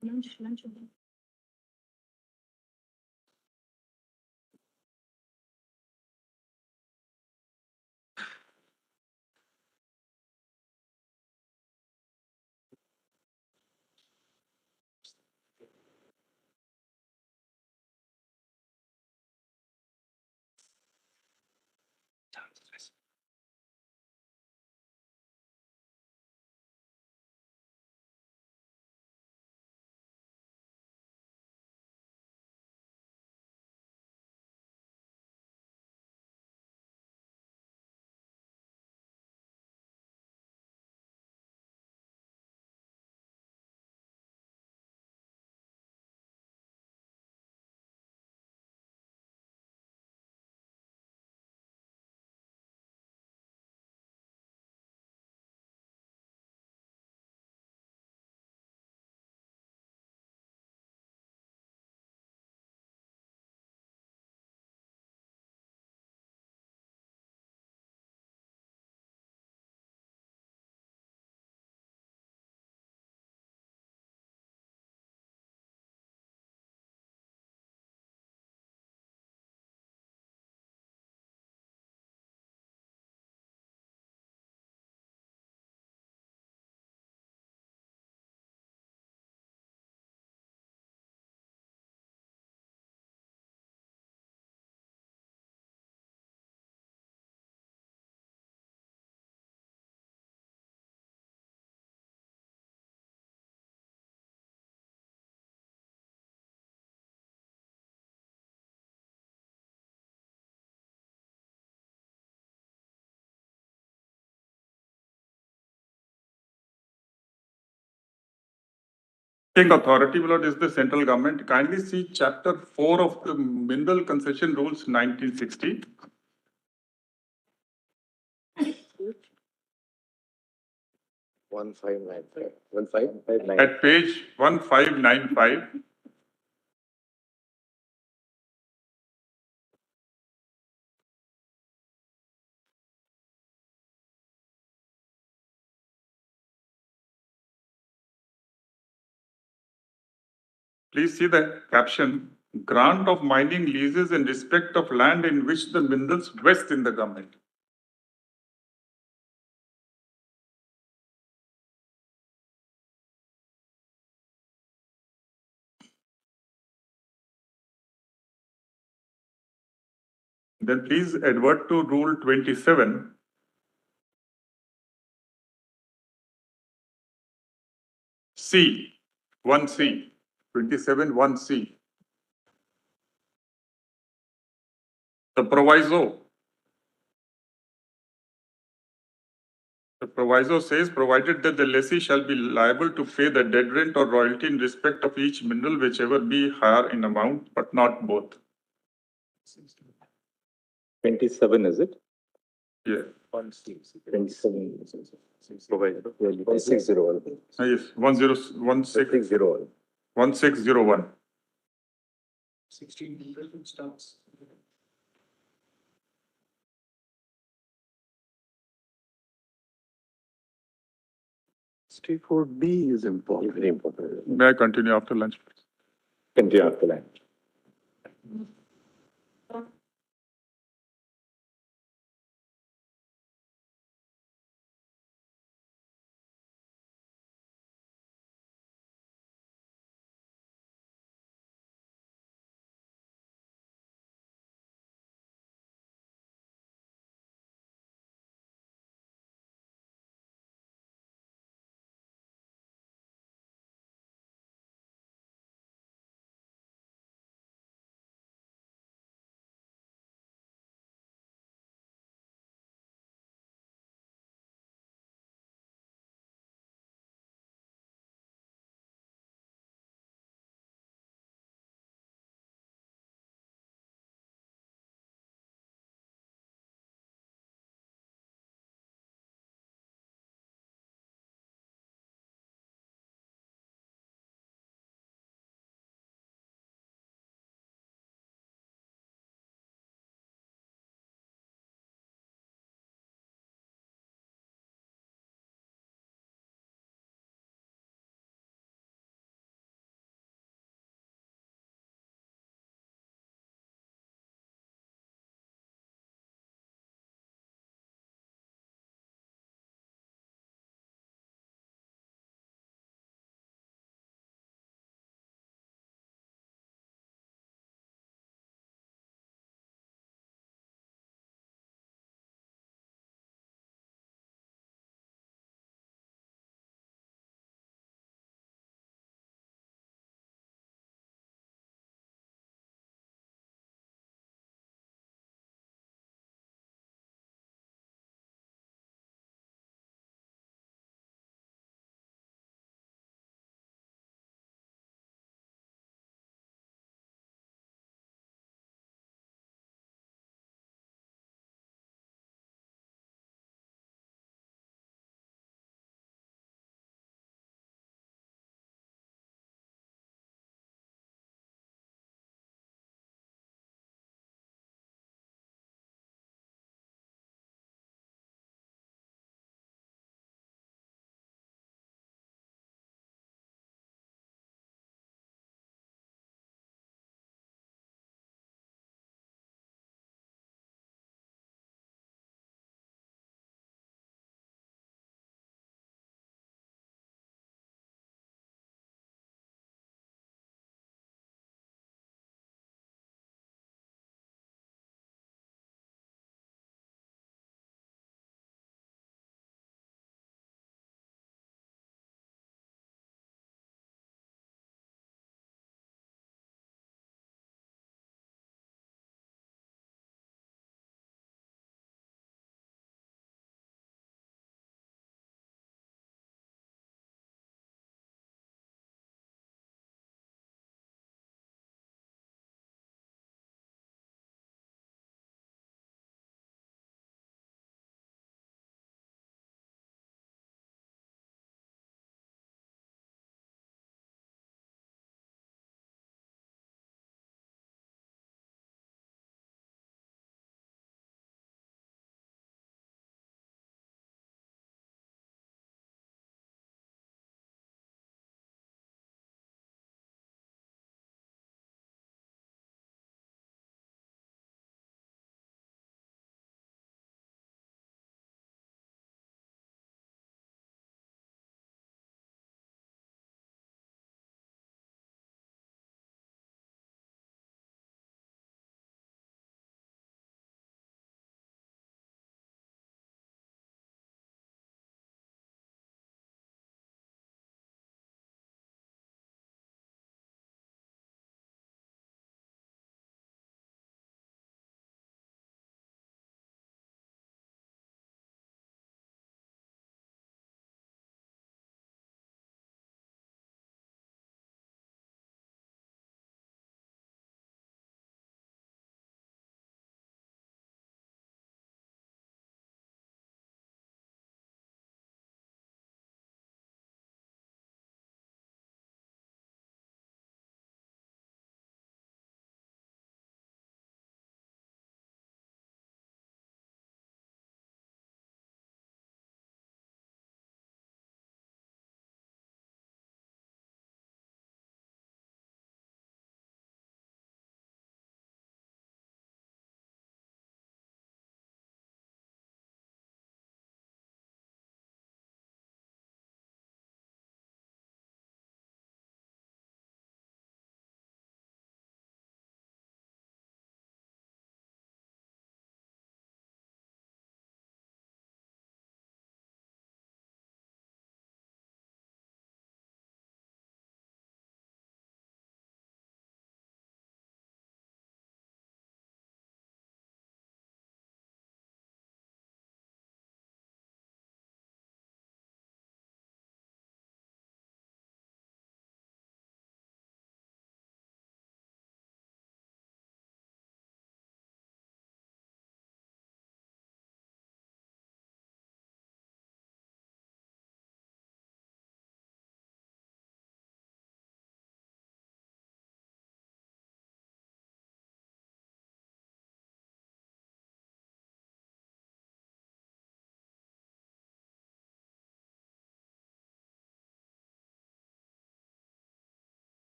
Lunch. Authority below is the central government. Kindly see chapter 4 of the Mineral Concession Rules 1960. One five nine five. At page 1595. Please see the caption, grant of mining leases in respect of land in which the minerals vest in the government. Then please advert to Rule 27. C, 1C, 27 1C. The proviso. The proviso says, provided that the lessee shall be liable to pay the dead rent or royalty in respect of each mineral, whichever be higher in amount, but not both. 27, is it? Yeah. 27. Provider. 1601. Yes, 1601. 1601. 1600 starts. State 4B is important. Very important. May I continue after lunch? Continue after that.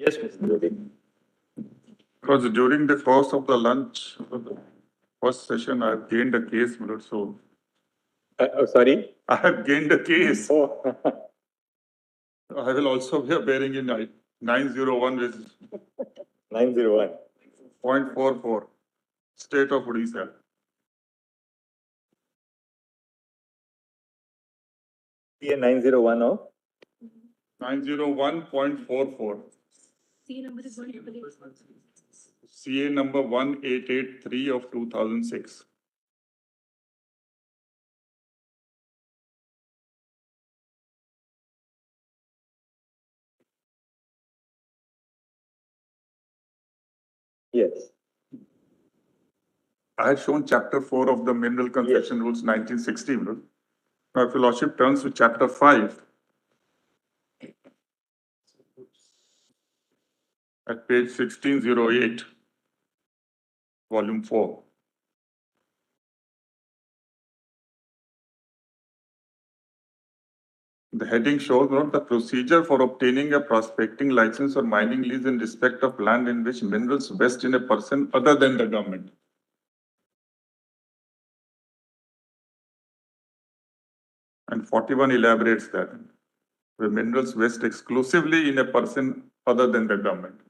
Yes, Mr. Jyoti. Because during the course of the lunch, the first session, I have gained a case, my lord, so Sorry? I have gained a case. Oh, I will also be appearing in 901 with 901. 0.44, State of Odisha. CA 901 of 901.44. CA number 1883 of 2006. yes. I had shown chapter 4 of the Mineral Concession Rules 1960. Now, if your lordship turns to chapter 5, at page 1608, volume 4. The heading shows not the procedure for obtaining a prospecting license or mining lease in respect of land in which minerals vest in a person other than the government. And 41 elaborates that the minerals vest exclusively in a person other than the government.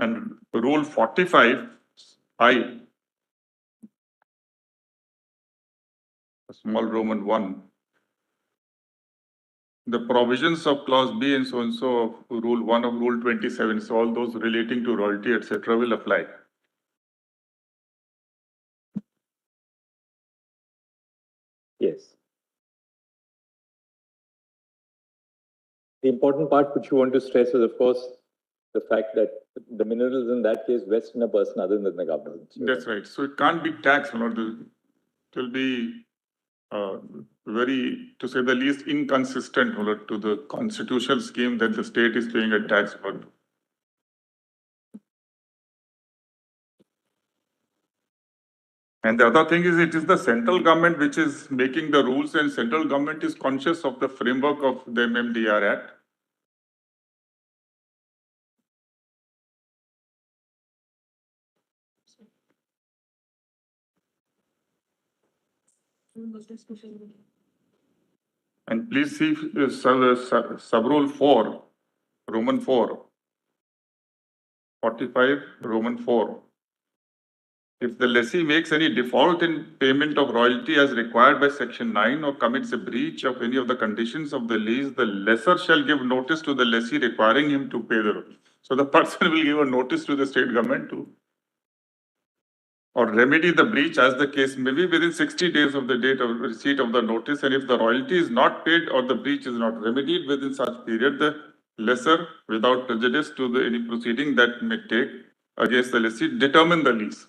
And rule 45I, small Roman 1, the provisions of clause B and so of rule 1 of rule 27, so all those relating to royalty, etc., will apply. Yes. The important part which you want to stress is, of course, the fact that the minerals in that case vest in a person other than the government. So That's right. So it can't be taxed. It will be very, to say the least, inconsistent to the constitutional scheme that the state is paying a tax for. And the other thing is, it is the central government which is making the rules, and central government is conscious of the framework of the MMDR Act. And please see sub-rule 4, Roman 4, 45, Roman 4. If the lessee makes any default in payment of royalty as required by section 9 or commits a breach of any of the conditions of the lease, the lessor shall give notice to the lessee requiring him to pay the royalty. So the person will give a notice to the state government to or remedy the breach as the case may be within 60 days of the date of receipt of the notice. And if the royalty is not paid or the breach is not remedied within such period, the lessor, without prejudice to any proceeding that may take against the lessee, determine the lease.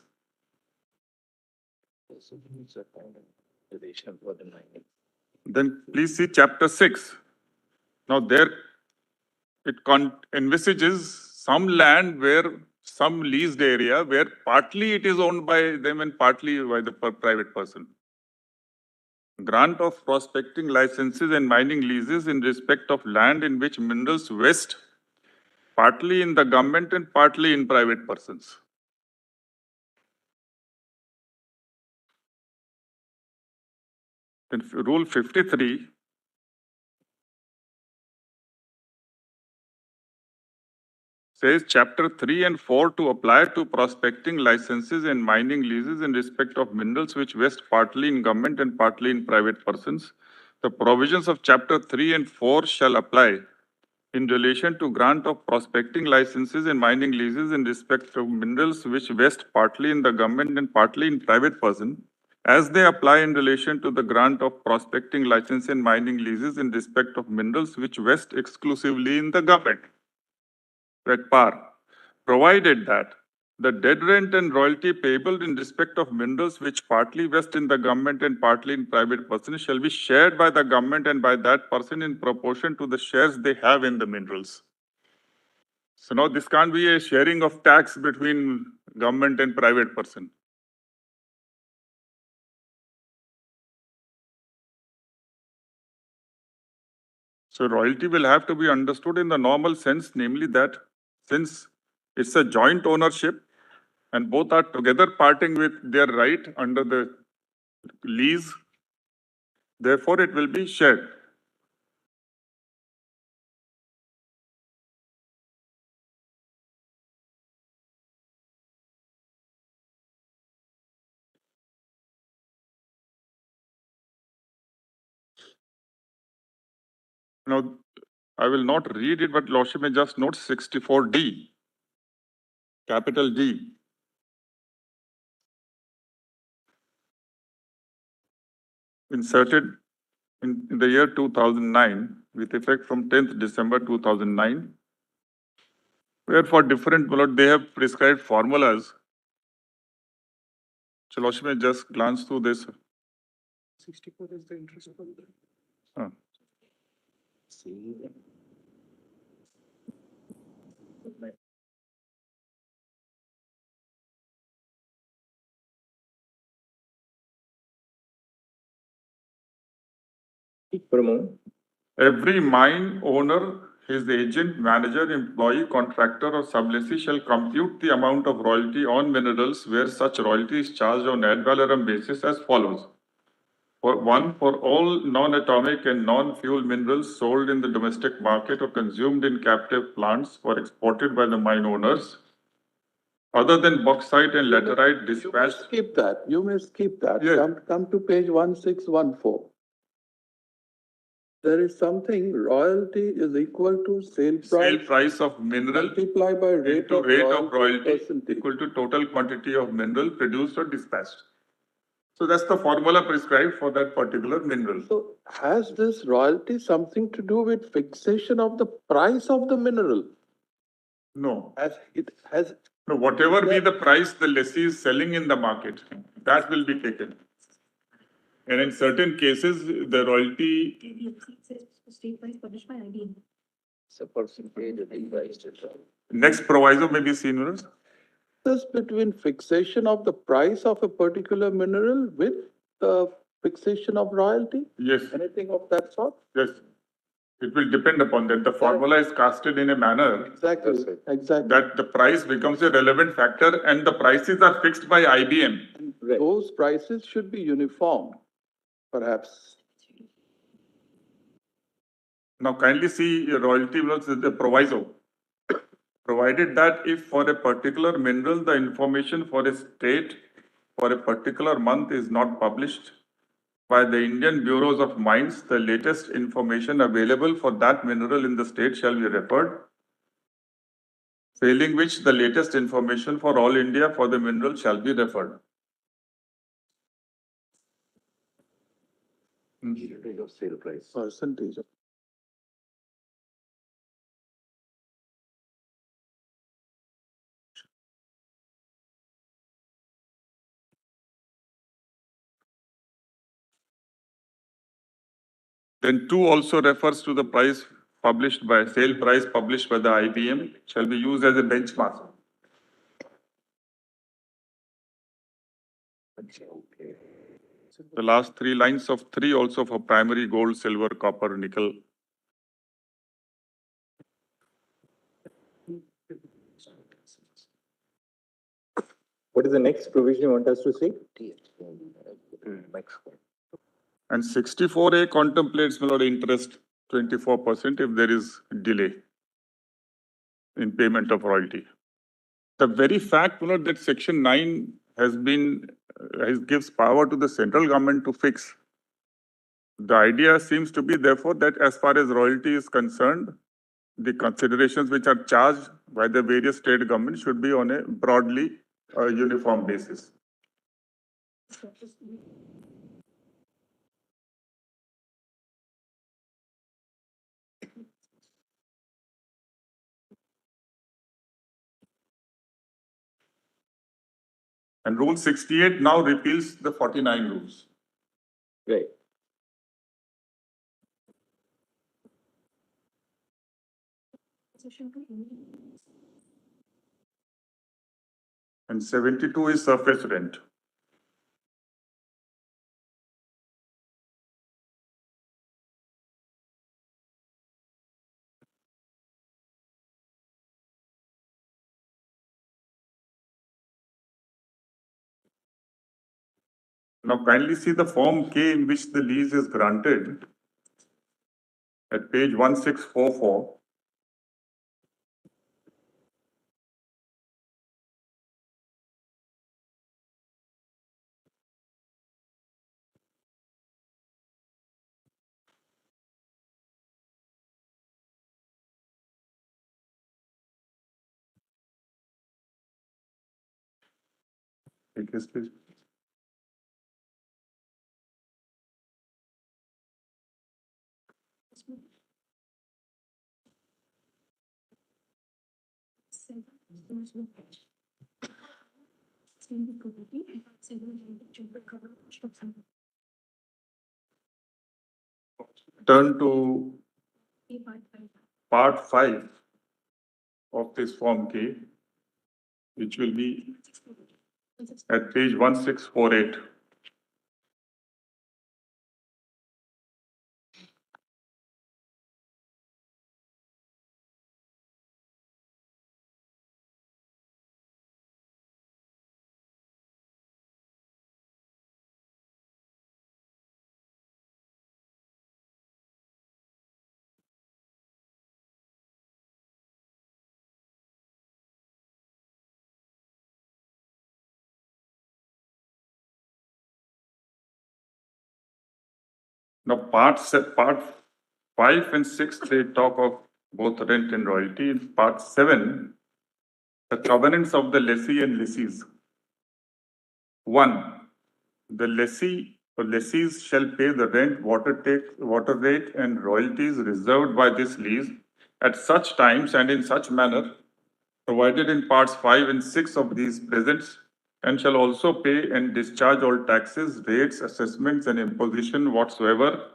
Then please see chapter 6. Now there it envisages some land where some leased area where partly it is owned by them and partly by the private person. Grant of prospecting licenses and mining leases in respect of land in which minerals vest partly in the government and partly in private persons. Then rule 53 says chapter 3 and 4 to apply to prospecting licenses and mining leases in respect of minerals which vest partly in government and partly in private persons. The provisions of chapter 3 and 4 shall apply in relation to grant of prospecting licenses and mining leases in respect of minerals which vest partly in the government and partly in private person, as they apply in relation to the grant of prospecting license and mining leases in respect of minerals which vest exclusively in the government. At par, provided that the dead rent and royalty payable in respect of minerals which partly vest in the government and partly in private persons shall be shared by the government and by that person in proportion to the shares they have in the minerals. So now this can't be a sharing of tax between government and private person. So royalty will have to be understood in the normal sense, namely that since it's a joint ownership and both are together parting with their right under the lease, therefore it will be shared. Now, I will not read it, but Lordship may just note 64D, capital D. Inserted in the year 2009 with effect from 10th December 2009, where for different, they have prescribed formulas. So Lordship may just glance through this. 64 is the interest for the. For a moment. Every mine owner, his agent, manager, employee, contractor or sublessee shall compute the amount of royalty on minerals where such royalty is charged on ad valorem basis as follows. For all non-atomic and non-fuel minerals sold in the domestic market or consumed in captive plants or exported by the mine owners, other than bauxite and laterite dispatched. Skip that. You may skip that. Yes. Come to page 1614. There is something, royalty is equal to sale Sale price price of mineral multiplied by rate into of rate of royalty percentage. equal to total quantity of mineral produced or dispatched. So that's the formula prescribed for that particular mineral. So has this royalty something to do with fixation of the price of the mineral? No. As it has. No, whatever be the price the lessee is selling in the market, that will be taken. And in certain cases, the royalty. State price published by IBM. It's a percentage of the price. Next proviso may be seen. This between fixation of the price of a particular mineral with the fixation of royalty? Yes. Anything of that sort? Yes. It will depend upon that. The formula is casted in a manner. Exactly. Exactly. That the price becomes a relevant factor and the prices are fixed by IBM. Right. Those prices should be uniform, perhaps. Now kindly see royalty was the proviso. Provided that if for a particular mineral, the information for a state for a particular month is not published by the Indian Bureaus of Mines, the latest information available for that mineral in the state shall be referred. Failing which, the latest information for all India for the mineral shall be referred. Percentage of sale price. Percentage of. Then 2 also refers to the price published by sale price published by the IBM shall be used as a benchmark. The last 3 lines of 3 also for primary gold, silver, copper, nickel. What is the next provision you want us to see? And 64A contemplates interest 24% if there is delay in payment of royalty. The very fact that Section 9 gives power to the central government to fix. The idea seems to be therefore that as far as royalty is concerned, the considerations which are charged by the various state governments should be on a broadly uniform basis. And Rule 68 now repeals the 49 rules. Right. And 72 is surface rent. Now kindly see the Form K in which the lease is granted at page 1644. Take this, please. Turn to part 5 of this Form K, which will be at page 1648. Now, part 5 and 6, they talk of both rent and royalty. In part 7, the covenants of the lessee and lessees. 1. The lessee or lessees shall pay the rent, water rate, and royalties reserved by this lease at such times and in such manner provided in parts 5 and 6 of these presents, and shall also pay and discharge all taxes, rates, assessments, and imposition whatsoever,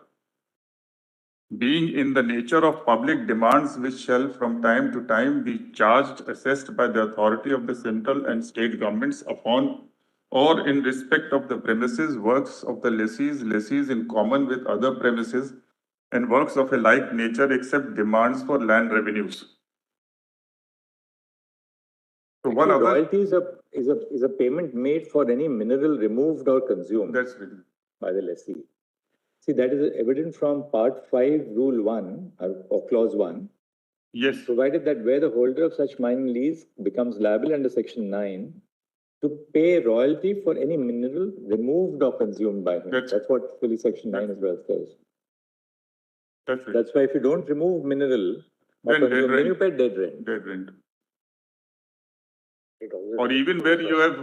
being in the nature of public demands, which shall from time to time be charged, assessed by the authority of the central and state governments upon or in respect of the premises, works of the lessees in common with other premises, and works of a like nature, except demands for land revenues. So one Actually, other. royalty is a payment made for any mineral removed or consumed That's written. by the lessee. See, that is evident from part 5, rule 1 or clause 1. Yes. Provided that where the holder of such mining lease becomes liable under section 9 to pay royalty for any mineral removed or consumed by him. That's what fully section 9 as well says. That's right. That's why if you don't remove mineral or Then consume, then you pay dead rent. Dead rent. Or even where you have.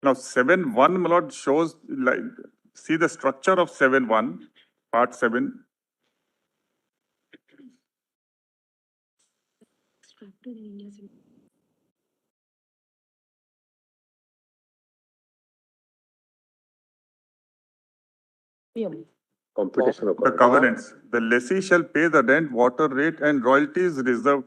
Now, 7.1, my lord, shows, like, see the structure of 7.1, part 7. Competition of The covenants. The lessee shall pay the rent, water rate, and royalties reserved.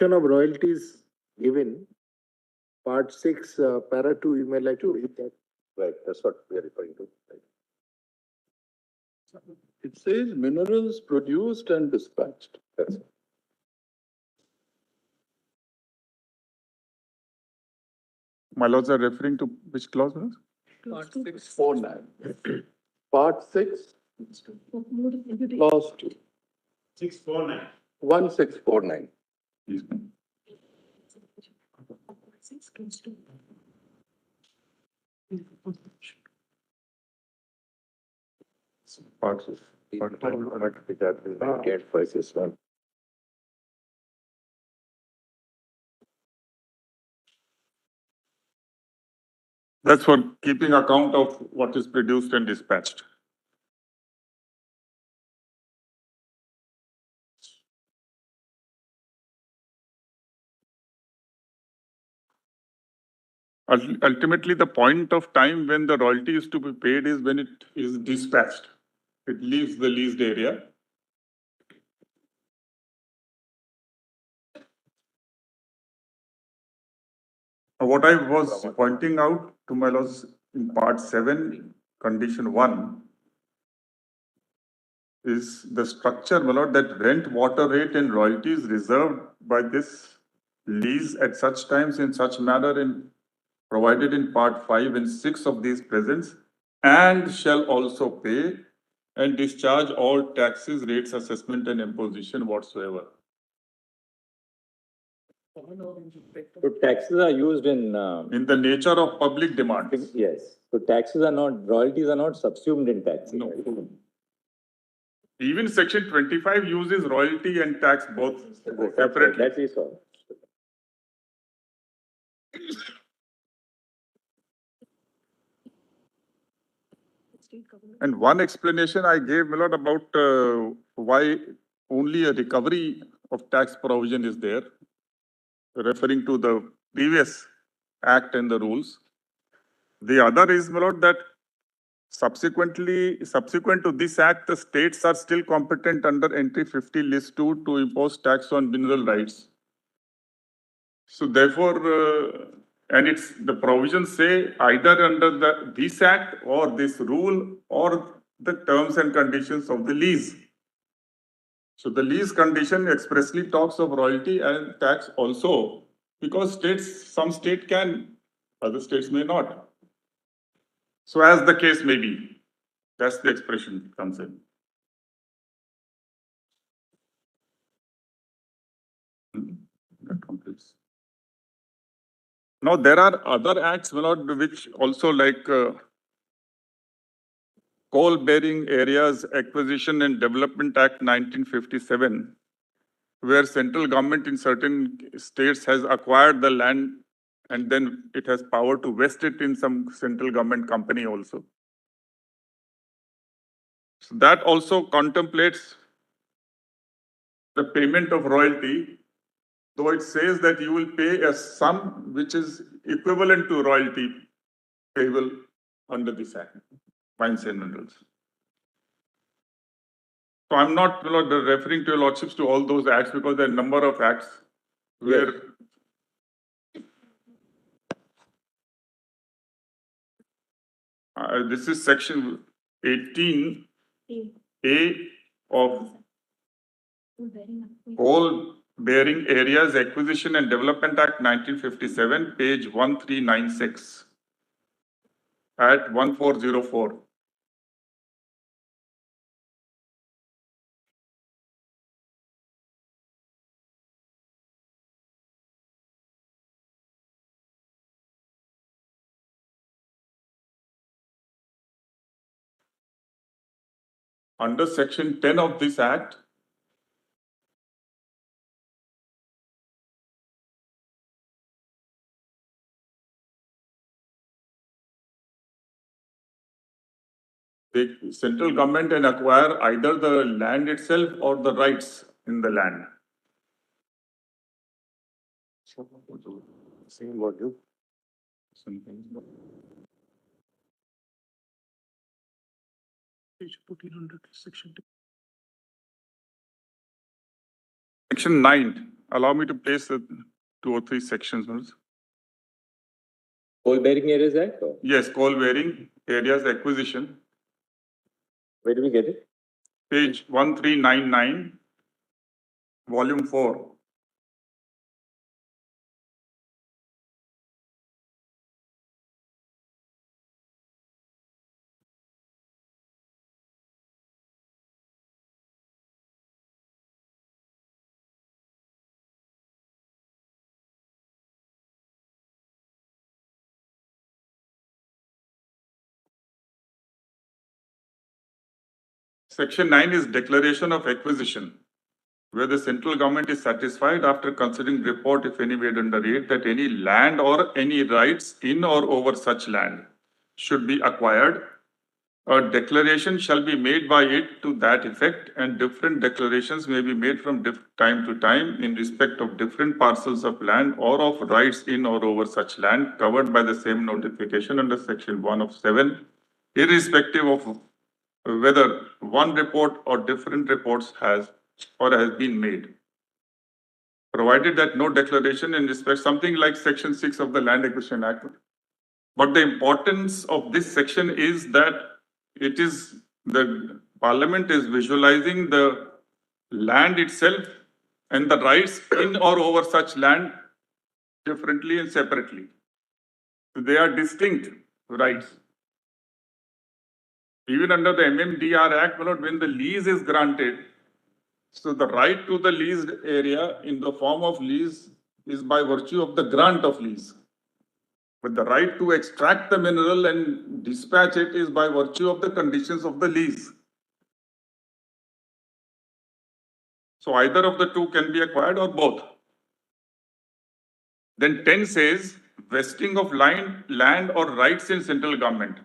Of royalties given, part 6, para 2, you may like to read that. Right, that's what we are referring to. Right. It says minerals produced and dispatched. That's it. My lords are referring to which clause? Part 649. Part 6, clause 2. 649. 1649. Yes. Part 6. Get prices one. That's for keeping account of what is produced and dispatched. Ultimately, the point of time when the royalty is to be paid is when it is dispatched. It leaves the leased area. What I was pointing out to my lords in part 7, condition 1, is the structure, my lord, that rent, water rate and royalties reserved by this lease at such times in such manner in provided in part 5 and 6 of these presents, and shall also pay and discharge all taxes, rates, assessment and imposition whatsoever. So taxes are used in the nature of public demands. yes. So taxes are not, royalties are not subsumed in taxes. No. Even section 25 uses royalty and tax both separately. That we saw. And one explanation I gave, my lord, about why only a recovery of tax provision is there, referring to the previous act and the rules. The other is, my lord, that subsequent to this act, the states are still competent under entry 50 list 2 to impose tax on mineral rights. So therefore, and it's the provisions say either under this act or this rule or the terms and conditions of the lease. So the lease condition expressly talks of royalty and tax also, because some state can, other states may not. So as the case may be, that's the expression comes in. That completes. Now there are other acts, my lord, which also like Coal Bearing Areas Acquisition and Development Act 1957, where central government in certain states has acquired the land and then it has power to vest it in some central government company also. So that also contemplates the payment of royalty, though it says that you will pay a sum which is equivalent to royalty payable under this act, Mines and Minerals. So I'm not referring to your lordships to all those acts because there are a number of acts where this is section 18A of Coal Bearing Areas Acquisition and Development Act 1957, page 1396 at 1404. Under section 10 of this act, the central government can acquire either the land itself or the rights in the land. Same module. Page 1400, section 2. Section 9, allow me to place the 2 or 3 sections. Coal Bearing Areas Act? Or? Yes, Coal Bearing Areas Acquisition. Where do we get it? Page 1399, volume 4. Section 9 is declaration of acquisition. where the central government is satisfied after considering report, if any made under it, that any land or any rights in or over such land should be acquired, a declaration shall be made by it to that effect, and different declarations may be made from time to time in respect of different parcels of land or of rights in or over such land covered by the same notification under section 1 of 7, irrespective of whether one report or different reports has been made, provided that no declaration in respect, something like section 6 of the Land Acquisition Act. But the importance of this section is that it is the Parliament is visualizing the land itself and the rights in or over such land differently and separately. They are distinct rights. Even under the MMDR Act, when the lease is granted, so the right to the leased area in the form of lease is by virtue of the grant of lease. But the right to extract the mineral and dispatch it is by virtue of the conditions of the lease. So either of the two can be acquired or both. Then 10 says, vesting of land or rights in central government.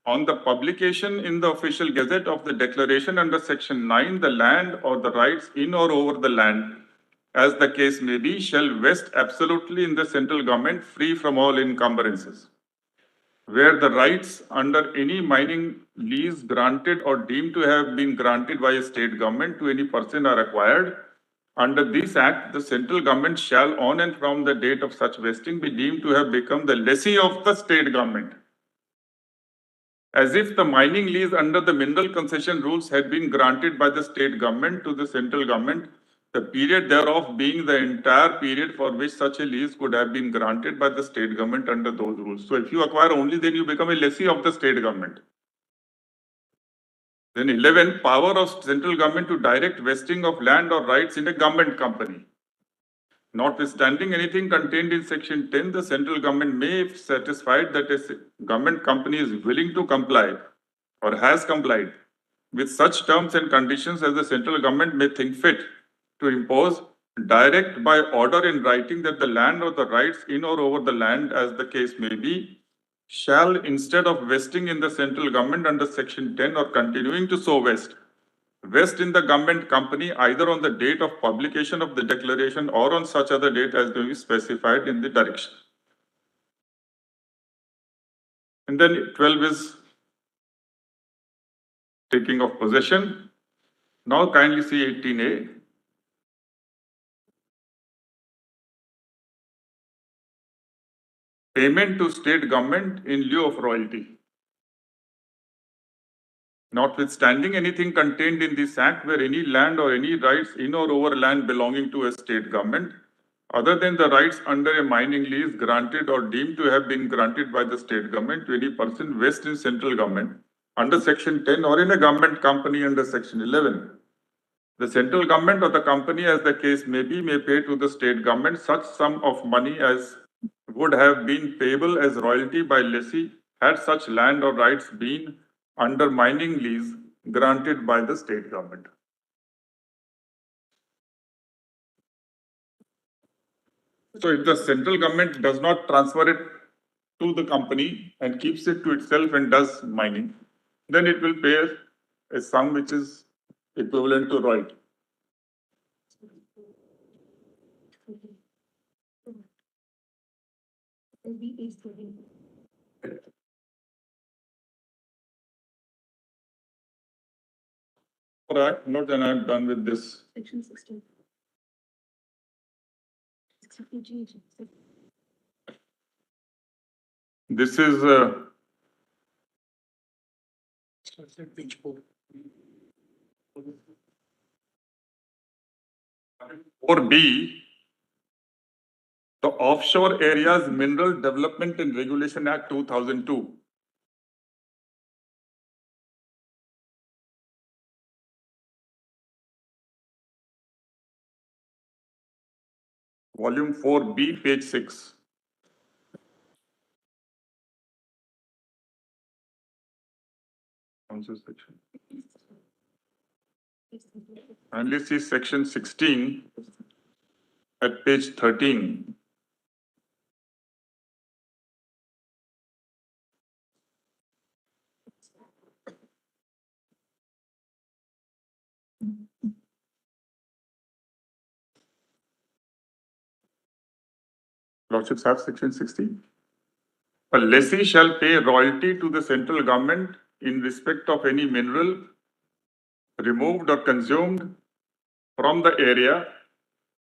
On the publication in the official gazette of the declaration under section 9, the land or the rights in or over the land, as the case may be, shall vest absolutely in the central government, free from all encumbrances. Where the rights under any mining lease granted or deemed to have been granted by a state government to any person are acquired, under this act, the central government shall, on and from the date of such vesting, be deemed to have become the lessee of the state government, as if the mining lease under the mineral concession rules had been granted by the state government to the central government, the period thereof being the entire period for which such a lease could have been granted by the state government under those rules. So if you acquire only, then you become a lessee of the state government. Then 11, power of central government to direct vesting of land or rights in a government company. Notwithstanding anything contained in section 10, the central government may, if satisfied that a government company is willing to comply or has complied with such terms and conditions as the central government may think fit to impose, direct by order in writing that the land or the rights in or over the land, as the case may be, shall, instead of vesting in the central government under section 10 or continuing to so vest in the government company either on the date of publication of the declaration or on such other date as may be specified in the direction. And then 12 is taking of possession. Now kindly see 18A. Payment to state government in lieu of royalty. Notwithstanding anything contained in this act where any land or any rights in or over land belonging to a state government, other than the rights under a mining lease granted or deemed to have been granted by the state government to any person vested in central government under section 10 or in a government company under section 11. The central government or the company, as the case may be, may pay to the state government such sum of money as would have been payable as royalty by lessee had such land or rights been under mining lease granted by the state government. So if the central government does not transfer it to the company and keeps it to itself and does mining, then it will pay a sum which is equivalent to royalty. All right, note that I am done with this. Section 16. This is Page 4. 4B, the Offshore Areas Mineral Development and Regulation Act 2002. Volume 4B, page 6. Council section. Kindly see section 16 at page 13. Lordships have section 16. A lessee shall pay royalty to the central government in respect of any mineral removed or consumed from the area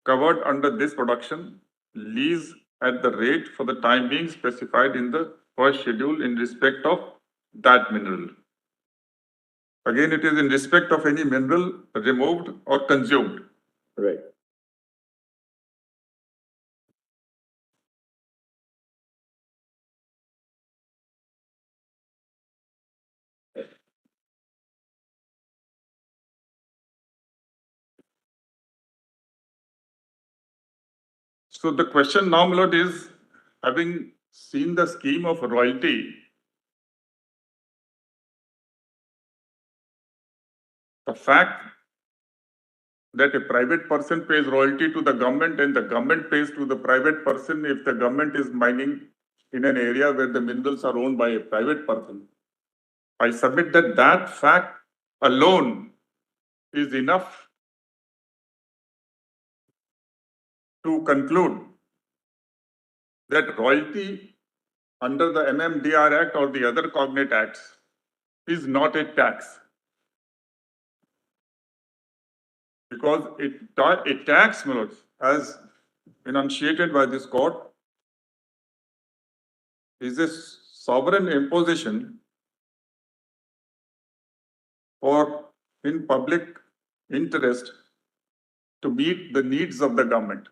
covered under this production, lease at the rate for the time being specified in the first schedule in respect of that mineral. Again, it is in respect of any mineral removed or consumed. Right. So the question now, my lord, is having seen the scheme of royalty, the fact that a private person pays royalty to the government and the government pays to the private person if the government is mining in an area where the minerals are owned by a private person. I submit that that fact alone is enough to conclude that royalty under the MMDR Act or the other cognate acts is not a tax. Because a tax, my lords, as enunciated by this court, is a sovereign imposition for in public interest to meet the needs of the government.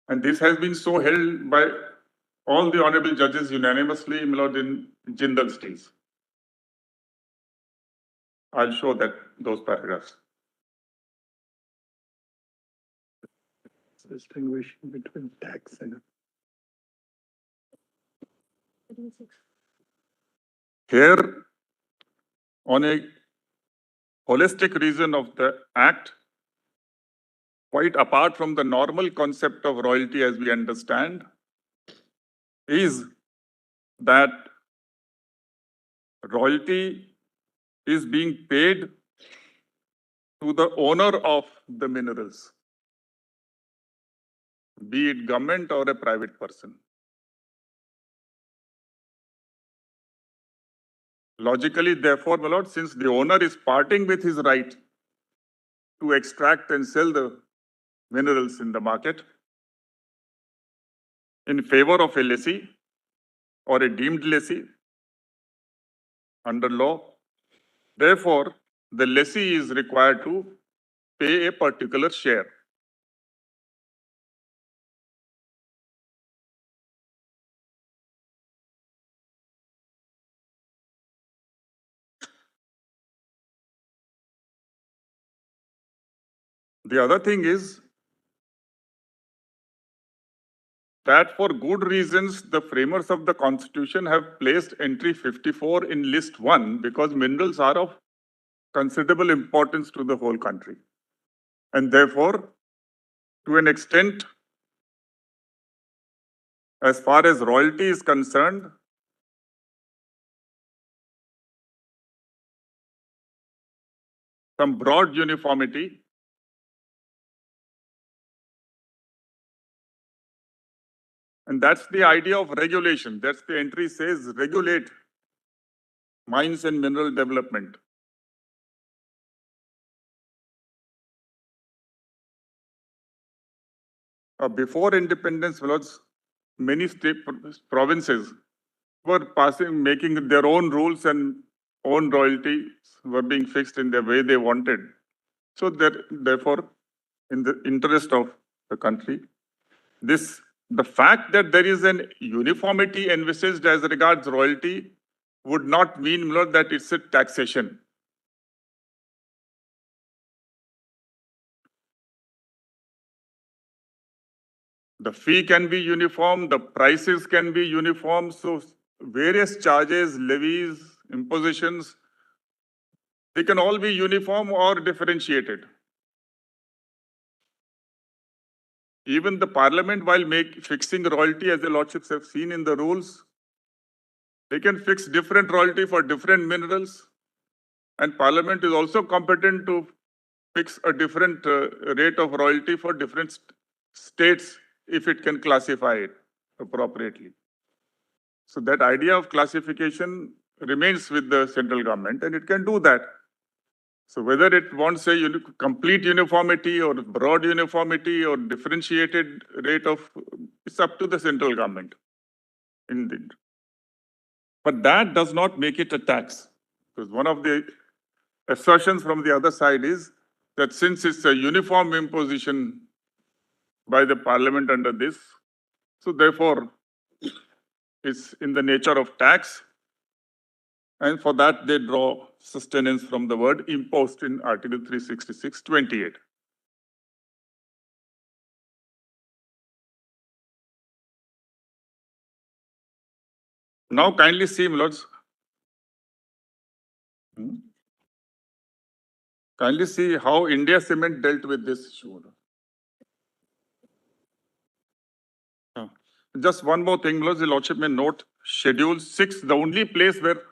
And this has been so held by all the honorable judges unanimously, my lord, in Jindal's case. I'll show that those paragraphs. Distinguishing between tax and. Here, on a holistic reason of the act, quite apart from the normal concept of royalty as we understand, is that royalty is being paid to the owner of the minerals, be it government or a private person. Logically, therefore, my lord, since the owner is parting with his right to extract and sell the minerals in the market in favor of a lessee or a deemed lessee under law, therefore, the lessee is required to pay a particular share. The other thing is that for good reasons, the framers of the Constitution have placed entry 54 in list 1 because minerals are of considerable importance to the whole country. And therefore, to an extent, as far as royalty is concerned, some broad uniformity and that's the idea of regulation. That's the entry says regulate mines and mineral development. Before independence, many state provinces were making their own rules and own royalties were being fixed in the way they wanted. So therefore, in the interest of the country, the fact that there is an uniformity envisaged as regards royalty would not mean, my lord, that it's a taxation. The fee can be uniform, the prices can be uniform, so various charges, levies, impositions, they can all be uniform or differentiated. Even the Parliament, while fixing royalty, as the Lordships have seen in the rules, they can fix different royalty for different minerals. And Parliament is also competent to fix a different rate of royalty for different states if it can classify it appropriately. So that idea of classification remains with the central government and it can do that. So whether it wants a complete uniformity or broad uniformity or differentiated rate of, it's up to the central government. Indeed. But that does not make it a tax. Because one of the assertions from the other side is that since it's a uniform imposition by the Parliament under this, so therefore it's in the nature of tax. And for that, they draw sustenance from the word imposed in Article 366(28). Now, kindly see, my lords. Kindly see how India Cement dealt with this issue. Just one more thing, my lords, the Lordship may note Schedule 6, the only place where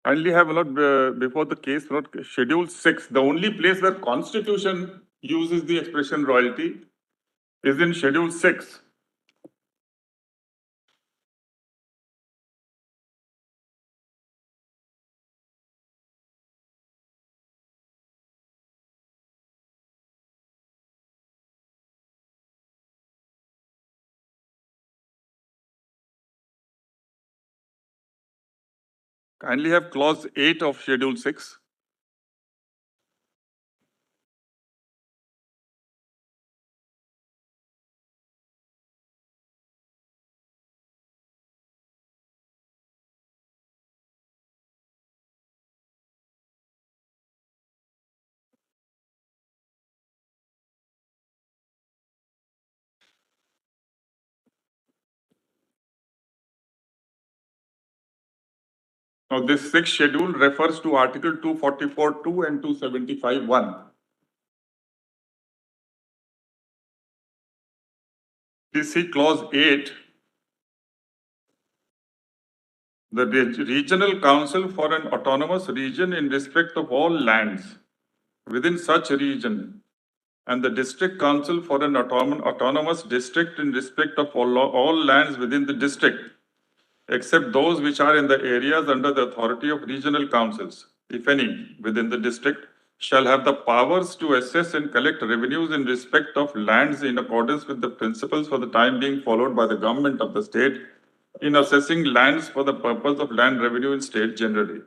kindly have a lot before the case, not Schedule 6. The only place where Constitution uses the expression royalty is in Schedule 6. Kindly have clause 8 of Schedule 6. Now, this 6th schedule refers to Article 244(2) and 275(1). Please see clause 8. The regional council for an autonomous region in respect of all lands within such region and the district council for an autonomous district in respect of all lands within the district, except those which are in the areas under the authority of regional councils, if any, within the district, shall have the powers to assess and collect revenues in respect of lands in accordance with the principles for the time being followed by the government of the state in assessing lands for the purpose of land revenue in state generally.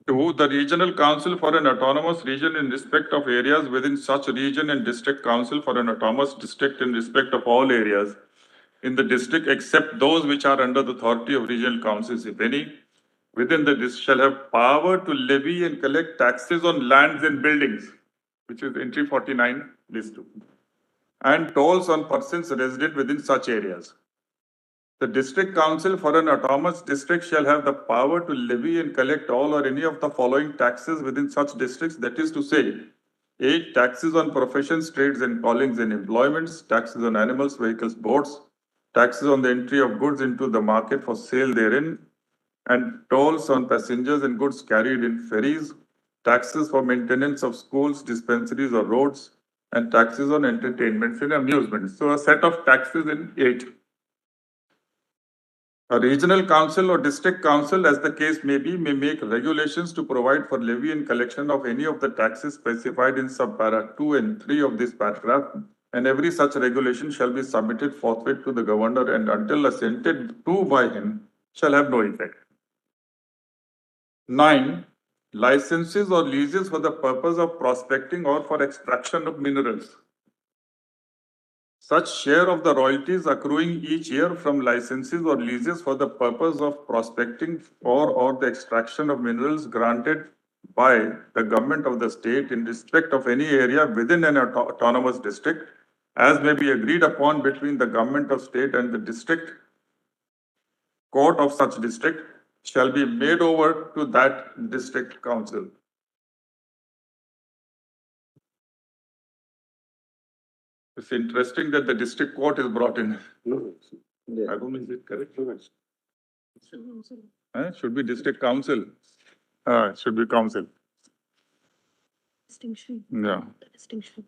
2. The regional council for an autonomous region in respect of areas within such region and district council for an autonomous district in respect of all areas in the district except those which are under the authority of regional councils, if any, within the district shall have power to levy and collect taxes on lands and buildings, which is entry 49, list 2, and tolls on persons resident within such areas. The district council for an autonomous district shall have the power to levy and collect all or any of the following taxes within such districts, that is to say, 8. Taxes on professions, trades and callings and employments, taxes on animals, vehicles, boats, taxes on the entry of goods into the market for sale therein, and tolls on passengers and goods carried in ferries, taxes for maintenance of schools, dispensaries or roads, and taxes on entertainments and amusements. So a set of taxes in 8. A regional council or district council, as the case may be, may make regulations to provide for levy and collection of any of the taxes specified in subpara 2 and 3 of this paragraph, and every such regulation shall be submitted forthwith to the governor and until assented to by him shall have no effect. 9. Licenses or leases for the purpose of prospecting or for extraction of minerals. Such share of the royalties accruing each year from licenses or leases for the purpose of prospecting or the extraction of minerals granted by the government of the state in respect of any area within an autonomous district, as may be agreed upon between the government of state and the district court of such district, shall be made over to that district council. It's interesting that the district court is brought in. I don't know, is it correct? Should be district council. Should be council. Distinction. Yeah. The distinction.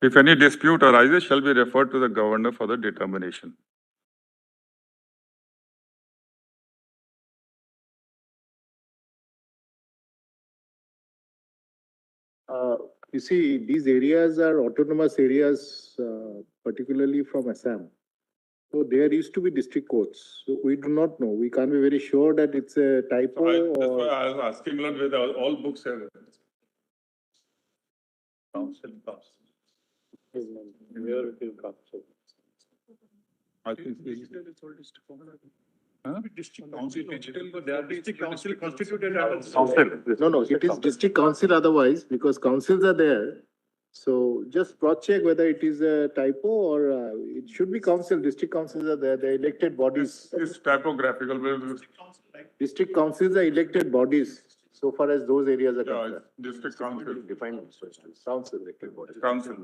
If any dispute arises, shall be referred to the governor for the determination. You see, these areas are autonomous areas, particularly from Assam. So there used to be district courts. So we do not know. We can't be very sure that it's a typo That's why or. I was asking whether all books have. Council. Where it is council. I think. District council digital, but they are district council constituted. No, it is district council otherwise, because councils are there. So just cross-check whether it is a typo or it should be council. District councils are there, the elected bodies. It's typographical. District councils are elected bodies, so far as those areas are Yeah, concerned. it's district council. Defined council, elected bodies. Council.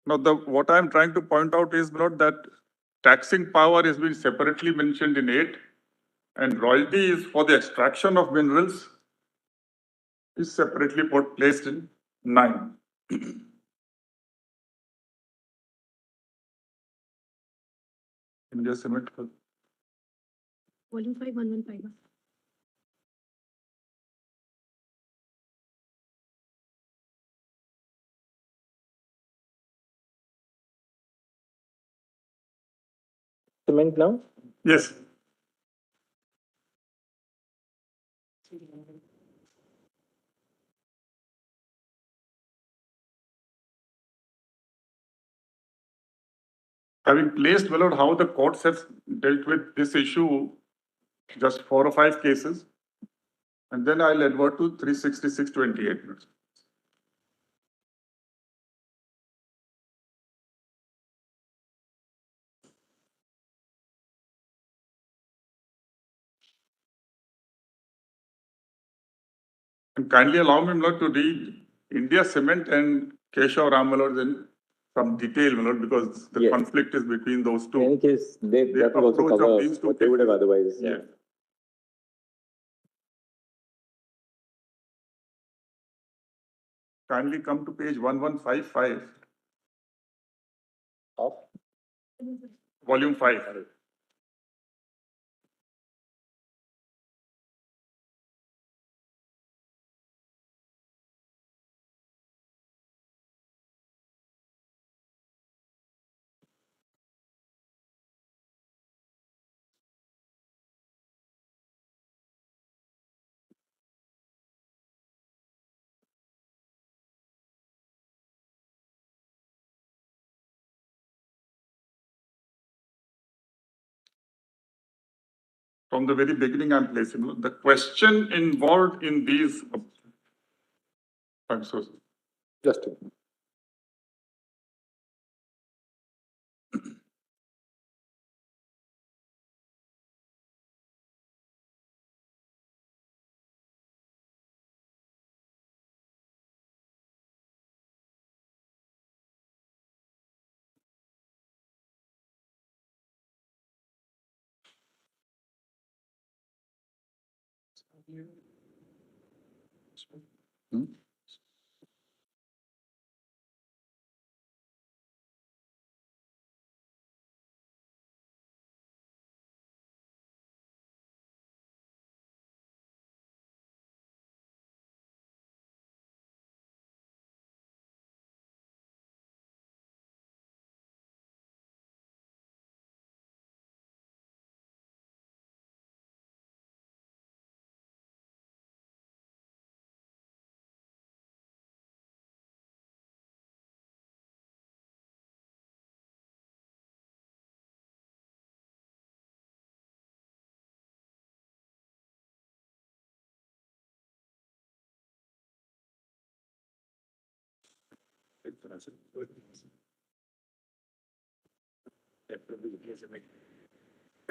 Now, what I'm trying to point out is not that taxing power has been separately mentioned in 8, and royalty is for the extraction of minerals is separately placed in 9. India Cement. Volume 5, 115. Cement now? Yes. Having placed, my lord, how the courts have dealt with this issue, just 4 or 5 cases, and then I'll advert to 366/28. And kindly allow me, my lord, to read India Cement and Keshav Ram, my lord, in some detail, my lord, because the Yes. conflict is between those two. In any case, that will also approach of cover these two what they would have cases. otherwise. Yeah. Kindly come to page 1155. Of? Volume 5. From the very beginning, I'm placing the question involved in these. I'm so sorry. Just a minute.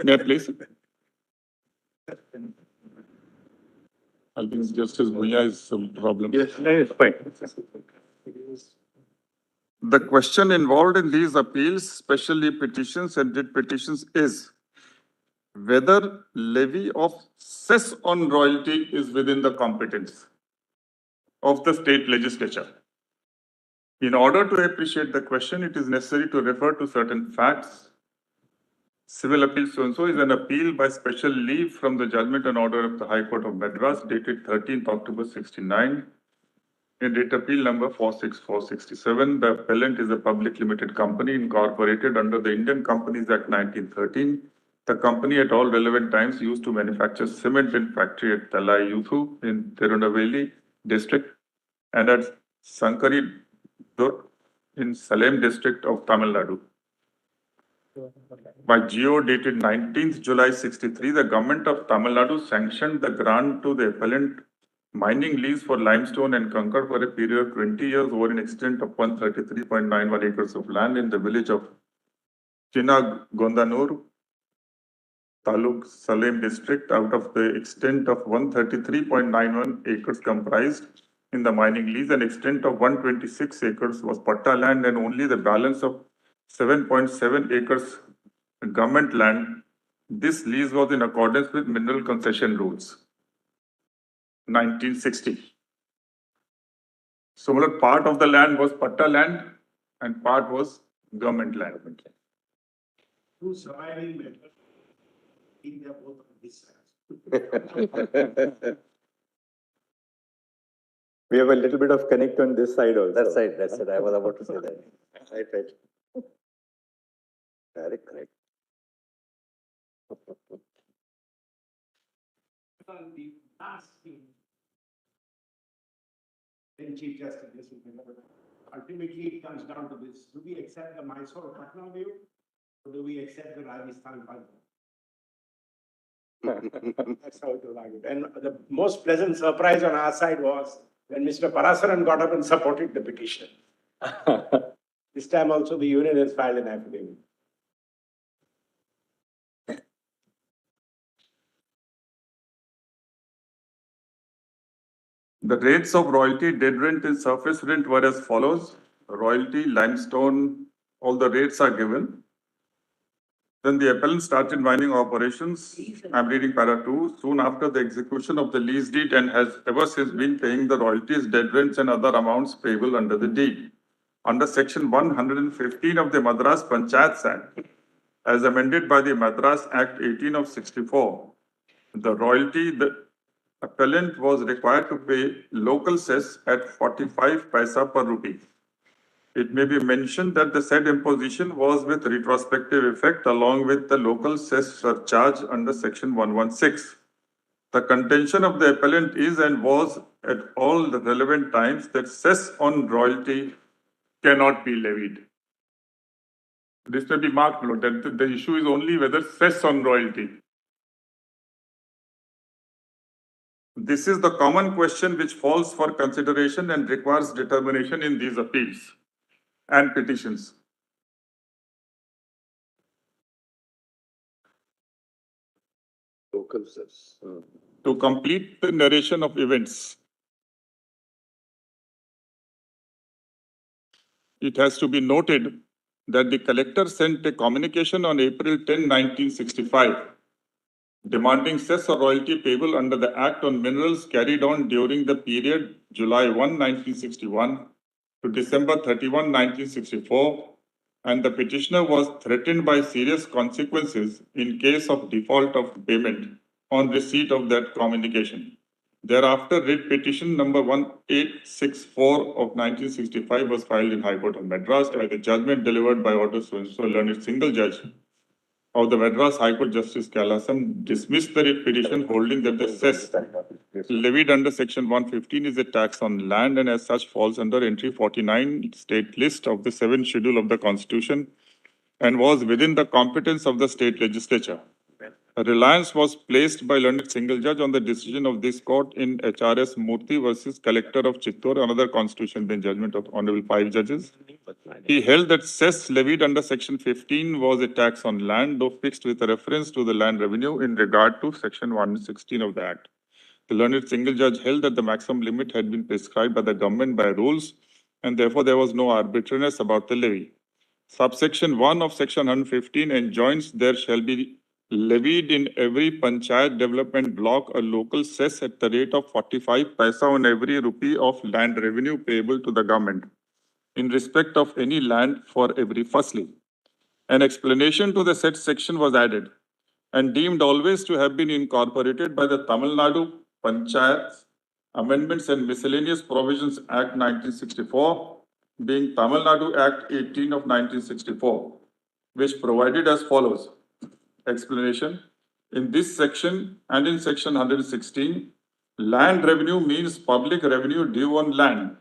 May I please? I think Justice Bhuya is some problem. Yes, no, it's fine. The question involved in these appeals, especially petitions and writ petitions, is whether levy of cess on royalty is within the competence of the state legislature. In order to appreciate the question, it is necessary to refer to certain facts. Civil appeal so-and-so is an appeal by special leave from the judgment and order of the High Court of Madras dated 13th October 69. In writ appeal number 46467, the appellant is a public limited company incorporated under the Indian Companies Act 1913. The company at all relevant times used to manufacture cement in factory at Talayuthu in Tirunelveli district and at Sankari Durg in Salem district of Tamil Nadu. By GO dated 19th July 63, the government of Tamil Nadu sanctioned the grant to the appellant mining lease for limestone and concrete for a period of 20 years over an extent of 133.91 acres of land in the village of Chinagondanur, Taluk, Salem district, out of the extent of 133.91 acres comprised in the mining lease. An extent of 126 acres was patta land and only the balance of 7.7 acres government land. This lease was in accordance with mineral concession rules. 1960. Similar part of the land was patta land and part was government land. Two surviving members, in their both on this side. We have a little bit of connect on this side also. That's right, that's it. I was about to say that. Right. Correct. The last thing, then Chief Justice, ultimately it comes down to this: do we accept the Mysore Patna view, or do we accept the Rajasthan Patna? That's how it was argued. And the most pleasant surprise on our side was when Mr. Parasaran got up and supported the petition. This time also the union has filed an affidavit. The rates of royalty, dead rent and surface rent were as follows. Royalty, limestone, all the rates are given. Then the appellant started mining operations. I'm reading para 2. Soon after the execution of the lease deed and has ever since been paying the royalties, dead rents and other amounts payable under the deed. Under section 115 of the Madras Panchayats Act, as amended by the Madras Act 18 of 64, the royalty, the appellant was required to pay local cess at 45 paisa per rupee. It may be mentioned that the said imposition was with retrospective effect along with the local cess surcharge under section 116. The contention of the appellant is and was at all the relevant times that cess on royalty cannot be levied. This may be marked below that the issue is only whether cess on royalty. This is the common question which falls for consideration and requires determination in these appeals and petitions. Local cess. To complete the narration of events, it has to be noted that the collector sent a communication on April 10, 1965 demanding cess or royalty payable under the Act on Minerals carried on during the period July 1, 1961 to December 31, 1964, and the petitioner was threatened by serious consequences in case of default of payment on receipt of that communication. Thereafter, writ petition number 1864 of 1965 was filed in High Court of Madras, where the judgment delivered by order so learned single judge of the Madras High Court Justice Kalasam dismissed the writ petition, holding that the cess levied under Section 115 is a tax on land and as such falls under entry 49 state list of the 7th schedule of the Constitution and was within the competence of the state legislature. A reliance was placed by learned single judge on the decision of this court in HRS Murthy versus Collector of Chittor, another constitution bench judgment of Honorable 5 judges. He held that cess levied under Section 15 was a tax on land, though fixed with a reference to the land revenue in regard to Section 116 of the Act. The learned single judge held that the maximum limit had been prescribed by the government by rules, and therefore there was no arbitrariness about the levy. Subsection 1 of Section 115 enjoins there shall be levied in every panchayat development block a local cess at the rate of 45 paisa on every rupee of land revenue payable to the government in respect of any land for every firstly. An explanation to the said section was added and deemed always to have been incorporated by the Tamil Nadu Panchayats Amendments and Miscellaneous Provisions Act 1964, being Tamil Nadu Act 18 of 1964, which provided as follows. Explanation. In this section and in section 116, land revenue means public revenue due on land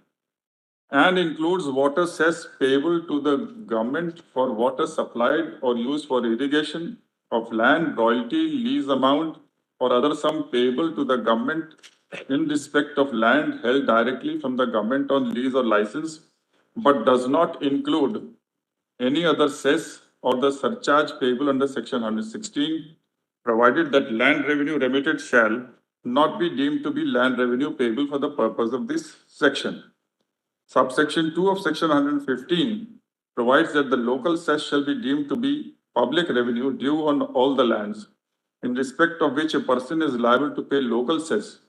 and includes water cess payable to the government for water supplied or used for irrigation of land, royalty, lease amount, or other sum payable to the government in respect of land held directly from the government on lease or license, but does not include any other cess or the surcharge payable under section 116, provided that land revenue remitted shall not be deemed to be land revenue payable for the purpose of this section. Subsection 2 of section 115 provides that the local cess shall be deemed to be public revenue due on all the lands in respect of which a person is liable to pay local cess,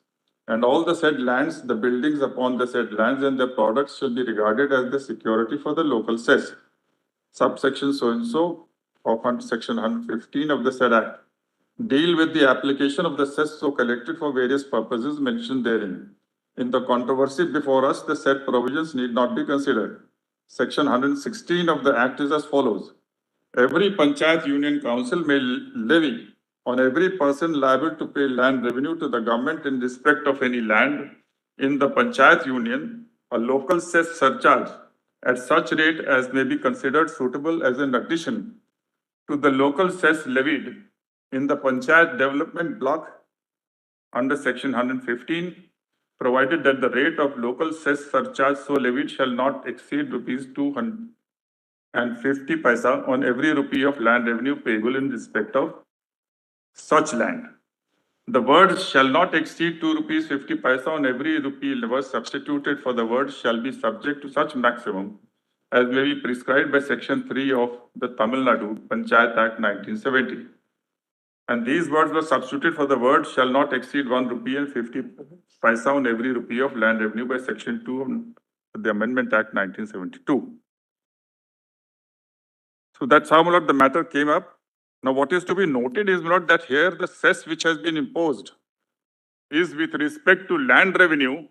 and all the said lands, the buildings upon the said lands and their products shall be regarded as the security for the local cess. Subsection so-and-so of section 115 of the said Act deal with the application of the cess so collected for various purposes mentioned therein. In the controversy before us, the said provisions need not be considered. Section 116 of the Act is as follows. Every Panchayat Union Council may levy on every person liable to pay land revenue to the government in respect of any land in the Panchayat Union a local cess surcharge at such rate as may be considered suitable as an addition to the local cess levied in the Panchayat Development Block under Section 115, provided that the rate of local cess surcharge so levied shall not exceed rupees 250 paisa on every rupee of land revenue payable in respect of such land. The word shall not exceed 2 rupees 50 paisa on every rupee was substituted for the word shall be subject to such maximum as may be prescribed by Section 3 of the Tamil Nadu Panchayat Act 1970. And these words were substituted for the word shall not exceed 1 rupee and 50 paisa on every rupee of land revenue by Section 2 of the Amendment Act 1972. So that's how the matter came up. Now, what is to be noted is not that here the cess which has been imposed is with respect to land revenue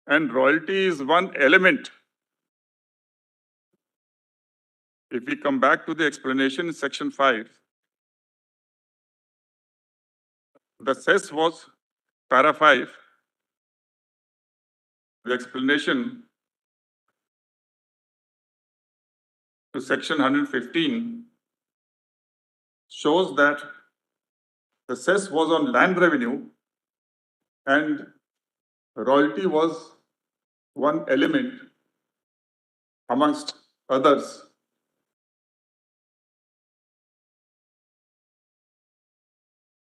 and royalty is one element. If we come back to the explanation in Section 5, the cess was para 5. The explanation to Section 115 shows that the cess was on land revenue and royalty was one element amongst others.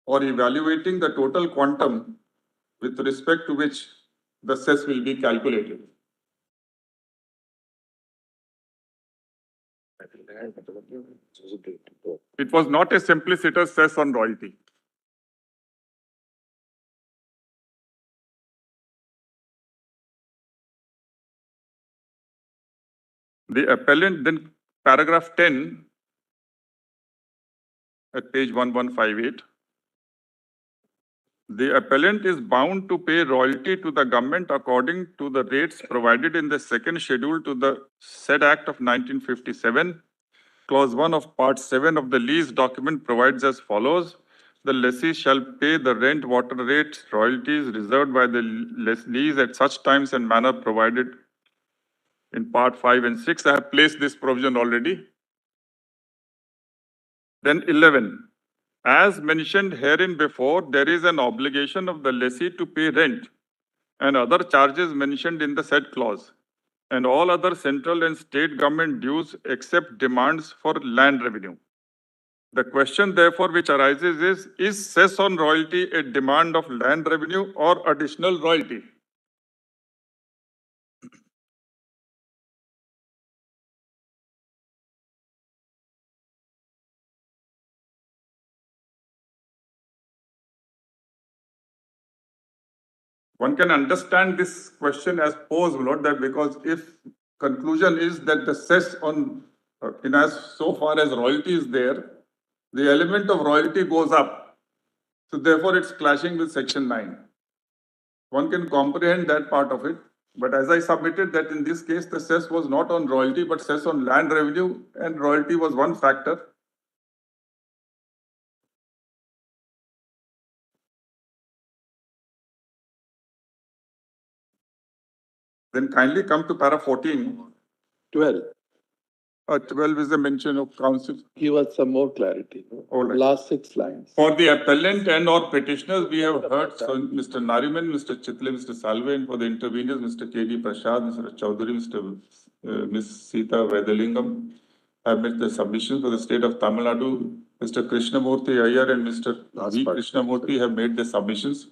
Or evaluating the total quantum with respect to which the cess will be calculated. It was not a simpliciter cess on royalty. The appellant, then paragraph 10 at page 1158. The appellant is bound to pay royalty to the government according to the rates provided in the second schedule to the said Act of 1957. Clause 1 of Part 7 of the lease document provides as follows. The lessee shall pay the rent, water rates, royalties reserved by the lease at such times and manner provided in Part 5 and 6. I have placed this provision already. Then 11. As mentioned herein before, there is an obligation of the lessee to pay rent and other charges mentioned in the said clause, and all other central and state government dues except demands for land revenue. The question therefore which arises is cess on royalty a demand of land revenue or additional royalty? One can understand this question as posed, Lord, that because if conclusion is that the cess on, in as so far as royalty is there, the element of royalty goes up. So therefore it's clashing with section 9. One can comprehend that part of it. But as I submitted that in this case, the cess was not on royalty, but cess on land revenue, and royalty was one factor. Then kindly come to para 14. 12. 12 is a mention of counsel. Give us some more clarity. All right. Last 6 lines. For the appellant and or petitioners, we have heard Mr. Nariman, Mr. Chitle, Mr. Salve, and for the interveners, Mr. K.D. Prasad, Mr. Chaudhary, Ms. Sita Vedalingam, have made the submissions. For the state of Tamil Nadu, Mr. Krishnamurthy Iyer and Mr. V. Krishnamurthy have made the submissions.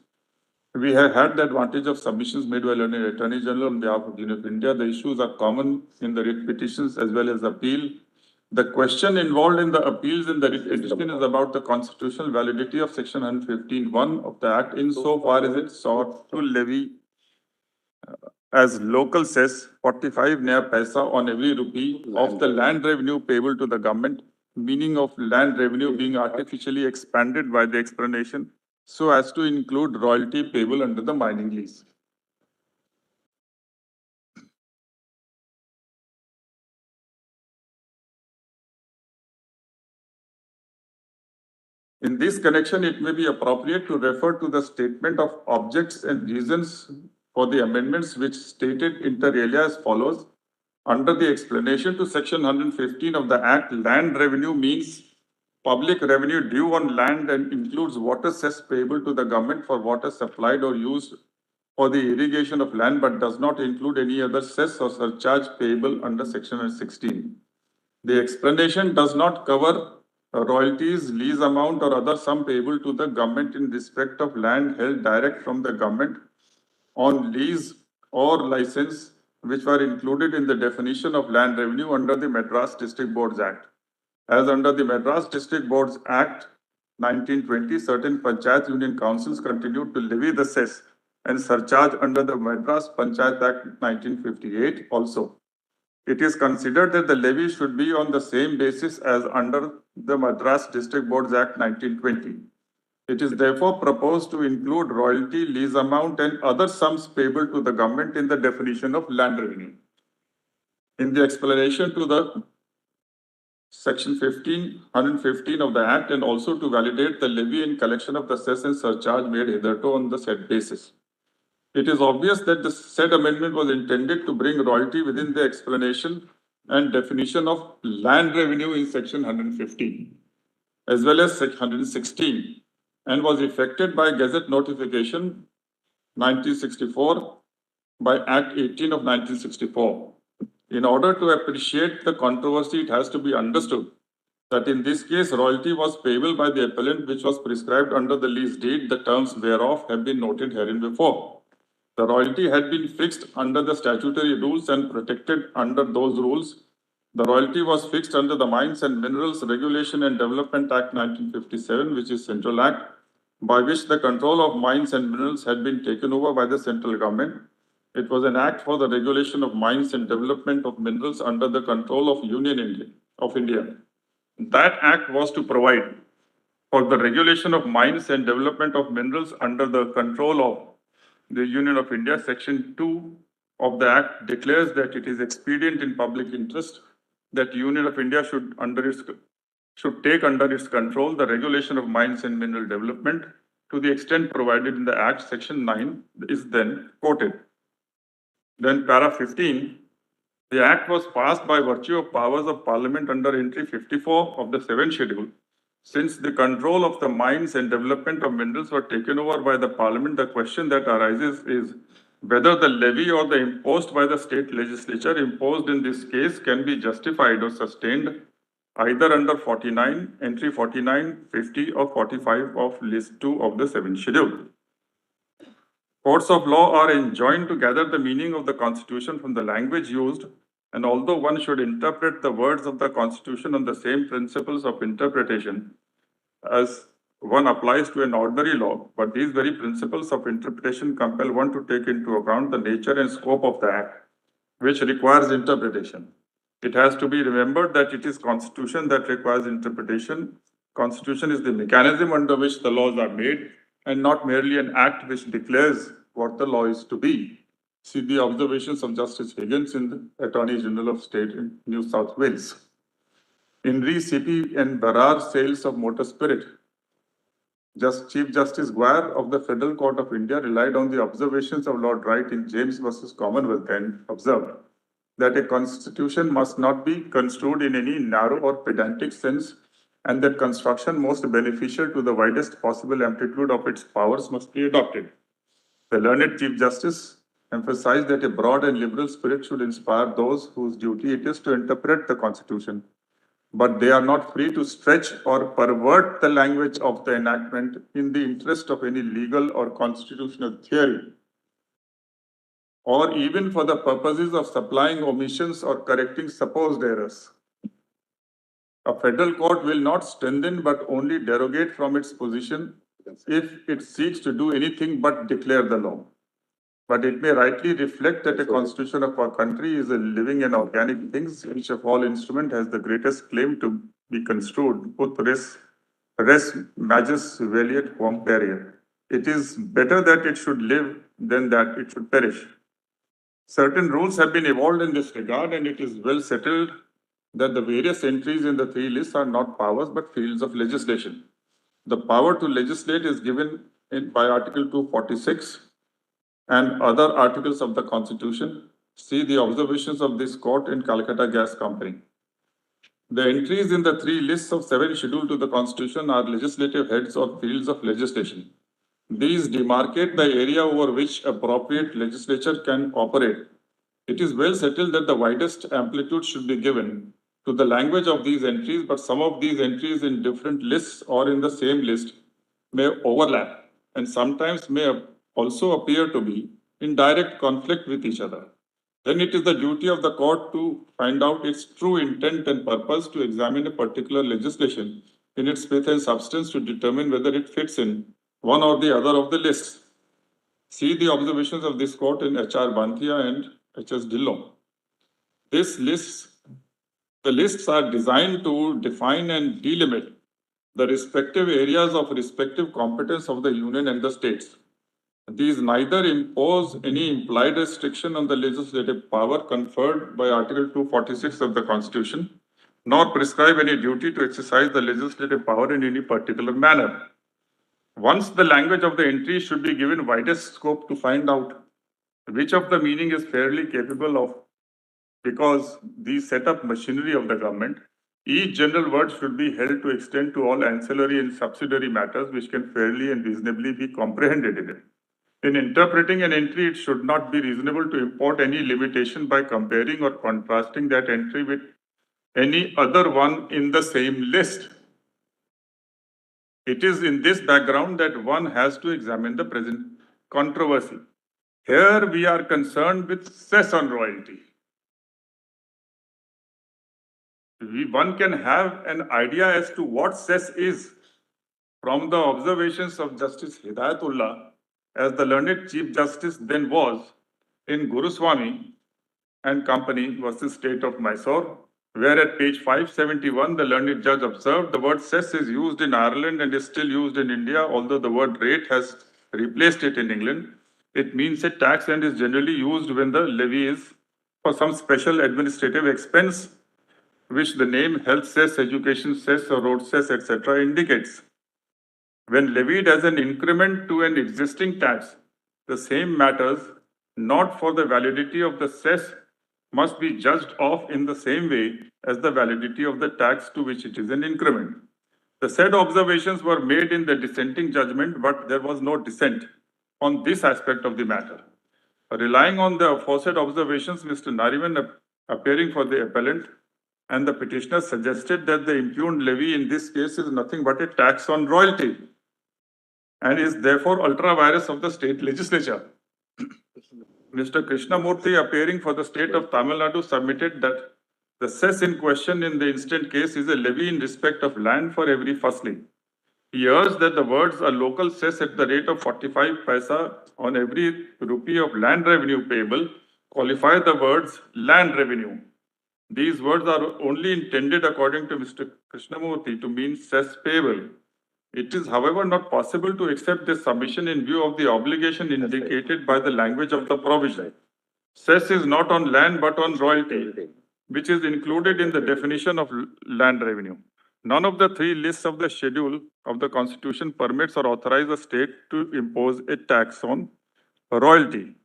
We have had the advantage of submissions made by Learned Attorney General on behalf of the Union of India. The issues are common in the writ petitions as well as appeal. The question involved in the appeals in the writ petition is about the constitutional validity of section 115(1) of the Act insofar as it sought to levy as local cess 45 naya paisa on every rupee of the land revenue payable to the government, meaning of land revenue being artificially expanded by the explanation so as to include royalty payable under the mining lease. In this connection, it may be appropriate to refer to the statement of objects and reasons for the amendments which stated inter alia as follows. Under the explanation to section 115 of the Act, land revenue means public revenue due on land and includes water cess payable to the government for water supplied or used for the irrigation of land, but does not include any other cess or surcharge payable under section 116. The explanation does not cover royalties, lease amount, or other sum payable to the government in respect of land held direct from the government on lease or license, which were included in the definition of land revenue under the Madras District Boards Act. As under the Madras District Boards Act 1920, certain Panchayat Union Councils continued to levy the cess and surcharge under the Madras Panchayat Act 1958 also. It is considered that the levy should be on the same basis as under the Madras District Boards Act 1920. It is therefore proposed to include royalty, lease amount, and other sums payable to the government in the definition of land revenue. In the explanation to the section 115 of the Act, and also to validate the levy and collection of the cess and surcharge made hitherto on the said basis. It is obvious that the said amendment was intended to bring royalty within the explanation and definition of land revenue in section 115, as well as section 116, and was effected by Gazette Notification 1964 by Act 18 of 1964. In order to appreciate the controversy, it has to be understood that in this case, royalty was payable by the appellant, which was prescribed under the lease deed, the terms whereof have been noted herein before. The royalty had been fixed under the statutory rules and protected under those rules. The royalty was fixed under the Mines and Minerals Regulation and Development Act 1957, which is Central Act, by which the control of mines and minerals had been taken over by the central government. It was an act for the regulation of mines and development of minerals under the control of India. That act was to provide for the regulation of mines and development of minerals under the control of the Union of India. Section 2 of the Act declares that it is expedient in public interest that Union of India should take under its control the regulation of mines and mineral development to the extent provided in the Act. Section 9 is then quoted. Then para 15, the Act was passed by virtue of powers of Parliament under entry 54 of the 7th schedule. Since the control of the mines and development of minerals were taken over by the Parliament, the question that arises is whether the levy or the imposed by the state legislature imposed in this case can be justified or sustained either under 49, entry 49, 50 or 45 of list 2 of the 7th schedule. Courts of law are enjoined to gather the meaning of the Constitution from the language used, and although one should interpret the words of the Constitution on the same principles of interpretation as one applies to an ordinary law, but these very principles of interpretation compel one to take into account the nature and scope of the Act, which requires interpretation. It has to be remembered that it is Constitution that requires interpretation. Constitution is the mechanism under which the laws are made, and not merely an act which declares what the law is to be. See the observations of Justice Higgins in the Attorney General of State in New South Wales. In re CP and Barar sales of motor spirit, Chief Justice Guare of the Federal Court of India relied on the observations of Lord Wright in James versus Commonwealth and observed that a constitution must not be construed in any narrow or pedantic sense, and that construction most beneficial to the widest possible amplitude of its powers must be adopted. The learned Chief Justice emphasized that a broad and liberal spirit should inspire those whose duty it is to interpret the Constitution, but they are not free to stretch or pervert the language of the enactment in the interest of any legal or constitutional theory, or even for the purposes of supplying omissions or correcting supposed errors. A federal court will not strengthen but only derogate from its position if it seeks to do anything but declare the law. But it may rightly reflect that a constitution of our country is a living and organic thing, which of all instrument has the greatest claim to be construed, ut res magis veliet quam perir. It is better that it should live than that it should perish. Certain rules have been evolved in this regard, and it is well settled that the various entries in the three lists are not powers but fields of legislation. The power to legislate is given by Article 246 and other articles of the Constitution. See the observations of this court in Calcutta Gas Company. The entries in the three lists of 7 scheduled to the Constitution are legislative heads or fields of legislation. These demarcate the area over which appropriate legislature can operate. It is well settled that the widest amplitude should be given to the language of these entries, but some of these entries in different lists or in the same list may overlap and sometimes may also appear to be in direct conflict with each other. Then it is the duty of the court to find out its true intent and purpose, to examine a particular legislation in its faith and substance to determine whether it fits in one or the other of the lists. See the observations of this court in H.R. Banthia and H.S. Dillon. The lists are designed to define and delimit the respective areas of respective competence of the Union and the states. These neither impose any implied restriction on the legislative power conferred by Article 246 of the Constitution, nor prescribe any duty to exercise the legislative power in any particular manner. Once the language of the entry should be given widest scope to find out which of the meaning is fairly capable of, because these set up machinery of the government, each general word should be held to extend to all ancillary and subsidiary matters which can fairly and reasonably be comprehended in it. In interpreting an entry, it should not be reasonable to import any limitation by comparing or contrasting that entry with any other one in the same list. It is in this background that one has to examine the present controversy. Here we are concerned with cess on royalty. One can have an idea as to what cess is from the observations of Justice Hidayatullah, as the learned Chief Justice then was, in Guruswamy and Company versus State of Mysore, where at page 571, the learned judge observed the word cess is used in Ireland and is still used in India, although the word rate has replaced it in England. It means a tax and is generally used when the levy is for some special administrative expense, which the name health cess, education cess, or road cess, etc. indicates. When levied as an increment to an existing tax, the same matters not for the validity of the cess must be judged of in the same way as the validity of the tax to which it is an increment. The said observations were made in the dissenting judgment, but there was no dissent on this aspect of the matter. Relying on the aforesaid observations, Mr. Nariman, appearing for the appellant, and the petitioner suggested that the impugned levy in this case is nothing but a tax on royalty and is therefore ultra vires of the state legislature. Mr. Krishnamurthy, appearing for the state of Tamil Nadu, submitted that the cess in question in the instant case is a levy in respect of land for every firstling. He urged that the words "a local cess at the rate of 45 paisa on every rupee of land revenue payable" qualify the words land revenue. These words are only intended, according to Mr. Krishnamurthy, to mean cess payable. It is, however, not possible to accept this submission in view of the obligation indicated by the language of the provision. Cess is not on land but on royalty, which is included in the definition of land revenue. None of the three lists of the schedule of the Constitution permits or authorizes a state to impose a tax on royalty.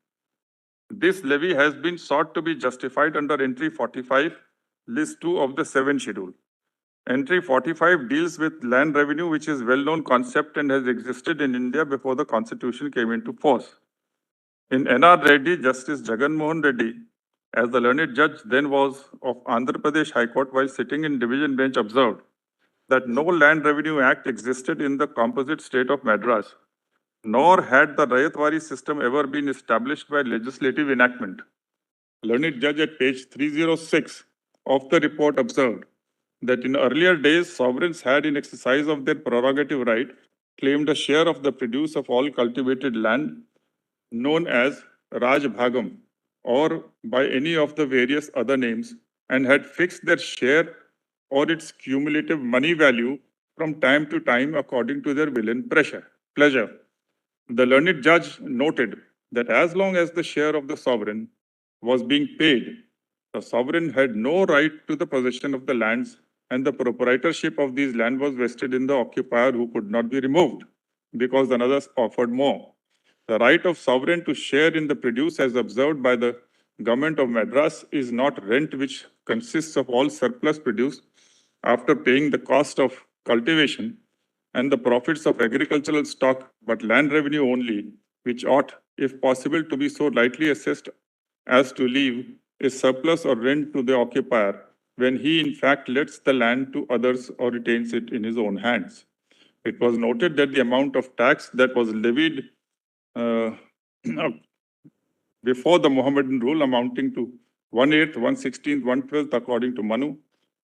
This levy has been sought to be justified under entry 45, list 2 of the 7th schedule. Entry 45 deals with land revenue, which is a well-known concept and has existed in India before the Constitution came into force. In N.R. Reddy, Justice Jagan Mohan Reddy, as the learned judge then was of Andhra Pradesh High Court, while sitting in division bench, observed that no Land Revenue Act existed in the composite state of Madras, nor had the Rayatwari system ever been established by legislative enactment. Learned judge at page 306 of the report observed that in earlier days, sovereigns had, in exercise of their prerogative right, claimed a share of the produce of all cultivated land, known as Raj Bhagam, or by any of the various other names, and had fixed their share or its cumulative money value from time to time according to their will and pleasure. The learned judge noted that as long as the share of the sovereign was being paid, the sovereign had no right to the possession of the lands, and the proprietorship of these land was vested in the occupier who could not be removed because another offered more. The right of sovereign to share in the produce as observed by the government of Madras is not rent, which consists of all surplus produce after paying the cost of cultivation and the profits of agricultural stock, but land revenue only, which ought, if possible, to be so lightly assessed as to leave a surplus or rent to the occupier when he in fact lets the land to others or retains it in his own hands. It was noted that the amount of tax that was levied before the Mohammedan rule amounting to 1/8, 1/16, 1/12 according to Manu,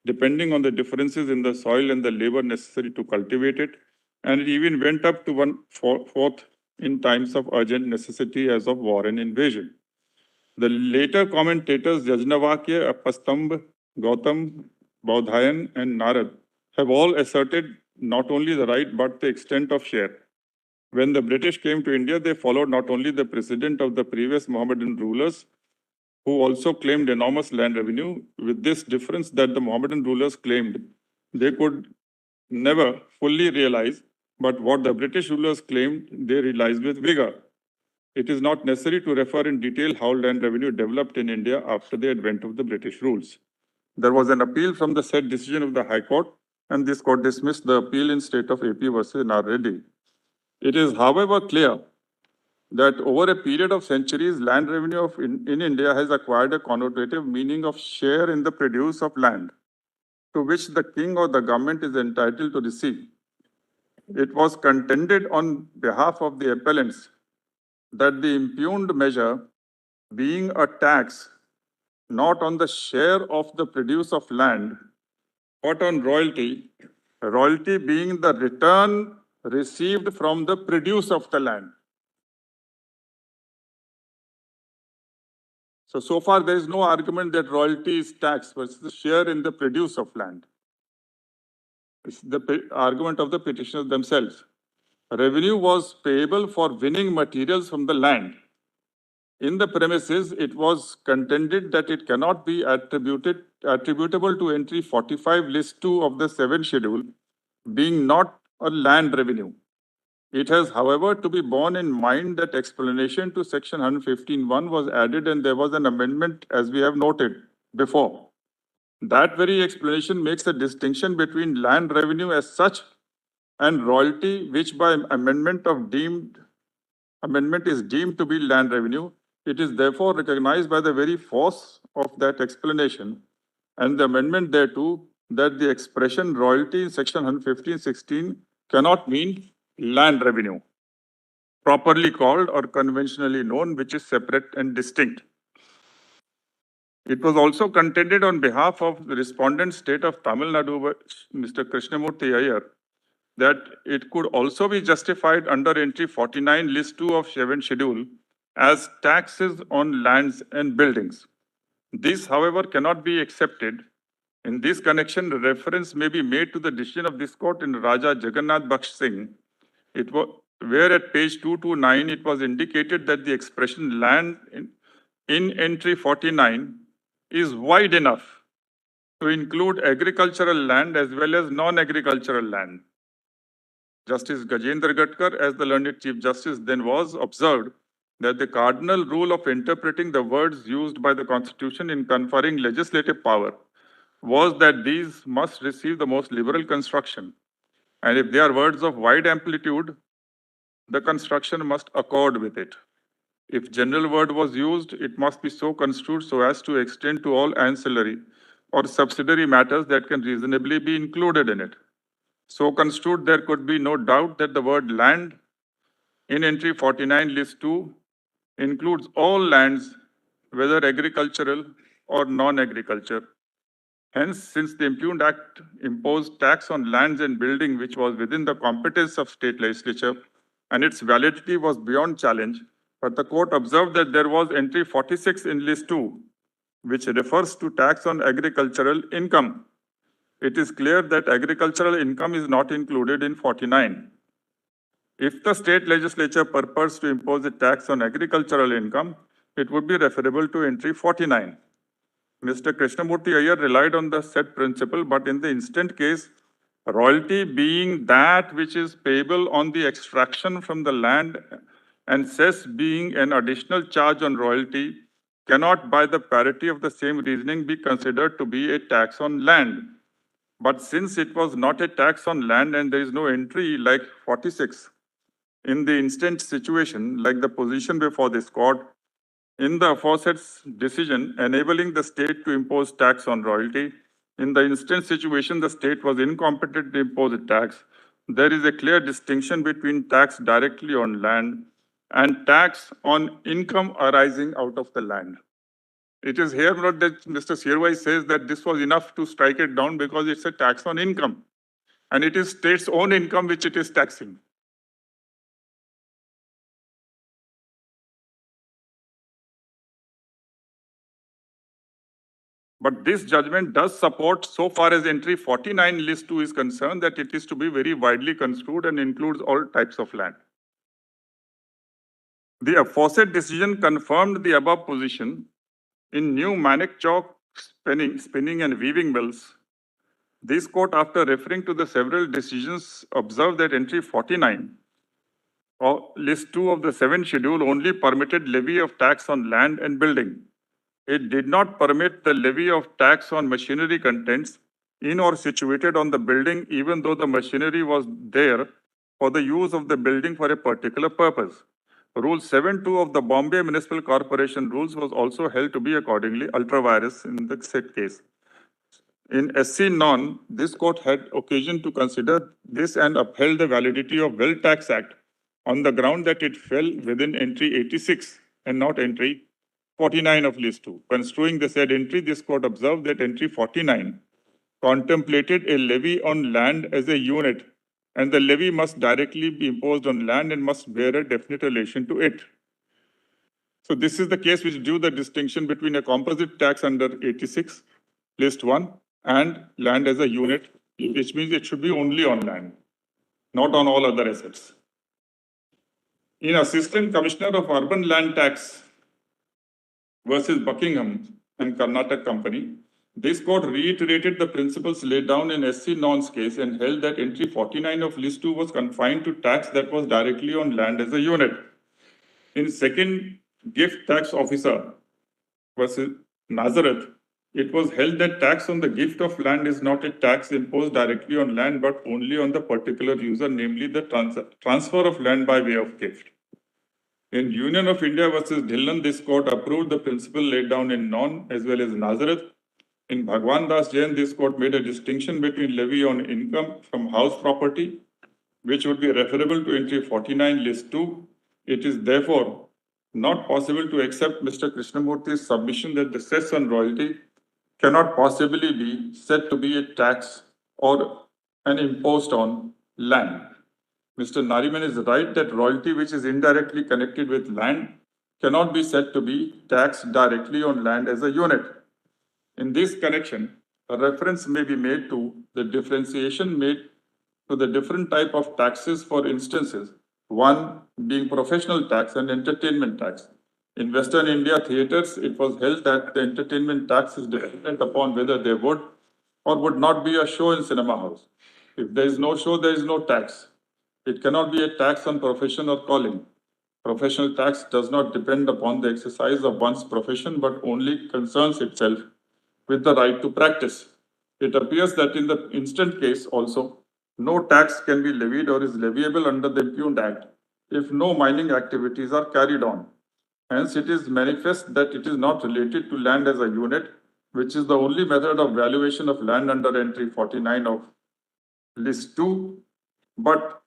depending on the differences in the soil and the labor necessary to cultivate it, and it even went up to 1/4 in times of urgent necessity as of war and invasion. The later commentators Yajnavalkya, Apastambh, Gautam, Bodhayan, and Narad have all asserted not only the right but the extent of share. When the British came to India, they followed not only the precedent of the previous Mohammedan rulers, who also claimed enormous land revenue, with this difference that the Mohammedan rulers claimed they could never fully realize, but what the British rulers claimed they realized with vigor. It is not necessary to refer in detail how land revenue developed in India after the advent of the British rules. There was an appeal from the said decision of the High Court, and this court dismissed the appeal in state of AP versus N.R. Reddy. It is, however, clear that over a period of centuries, land revenue in India has acquired a connotative meaning of share in the produce of land, to which the king or the government is entitled to receive. It was contended on behalf of the appellants that the impugned measure, being a tax not on the share of the produce of land, but on royalty, royalty being the return received from the produce of the land. So far there is no argument that royalty is tax versus the share in the produce of land. It's the argument of the petitioners themselves. Revenue was payable for winning materials from the land. In the premises, it was contended that it cannot be attributable to entry 45 list 2 of the 7th schedule, being not a land revenue. It has, however, to be borne in mind that explanation to section 115(1) was added and there was an amendment, as we have noted before. That very explanation makes a distinction between land revenue as such and royalty, which by amendment is deemed to be land revenue. It is therefore recognized by the very force of that explanation and the amendment thereto that the expression royalty in section 115(16) cannot mean land revenue, properly called or conventionally known, which is separate and distinct. It was also contended on behalf of the respondent state of Tamil Nadu, Mr. Krishnamurthy Iyer, that it could also be justified under entry 49 list 2 of 7th schedule as taxes on lands and buildings. This, however, cannot be accepted. In this connection, reference may be made to the decision of this court in Raja Jagannath Baksh Singh, where at page 229 it was indicated that the expression land in entry 49 is wide enough to include agricultural land as well as non-agricultural land. Justice Gajendra Gatkar, as the learned Chief Justice then was, observed that the cardinal rule of interpreting the words used by the Constitution in conferring legislative power was that these must receive the most liberal construction. And if they are words of wide amplitude, the construction must accord with it. If general word was used, it must be so construed so as to extend to all ancillary or subsidiary matters that can reasonably be included in it. So construed, there could be no doubt that the word land in entry 49 list 2 includes all lands, whether agricultural or non-agriculture. Hence, since the impugned act imposed tax on lands and building which was within the competence of state legislature and its validity was beyond challenge, but the court observed that there was entry 46 in list 2, which refers to tax on agricultural income. It is clear that agricultural income is not included in 49. If the state legislature purposed to impose a tax on agricultural income, it would be referable to entry 49. Mr. Krishnamurthy Iyer relied on the said principle, but in the instant case, royalty being that which is payable on the extraction from the land and cess being an additional charge on royalty cannot by the parity of the same reasoning be considered to be a tax on land. But since it was not a tax on land and there is no entry like 46, in the instant situation, like the position before this court, in the aforesaid decision enabling the state to impose tax on royalty, in the instant situation, the state was incompetent to impose a tax. There is a clear distinction between tax directly on land and tax on income arising out of the land. It is here not that Mr. Sirwai says that this was enough to strike it down because it's a tax on income. And it is state's own income which it is taxing. But this judgment does support, so far as entry 49 list 2 is concerned, that it is to be very widely construed and includes all types of land. The aforesaid decision confirmed the above position in new Manik Chowk spinning and weaving mills. This court, after referring to the several decisions, observed that entry 49 or list 2 of the 7th schedule only permitted levy of tax on land and building. It did not permit the levy of tax on machinery contents in or situated on the building, even though the machinery was there for the use of the building for a particular purpose. Rule 7.2 of the Bombay Municipal Corporation rules was also held to be accordingly ultra-virus in the said case. In SC non, this court had occasion to consider this and upheld the validity of Wealth Tax Act on the ground that it fell within entry 86 and not entry 49 of list 2. Construing the said entry, this court observed that entry 49 contemplated a levy on land as a unit, and the levy must directly be imposed on land and must bear a definite relation to it. So this is the case which drew the distinction between a composite tax under 86, list 1, and land as a unit, which means it should be only on land, not on all other assets. In Assistant Commissioner of Urban Land Tax versus Buckingham and Karnataka Company, this court reiterated the principles laid down in SC Non's case and held that entry 49 of list 2 was confined to tax that was directly on land as a unit. In second gift tax officer versus Nazareth, it was held that tax on the gift of land is not a tax imposed directly on land, but only on the particular user, namely the transfer of land by way of gift. In Union of India versus Dhillon, this court approved the principle laid down in Non as well as Nazareth. In Bhagwan Das Jain, this court made a distinction between levy on income from house property, which would be referable to entry 49, list 2. It is therefore not possible to accept Mr. Krishnamurthy's submission that the cess on royalty cannot possibly be said to be a tax or an impost on land. Mr. Nariman is right that royalty which is indirectly connected with land cannot be said to be taxed directly on land as a unit. In this connection, a reference may be made to the differentiation made to the different type of taxes for instances, one being professional tax and entertainment tax. In Western India theatres, it was held that the entertainment tax is dependent upon whether there would or would not be a show in cinema house. If there is no show, there is no tax. It cannot be a tax on profession or calling. Professional tax does not depend upon the exercise of one's profession, but only concerns itself with the right to practice. It appears that in the instant case also, no tax can be levied or is leviable under the impugned act if no mining activities are carried on. Hence, it is manifest that it is not related to land as a unit, which is the only method of valuation of land under entry 49 of list 2, but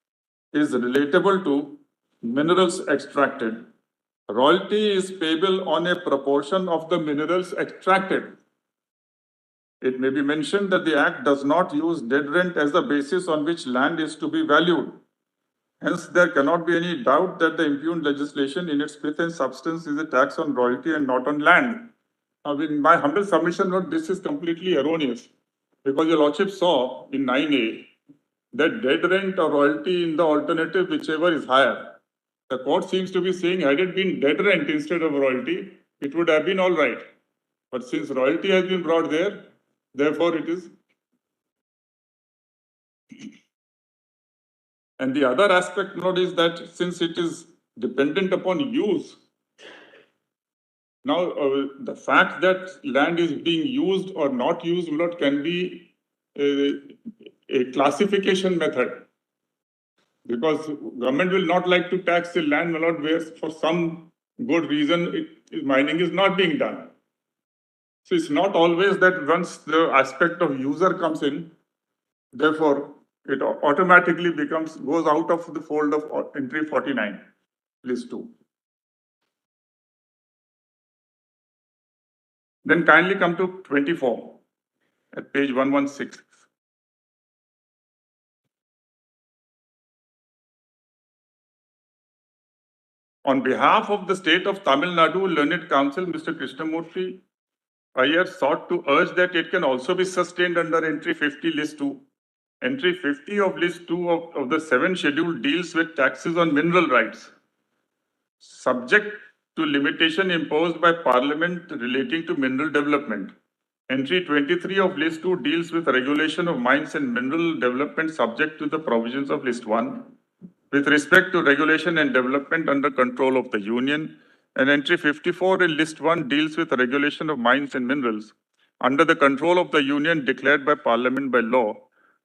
is relatable to minerals extracted. Royalty is payable on a proportion of the minerals extracted. It may be mentioned that the Act does not use dead rent as the basis on which land is to be valued. Hence, there cannot be any doubt that the impugned legislation in its pith and substance is a tax on royalty and not on land. Now, in my humble submission, this is completely erroneous, because your Lordship saw in 9A that dead rent or royalty in the alternative, whichever is higher. The court seems to be saying, had it been dead rent instead of royalty, it would have been all right. But since royalty has been brought there, therefore it is. And the other aspect note is that since it is dependent upon use, now the fact that land is being used or not used can be a classification method. Because government will not like to tax the land where for some good reason mining is not being done. So it's not always that once the aspect of user comes in, therefore it automatically goes out of the fold of entry 49, list 2. Then kindly come to 24 at page 116. On behalf of the state of Tamil Nadu Learned Council, Mr. Krishnamurthy Iyer sought to urge that it can also be sustained under entry 50, list 2. Entry 50 of list 2 of the 7th schedule deals with taxes on mineral rights, subject to limitation imposed by Parliament relating to mineral development. Entry 23 of list 2 deals with regulation of mines and mineral development subject to the provisions of list 1. With respect to regulation and development under control of the Union, and entry 54 in list 1 deals with regulation of mines and minerals under the control of the Union declared by Parliament by law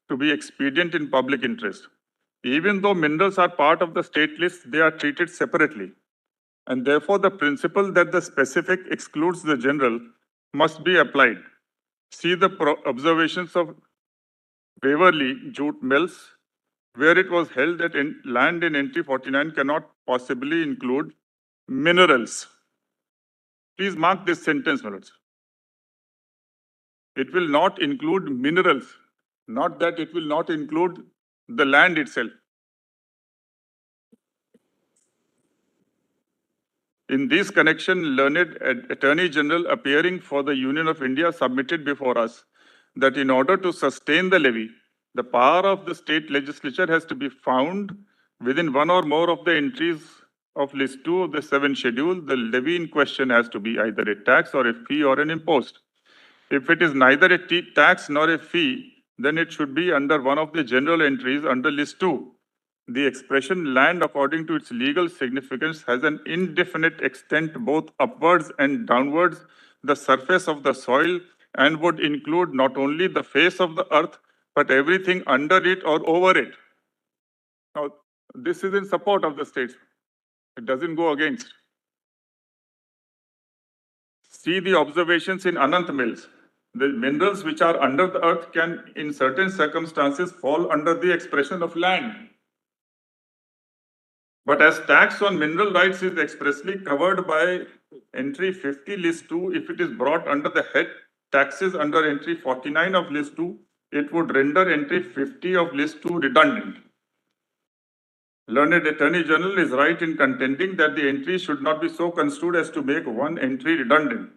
to be expedient in public interest. Even though minerals are part of the state list, they are treated separately. And therefore, the principle that the specific excludes the general must be applied. See the observations of Waverley, Jute Mills, where it was held that land in entry 49 cannot possibly include minerals. Please mark this sentence, my lords. It will not include minerals, not that it will not include the land itself. In this connection, learned Attorney General appearing for the Union of India submitted before us that in order to sustain the levy, the power of the state legislature has to be found within one or more of the entries of list 2 of the 7th schedule. The levy in question has to be either a tax or a fee or an impost. If it is neither a tax nor a fee, then it should be under one of the general entries under list 2. The expression land, according to its legal significance, has an indefinite extent both upwards and downwards the surface of the soil, and would include not only the face of the earth, but everything under it or over it. Now, this is in support of the states. It doesn't go against. See the observations in Anant Mills. The minerals which are under the earth can, in certain circumstances, fall under the expression of land. But as tax on mineral rights is expressly covered by entry 50 list 2, if it is brought under the head taxes under entry 49 of list 2, it would render entry 50 of list 2 redundant. Learned Attorney General is right in contending that the entry should not be so construed as to make one entry redundant.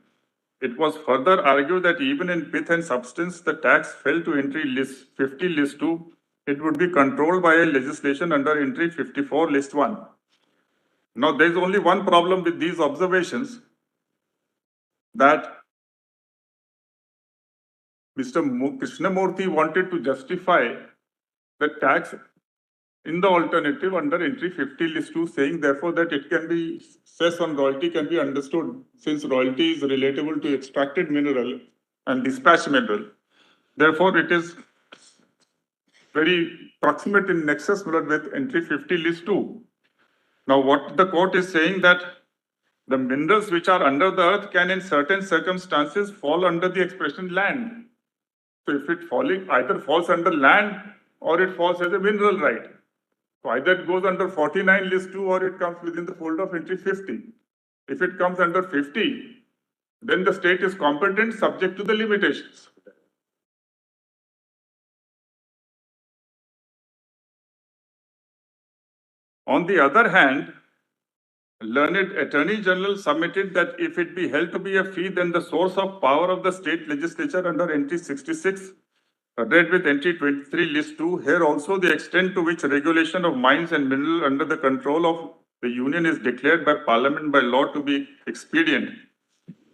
It was further argued that even in pith and substance, the tax fell to entry list 50 list 2. It would be controlled by a legislation under entry 54 list 1. Now, there is only one problem with these observations, that Mr. Krishnamurthy wanted to justify the tax in the alternative under entry 50 list 2, saying therefore that it can be, cess on royalty can be understood since royalty is relatable to extracted mineral and dispatched mineral. Therefore, it is very proximate in nexus with entry 50 list 2. Now, what the court is saying that the minerals which are under the earth can in certain circumstances fall under the expression land. So if it either falls under land or it falls as a mineral right. So either it goes under 49 list 2 or it comes within the fold of entry 50. If it comes under 50, then the state is competent subject to the limitations. On the other hand, Learned Attorney General submitted that if it be held to be a fee, then the source of power of the state legislature under entry 66, read with entry 23 list 2, here also the extent to which regulation of mines and mineral under the control of the union is declared by Parliament by law to be expedient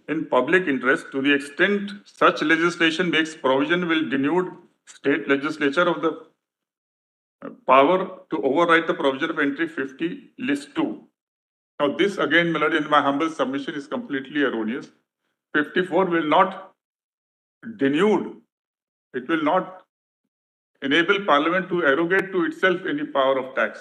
in public interest, to the extent such legislation makes provision, will denude state legislature of the power to override the provision of entry 50 list 2. Now this again, my lord, in my humble submission is completely erroneous. 54 will not denude, it will not enable Parliament to arrogate to itself any power of tax.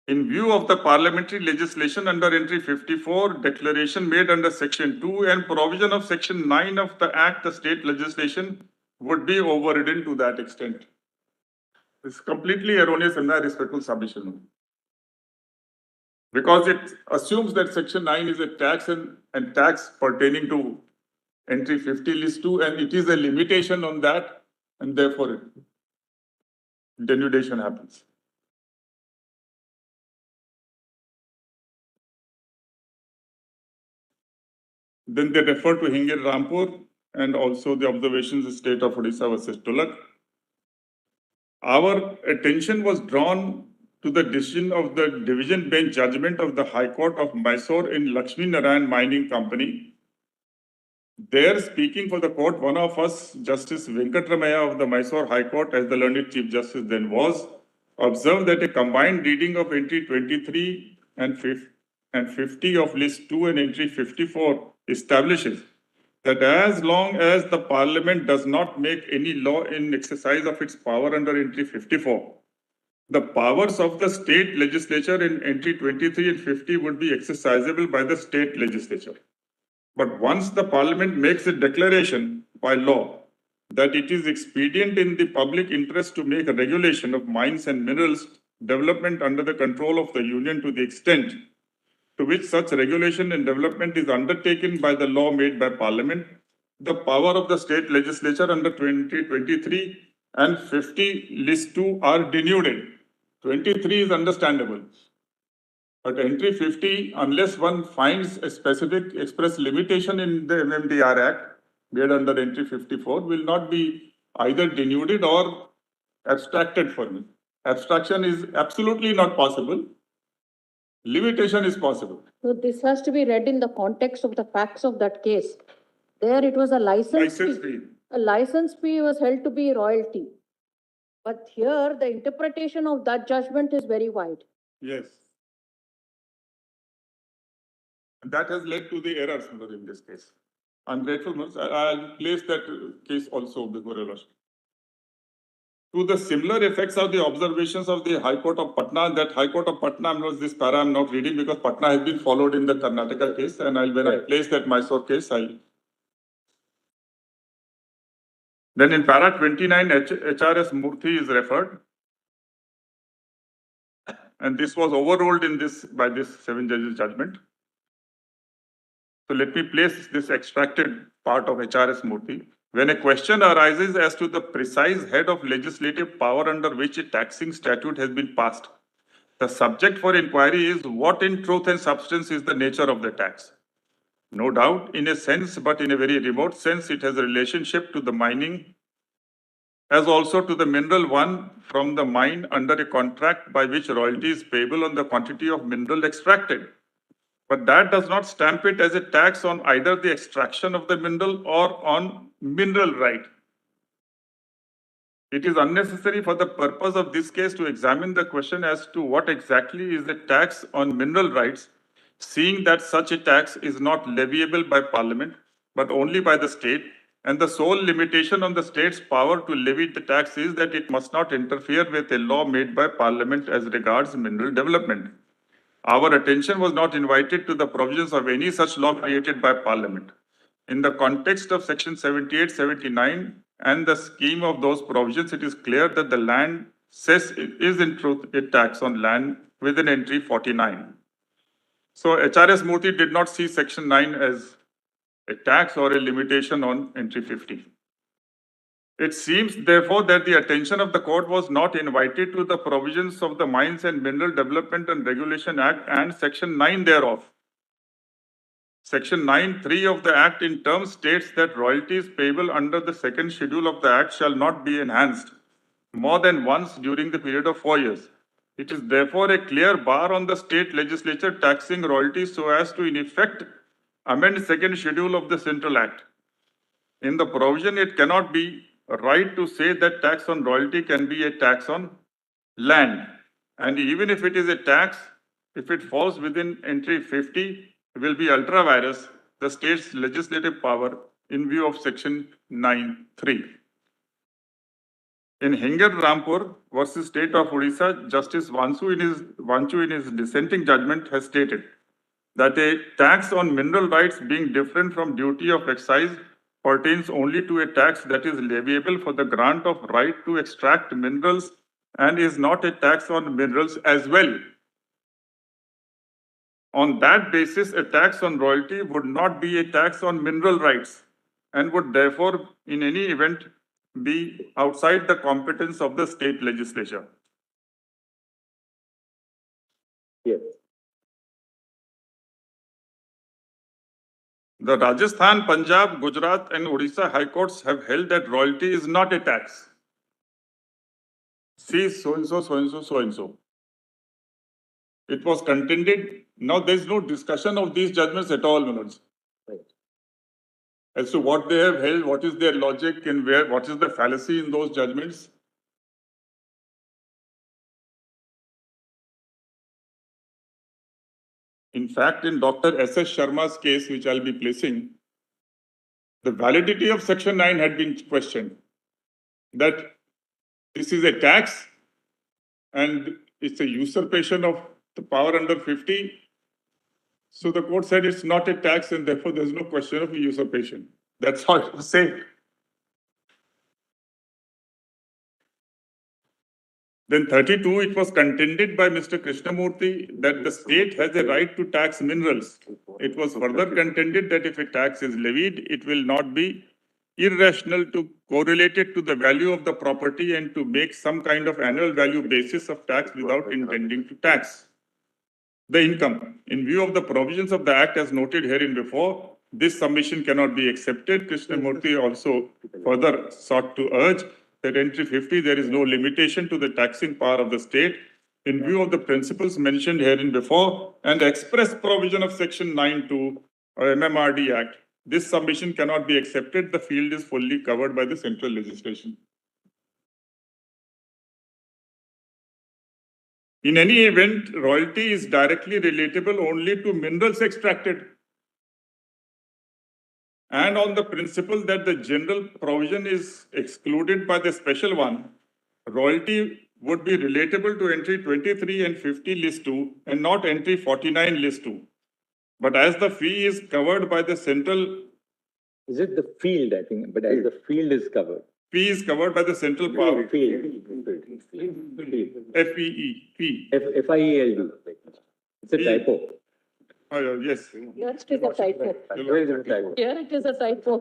In view of the parliamentary legislation under entry 54, declaration made under section 2 and provision of section 9 of the Act, the state legislation would be overridden to that extent. It's completely erroneous in my respectful submission. Because it assumes that section 9 is a tax and tax pertaining to entry 50 list 2, and it is a limitation on that, and therefore denudation happens. Then they refer to Hingir Rampur and also the observations of state of Odisha versus Tulak. Our attention was drawn to the decision of the division bench judgment of the High Court of Mysore in Lakshmi Narayan Mining Company. There, speaking for the court, one of us, Justice Venkatramaya of the Mysore High Court, as the learned Chief Justice then was, observed that a combined reading of entry 23 and 50 of list 2 and entry 54 establishes that as long as the Parliament does not make any law in exercise of its power under entry 54, the powers of the state legislature in entry 23 and 50 would be exercisable by the state legislature. But once the Parliament makes a declaration by law that it is expedient in the public interest to make a regulation of mines and minerals development under the control of the Union to the extent to which such regulation and development is undertaken by the law made by Parliament, the power of the state legislature under 2023 and 50 list 2 are denuded. 23 is understandable. But entry 50, unless one finds a specific express limitation in the MMDR Act made under entry 54, will not be either denuded or abstracted for me. Abstraction is absolutely not possible. Limitation is possible. So this has to be read in the context of the facts of that case. There it was a license fee. A license fee was held to be royalty. But here, the interpretation of that judgment is very wide. Yes. That has led to the errors in this case. I'm grateful. I'll place that case also before your Lordship. To the similar effects of the observations of the High Court of Patna, that High Court of Patna, this para I'm not reading because Patna has been followed in the Karnataka case, and when I place that Mysore case, then in para 29, HRS Murthy is referred, and this was overruled by this 7 judges judgment. So let me place this extracted part of HRS Murthy. When a question arises as to the precise head of legislative power under which a taxing statute has been passed, the subject for inquiry is what in truth and substance is the nature of the tax. No doubt, in a sense, but in a very remote sense, it has a relationship to the mining as also to the mineral won from the mine under a contract by which royalty is payable on the quantity of mineral extracted. But that does not stamp it as a tax on either the extraction of the mineral or on mineral right. It is unnecessary for the purpose of this case to examine the question as to what exactly is the tax on mineral rights, seeing that such a tax is not leviable by Parliament, but only by the state, and the sole limitation on the state's power to levy the tax is that it must not interfere with a law made by Parliament as regards mineral development. Our attention was not invited to the provisions of any such law created by Parliament. In the context of Section 78, 79 and the scheme of those provisions, it is clear that the land cess is in truth a tax on land within entry 49. So HRS Murthy did not see Section 9 as a tax or a limitation on entry 50. It seems, therefore, that the attention of the court was not invited to the provisions of the Mines and Mineral Development and Regulation Act and Section 9 thereof. Section 9(3) of the Act in terms states that royalties payable under the second schedule of the Act shall not be enhanced more than once during the period of 4 years. It is therefore a clear bar on the state legislature taxing royalties so as to, in effect, amend second schedule of the Central Act. In the provision, it cannot be right to say that tax on royalty can be a tax on land. And even if it is a tax, if it falls within entry 50, it will be ultra vires the state's legislative power in view of Section 9(3). In Hinger Rampur versus State of Odisha, Justice Vanchu in his dissenting judgment has stated that a tax on mineral rights being different from duty of excise pertains only to a tax that is leviable for the grant of right to extract minerals and is not a tax on minerals as well. On that basis, a tax on royalty would not be a tax on mineral rights and would therefore, in any event, be outside the competence of the state legislature. Yes. The Rajasthan, Punjab, Gujarat and Odisha High Courts have held that royalty is not a tax. See, so-and-so, so-and-so, so-and-so. It was contended. Now there is no discussion of these judgments at all, Manoj. Right. As to what they have held, what is their logic and what is the fallacy in those judgments. In fact, in Dr. S.S. Sharma's case, which I'll be placing, the validity of Section 9 had been questioned. That this is a tax and it's a usurpation of the power under 50. So the court said it's not a tax and therefore there's no question of usurpation. That's how it was said. Then 32, it was contended by Mr. Krishnamurthy that the state has a right to tax minerals. It was further contended that if a tax is levied, it will not be irrational to correlate it to the value of the property and to make some kind of annual value basis of tax without intending to tax the income. In view of the provisions of the Act as noted herein before, this submission cannot be accepted. Krishnamurthy also further sought to urge that entry 50, there is no limitation to the taxing power of the state. In view of the principles mentioned herein before and express provision of Section 9(2) or MMRD Act, this submission cannot be accepted. The field is fully covered by the central legislation. In any event, royalty is directly relatable only to minerals extracted. And on the principle that the general provision is excluded by the special one, royalty would be relatable to entry 23 and 50 list 2 and not entry 49 list 2. But as the fee is covered by the central... Is it the field, I think, but as the field is covered. Fee is covered by the central power. Field. F-E-E, fee. F-I-E-L-D. It's a typo. Oh, yes. Here it is a typo. Here it is a typo.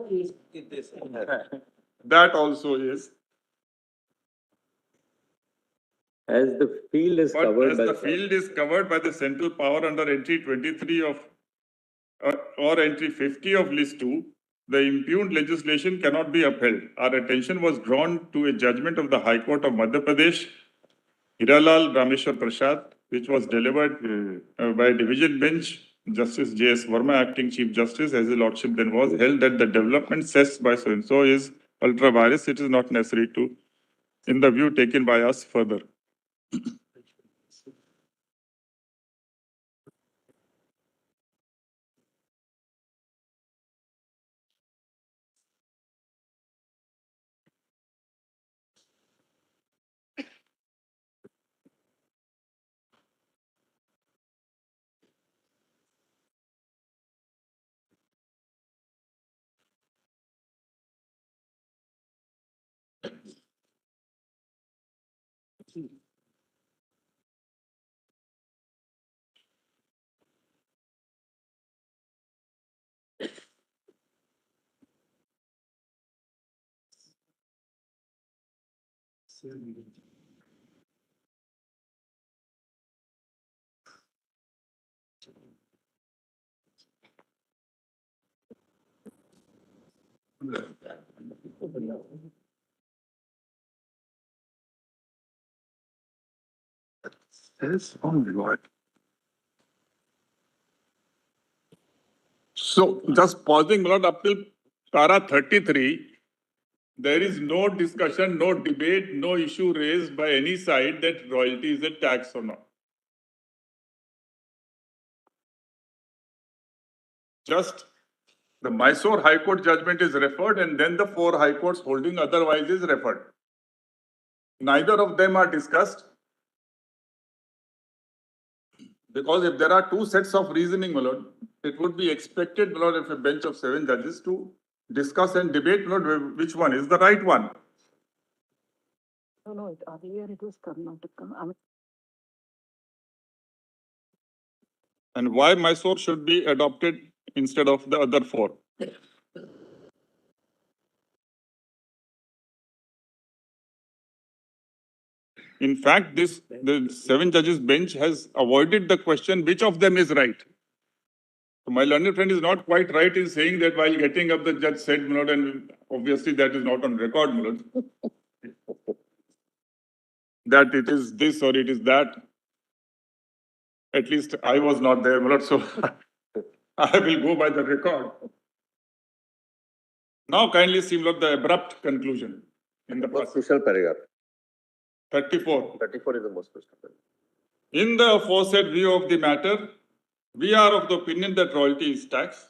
That also is. As the field is But covered as by the field is covered by the central power under entry 23 of or entry 50 of list 2, the impugned legislation cannot be upheld. Our attention was drawn to a judgment of the High Court of Madhya Pradesh, Hiralal Rameshwar Prasad, which was delivered by division bench, Justice J.S. Verma, acting Chief Justice, as his lordship then was, held that the development cessed by so-and-so is ultra-virus. It is not necessary to, in the view taken by us further. So, just pausing, Lord, up till para 33, there is no discussion, no debate, no issue raised by any side that royalty is a tax or not. Just the Mysore High Court judgment is referred and then the 4 High Courts holding otherwise is referred. Neither of them are discussed. Because if there are 2 sets of reasoning, my lord, it would be expected, my lord, if a bench of 7 judges to discuss and debate, my lord, which one is the right one. No, earlier it was Karnataka. And why Mysore should be adopted instead of the other 4. In fact, the 7 judges bench has avoided the question which of them is right. So my learned friend is not quite right in saying that while getting up the judge said, my lord, and obviously that is not on record, my lord, that it is this or it is that. At least I was not there, my lord, so I will go by the record. Now kindly see, my lord, the abrupt conclusion in the Most crucial paragraph. 34. 34 is the most crucial paragraph. In the aforesaid view of the matter, we are of the opinion that royalty is tax.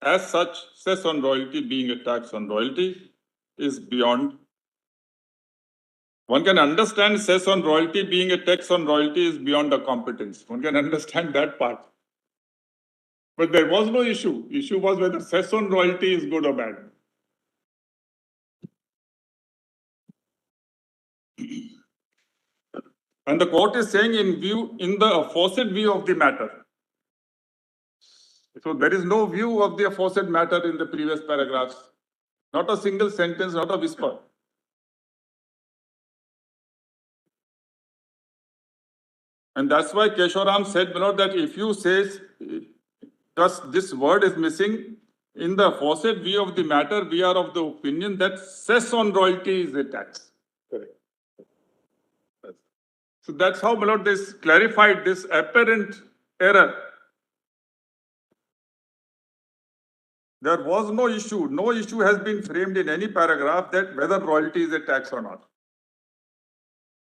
As such, cess on royalty being a tax on royalty is beyond. One can understand cess on royalty being a tax on royalty is beyond the competence. One can understand that part. But there was no issue. Issue was whether cess on royalty is good or bad. And the court is saying in the aforesaid view of the matter. So there is no view of the aforesaid matter in the previous paragraphs. Not a single sentence, not a whisper. And that's why Kesharam said, my lord, that if you say just this word is missing, in the aforesaid view of the matter, we are of the opinion that cess on royalty is a tax. Correct. So that's how, my lord, this clarified this apparent error. There was no issue. No issue has been framed in any paragraph that whether royalty is a tax or not.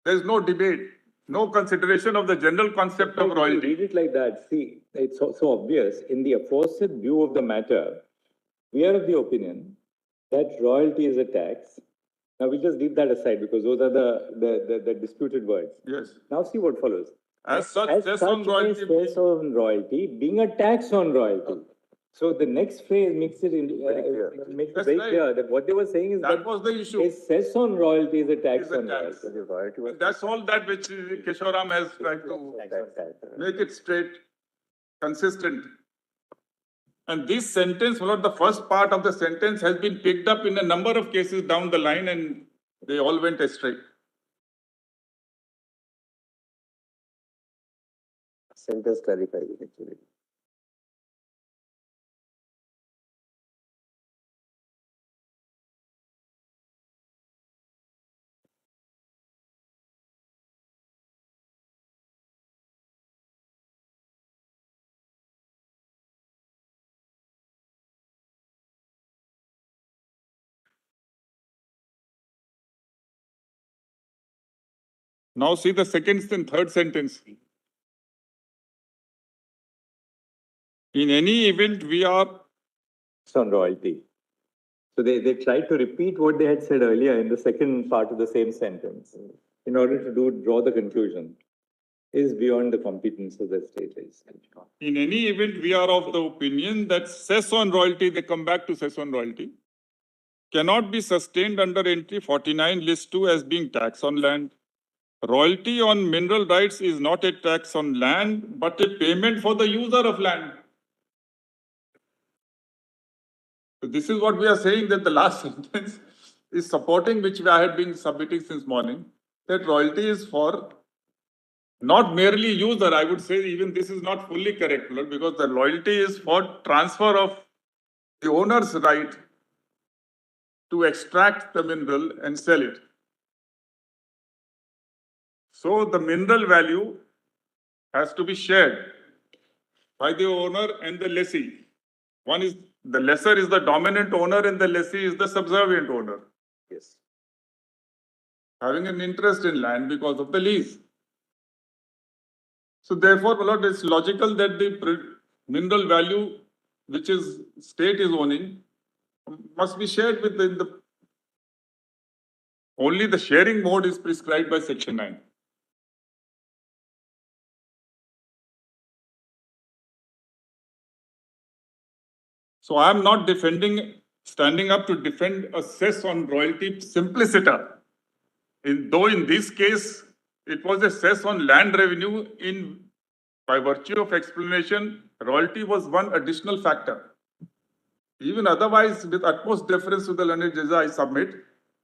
There is no debate, no consideration of the general concept of royalty. Read it like that. See, it's so obvious. In the aforesaid view of the matter, we are of the opinion that royalty is a tax. Now we'll just leave that aside because those are the disputed words. Yes. Now see what follows. As such, cess on royalty. Cess on royalty being a tax on royalty. So the next phrase makes it makes it very clear that what they were saying is that was the issue. A cess on royalty is a tax on royalty. And that's all that which Kesharam has tried to make it straight, consistent. And this sentence, well, the first part of the sentence has been picked up in a number of cases down the line and they all went astray. Sentence clarified actually. Now see the second and third sentence. In any event, we are On royalty. So they tried to repeat what they had said earlier in the second part of the same sentence in order to draw the conclusion is beyond the competence of the state legislature. in any event, we are of the opinion that cess on royalty, they come back to cess on royalty, cannot be sustained under entry 49 list 2 as being tax on land. Royalty on mineral rights is not a tax on land, but a payment for the user of land. So this is what we are saying, that the last sentence is supporting, which I had been submitting since morning, that royalty is for not merely user. I would say even this is not fully correct, because the royalty is for transfer of the owner's right to extract the mineral and sell it. So the mineral value has to be shared by the owner and the lessee. One is, the lessor is the dominant owner and the lessee is the subservient owner. Yes. Having an interest in land because of the lease. So therefore, it's logical that the mineral value which is state is owning must be shared with the only the sharing mode is prescribed by Section 9. So I am not standing up to defend a cess on royalty simpliciter. Though in this case, it was a cess on land revenue by virtue of explanation, royalty was one additional factor. Even otherwise, with utmost deference to the learned judge, I submit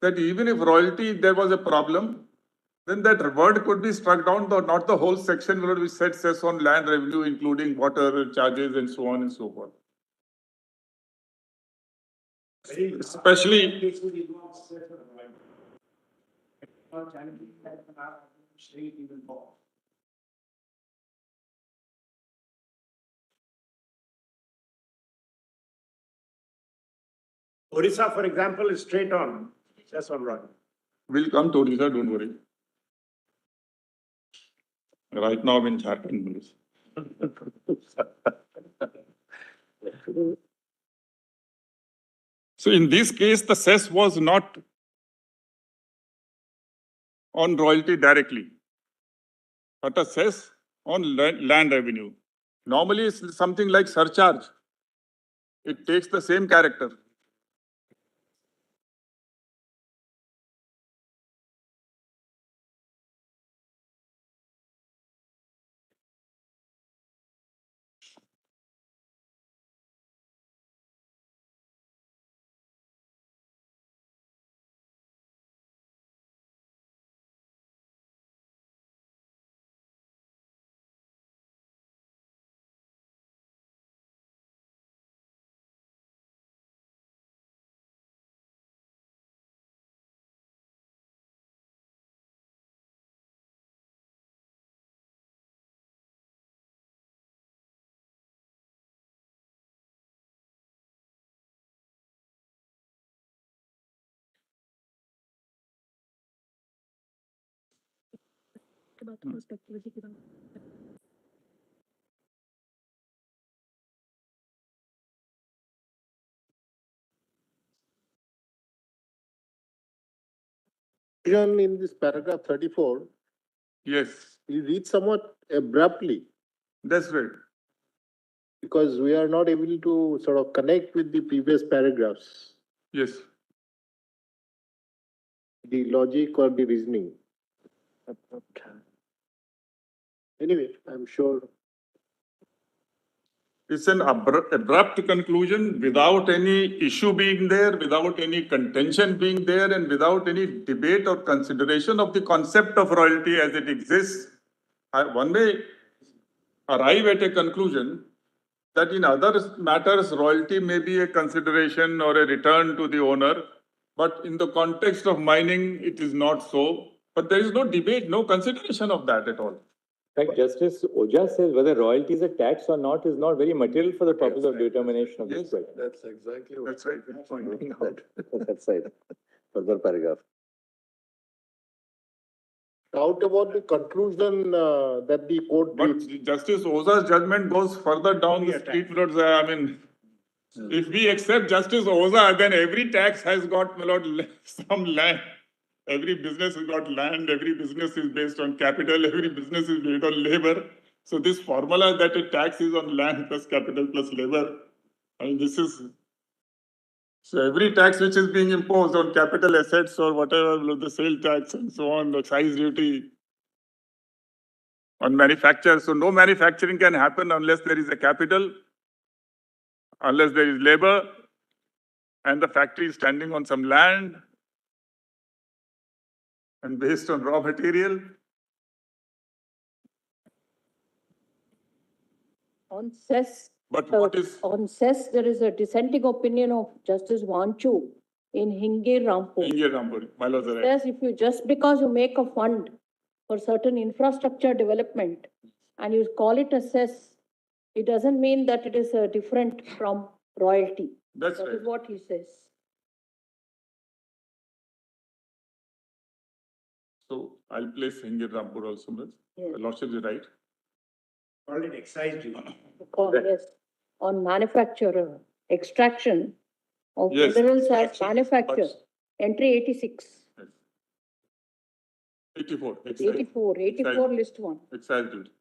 that even if royalty, there was a problem, then that word could be struck down, though not the whole section where we said cess on land revenue, including water charges and so on and so forth. Especially Orissa, for example, is straight on. That's all right. we'll come to Odisha, don't worry. Right now I'm in Jharkhand. So in this case, the cess was not on royalty directly, but a cess on land revenue. Normally it's something like surcharge. It takes the same character. In this paragraph 34, Yes, you read somewhat abruptly that's right. because we are not able to sort of connect with the previous paragraphs, Yes. the logic or the reasoning. Anyway, I'm sure. It's an abrupt conclusion without any issue being there, without any contention being there, and without any debate or consideration of the concept of royalty as it exists. One may arrive at a conclusion that in other matters, royalty may be a consideration or a return to the owner, but in the context of mining, it is not so. But there is no debate, no consideration of that at all. In fact, Justice Ojha says whether royalty is a tax or not is not very material for the purpose of determination of this question. That's exactly what. That's right. Pointing out. That's right. Further paragraph. Doubt about the conclusion that the court But reached. Justice Oza's judgment goes further down the street roads. I mean, if we accept Justice Oza, then every tax has got some land. Every business has got land. Every business is based on capital. Every business is based on labor. So this formula that a tax is on land plus capital plus labor, I mean, this is. So every tax which is being imposed on capital assets or whatever, the sale tax and so on, the excise duty, on manufacture. So no manufacturing can happen unless there is a capital, unless there is labor, and the factory is standing on some land and based on raw material. On cess, But what is on cess, there is a dissenting opinion of Justice Vanchu in Hinge Rampur. Inge Rampur, my lords are right. Says if you just because you make a fund for certain infrastructure development and you call it a cess, it doesn't mean that it is different from royalty. That's That right. is what he says. So I'll place Inge Rampur also. Yes. Lordship is right. Called it excise duty. Yes, on manufacturer, extraction of Yes. minerals as manufacture, entry 86, 84. 84 list one. Excise duty.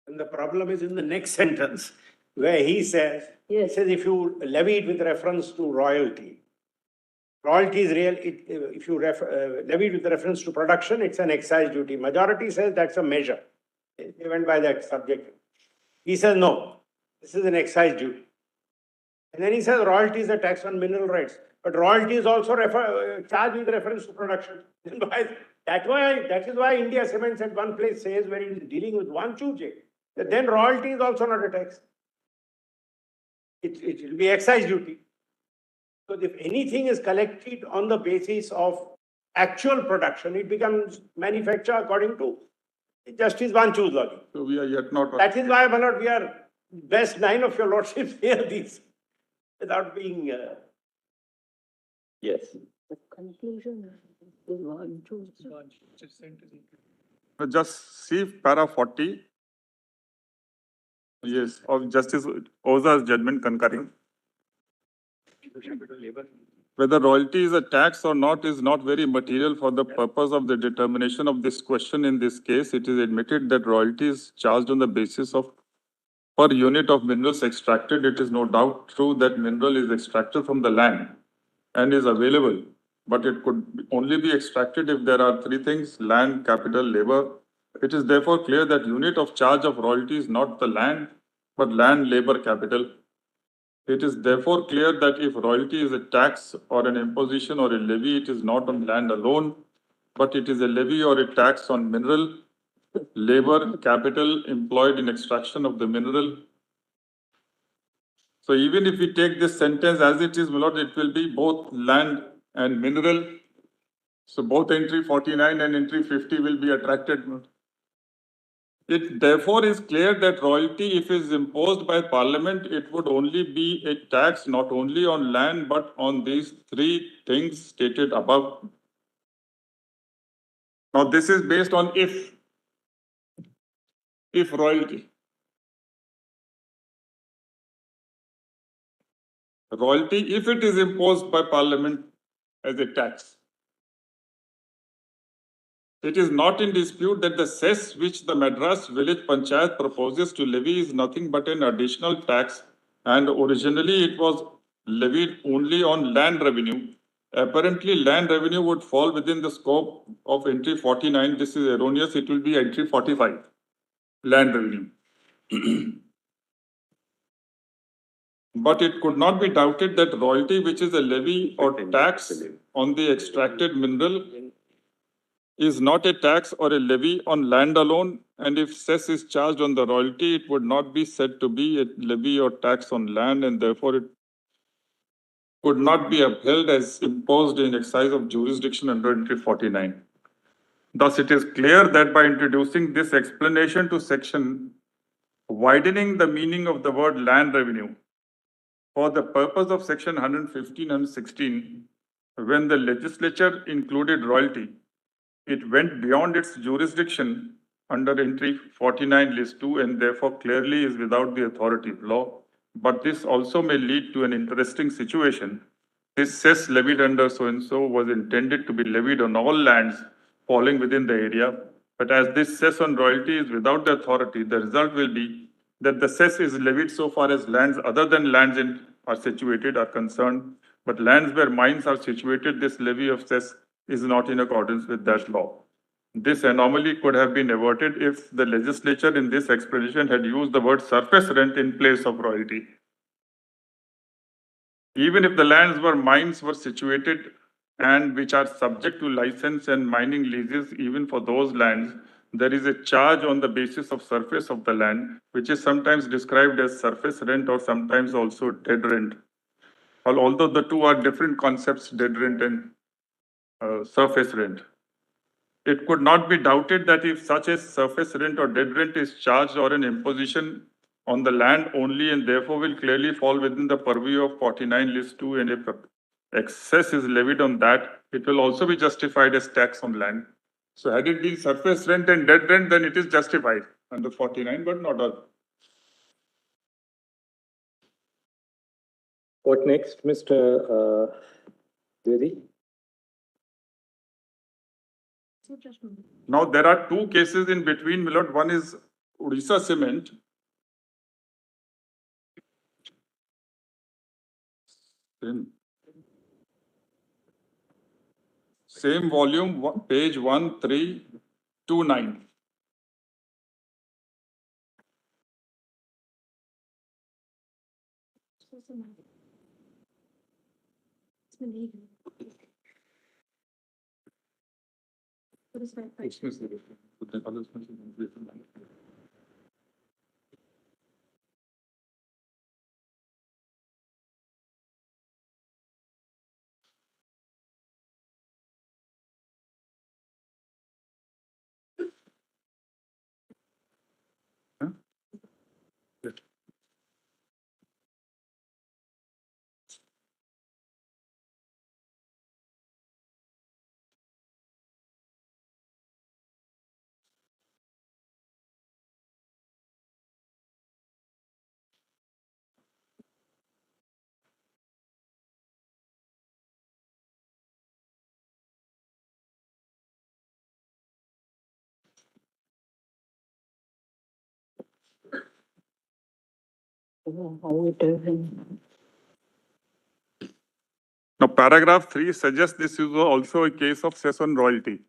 And the problem is in the next sentence, where he says, Yes. if you levy it with reference to royalty, royalty is real, if you levy it with reference to production, it's an excise duty. Majority says that's a measure. They went by that subject. He says, no, this is an excise duty. And then he says royalty is a tax on mineral rights. But royalty is also charged with reference to production. That is why India Cements at one place says, where it is dealing with one chuche, that then royalty is also not a tax. It will be excise duty. Because if anything is collected on the basis of actual production, it becomes manufactured according to Justice Vanchu's logic. So we are yet not. That is why, my lord, we are best 9 of your lordships hear these without being. Yes. The conclusion is Vanchu. Just see para 40. Yes, of Justice Oza's judgment concurring. Whether royalty is a tax or not is not very material for the purpose of the determination of this question. In this case, it is admitted that royalty is charged on the basis of per unit of minerals extracted. It is no doubt true that mineral is extracted from the land and is available, but it could only be extracted if there are three things: land, capital, labor. It is therefore clear that unit of charge of royalty is not the land, but land, labor, capital. It is therefore clear that if royalty is a tax or an imposition or a levy, it is not on land alone, but it is a levy or a tax on mineral, labor, capital employed in extraction of the mineral. So even if we take this sentence as it is, my lord, it will be both land and mineral. So both entry 49 and entry 50 will be attracted. It therefore is clear that royalty, if it is imposed by Parliament, it would only be a tax not only on land but on these three things stated above. Now, this is based on if royalty. Royalty, if it is imposed by Parliament as a tax. It is not in dispute that the cess which the Madras Village Panchayat proposes to levy is nothing but an additional tax, and originally it was levied only on land revenue. Apparently, land revenue would fall within the scope of entry 49. This is erroneous. It will be entry 45, land revenue. But it could not be doubted that royalty, which is a levy or tax on the extracted mineral, is not a tax or a levy on land alone, and if cess is charged on the royalty, it would not be said to be a levy or tax on land, and therefore it could not be upheld as imposed in exercise of jurisdiction under entry 49. Thus, it is clear that by introducing this explanation to section, widening the meaning of the word land revenue for the purpose of section 115 and 16, when the legislature included royalty, it went beyond its jurisdiction under entry 49 list 2 and therefore clearly is without the authority of law. But this also may lead to an interesting situation. This cess levied under so-and-so was intended to be levied on all lands falling within the area. But as this cess on royalty is without the authority, the result will be that the cess is levied so far as lands other than lands are situated are concerned. But lands where mines are situated, this levy of cess is not in accordance with that law. This anomaly could have been averted if the legislature in this explanation had used the word surface rent in place of royalty. Even if the lands where mines were situated and which are subject to license and mining leases, even for those lands, there is a charge on the basis of surface of the land, which is sometimes described as surface rent or sometimes also dead rent. Although the two are different concepts, dead rent and surface rent. It could not be doubted that if such a surface rent or dead rent is charged or an imposition on the land only and therefore will clearly fall within the purview of 49 list 2 and if excess is levied on that, it will also be justified as tax on land. So had it been surface rent and dead rent, then it is justified under 49, but not all. What next, Mr. Dedi? Now there are two cases in between, Milord. One is Odisha Cement. Same volume, page 1329. Now, paragraph 3 suggests this is also a case of cess on royalty.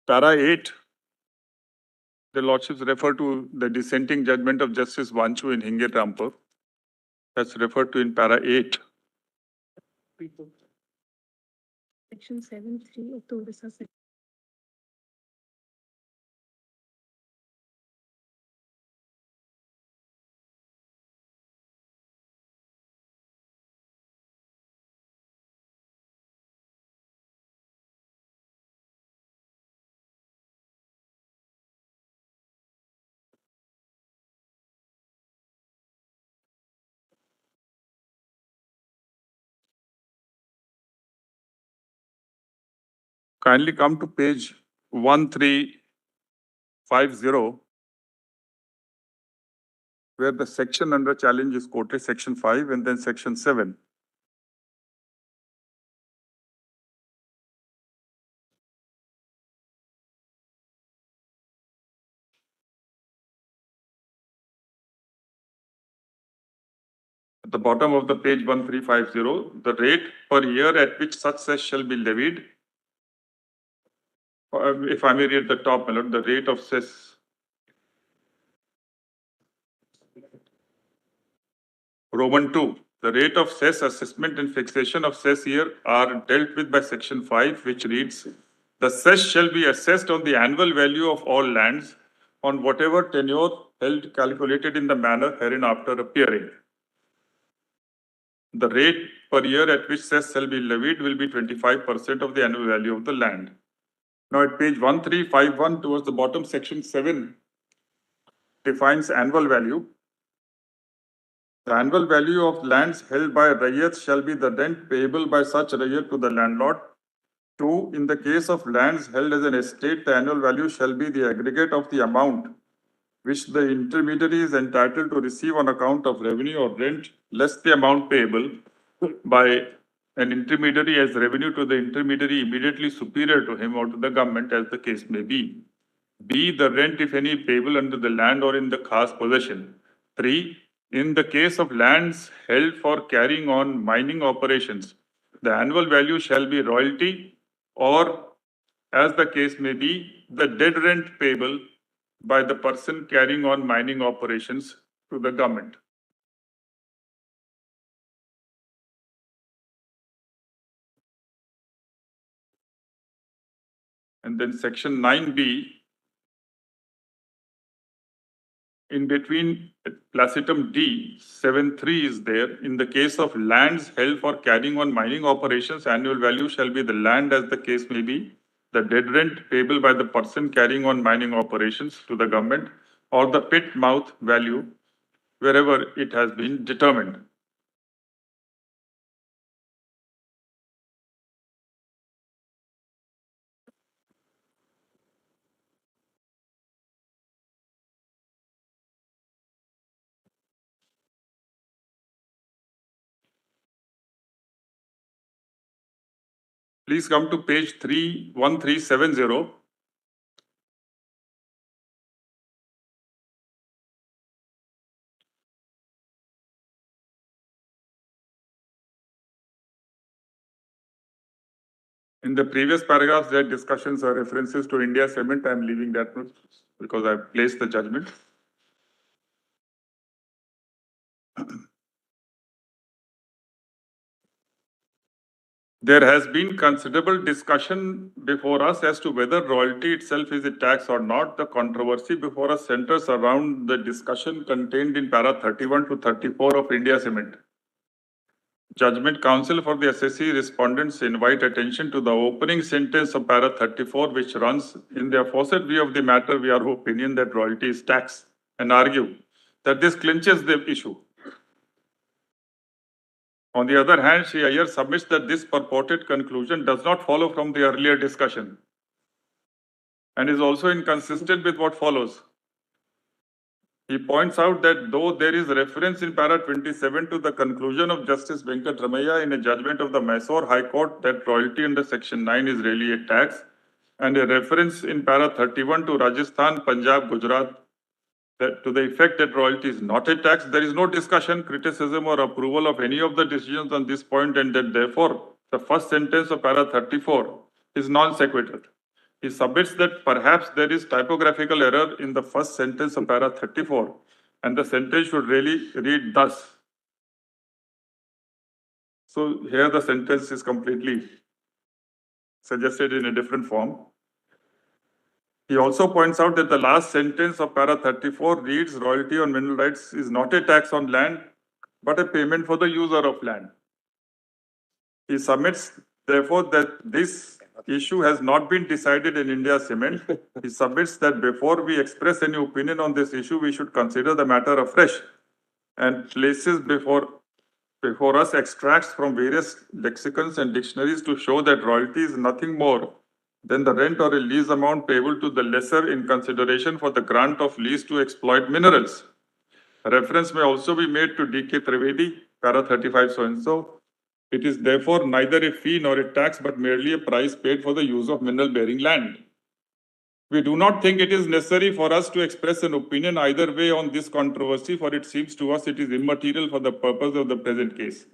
Para 8, the Lordships refer to the dissenting judgment of Justice Vanchu in Hinge Rampur. That's referred to in para 8. Section 7(3) of the Odisha Kindly come to page 1350, where the section under challenge is quoted, section 5 and then section 7. At the bottom of the page 1350, the rate per year at which such cess shall be levied. If I may read the top, my lord, the rate of cess. Roman 2. The rate of cess assessment and fixation of cess year are dealt with by section 5, which reads, the cess shall be assessed on the annual value of all lands on whatever tenure held calculated in the manner hereinafter appearing. The rate per year at which cess shall be levied will be 25% of the annual value of the land. Now at page 1351 towards the bottom, section 7 defines annual value. The annual value of lands held by rayats shall be the rent payable by such rayat to the landlord. 2. In the case of lands held as an estate, the annual value shall be the aggregate of the amount which the intermediary is entitled to receive on account of revenue or rent, less the amount payable by an intermediary as revenue to the intermediary immediately superior to him or to the government, as the case may be. B. The rent, if any, payable under the land or in the khas possession. 3. In the case of lands held for carrying on mining operations, the annual value shall be royalty or, as the case may be, the dead rent payable by the person carrying on mining operations to the government. And then section 9B, in between placitum D, 7.3 is there. In the case of lands held for carrying on mining operations, annual value shall be the land, as the case may be, the dead rent payable by the person carrying on mining operations to the government, or the pit mouth value, wherever it has been determined. Please come to page 1370. In the previous paragraphs, there are discussions or references to India Cement. I am leaving that because I have placed the judgment. There has been considerable discussion before us as to whether royalty itself is a tax or not. The controversy before us centers around the discussion contained in para 31 to 34 of India Cement. Judgment Counsel for the assessee respondents invite attention to the opening sentence of para 34, which runs, in the aforesaid view of the matter, we are of opinion that royalty is tax, and argue that this clinches the issue. On the other hand, Shri Iyer submits that this purported conclusion does not follow from the earlier discussion and is also inconsistent with what follows. He points out that though there is reference in para 27 to the conclusion of Justice Venkat Ramaiah in a judgment of the Mysore High Court that royalty under section 9 is really a tax, and a reference in para 31 to Rajasthan, Punjab, Gujarat to the effect that royalty is not a tax, there is no discussion, criticism or approval of any of the decisions on this point, and that therefore the first sentence of para 34 is non sequitur. He submits that perhaps there is typographical error in the first sentence of para 34 and the sentence should really read thus. So here the sentence is completely suggested in a different form. He also points out that the last sentence of para 34 reads, royalty on mineral rights is not a tax on land, but a payment for the user of land. He submits, therefore, that this issue has not been decided in India Cement. He submits that before we express any opinion on this issue, we should consider the matter afresh, and places before us extracts from various lexicons and dictionaries to show that royalty is nothing more then the rent or a lease amount payable to the lessor in consideration for the grant of lease to exploit minerals. Reference may also be made to D.K. Trivedi, para 35 so and so. It is therefore neither a fee nor a tax, but merely a price paid for the use of mineral bearing land. We do not think it is necessary for us to express an opinion either way on this controversy, for it seems to us it is immaterial for the purpose of the present case.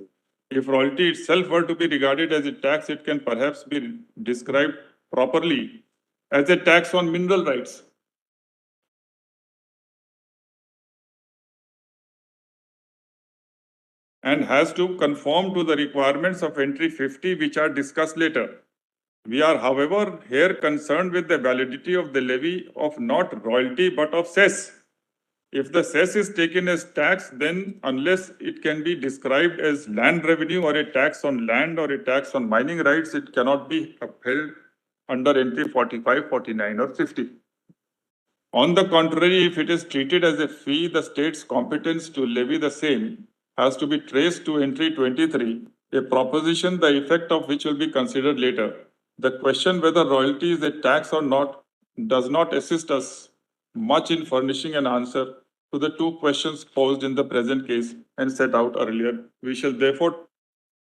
If royalty itself were to be regarded as a tax, it can perhaps be described properly as a tax on mineral rights. And has to conform to the requirements of entry 50, which are discussed later. We are, however, here concerned with the validity of the levy of not royalty but of cess. If the cess is taken as tax, then unless it can be described as land revenue or a tax on land or a tax on mining rights, it cannot be upheld under entry 45, 49 or 50. On the contrary, if it is treated as a fee, the state's competence to levy the same has to be traced to entry 23, a proposition the effect of which will be considered later. The question whether royalty is a tax or not does not assist us much in furnishing an answer to the two questions posed in the present case and set out earlier. We shall therefore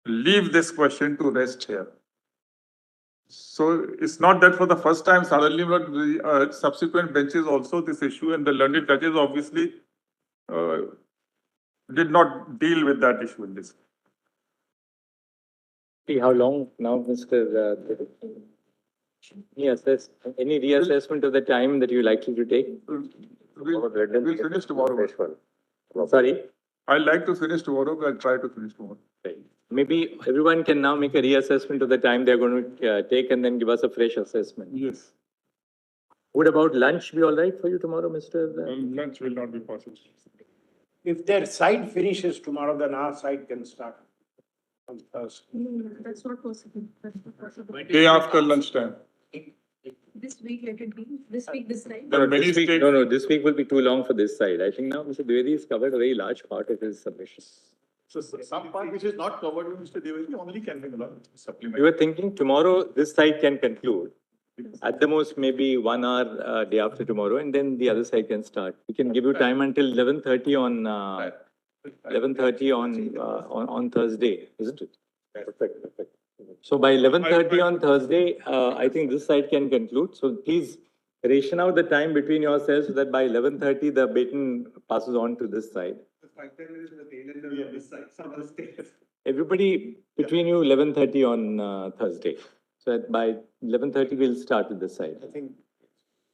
leave this question to rest here. So it's not that for the first time suddenly, but the subsequent benches also this issue, and the learned judges obviously did not deal with that issue in this. How long now, Mr. Any reassessment of the time that you're likely to take? We'll finish tomorrow. Sorry? I'd like to finish tomorrow. I'll try to finish tomorrow. Maybe everyone can now make a reassessment of the time they're going to take and then give us a fresh assessment. Yes. Would about lunch be all right for you tomorrow, Mr.? Lunch will not be possible. If their side finishes tomorrow, then our side can start on Thursday. No, that's not possible. That's not possible. Day after lunchtime. This week, let it be. This week, this time. There are many states. No, this week will be too long for this side. I think now Mr. Dwivedi has covered a very large part of his submission. So some part which is not covered with Mr. Dwivedi only can be supplemented. We were thinking tomorrow, this side can conclude. At the most, maybe 1 hour day after tomorrow, and then the other side can start. We can give you time until 11:30 on 11:30 on Thursday, isn't it? Perfect. So by 11:30 on Thursday, I think this side can conclude. So please ration out the time between yourselves so that by 11:30 the baton passes on to this side. Everybody between you 11:30 on Thursday. So that by 11:30 we'll start with this side. I think,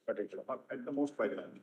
at the most by 11.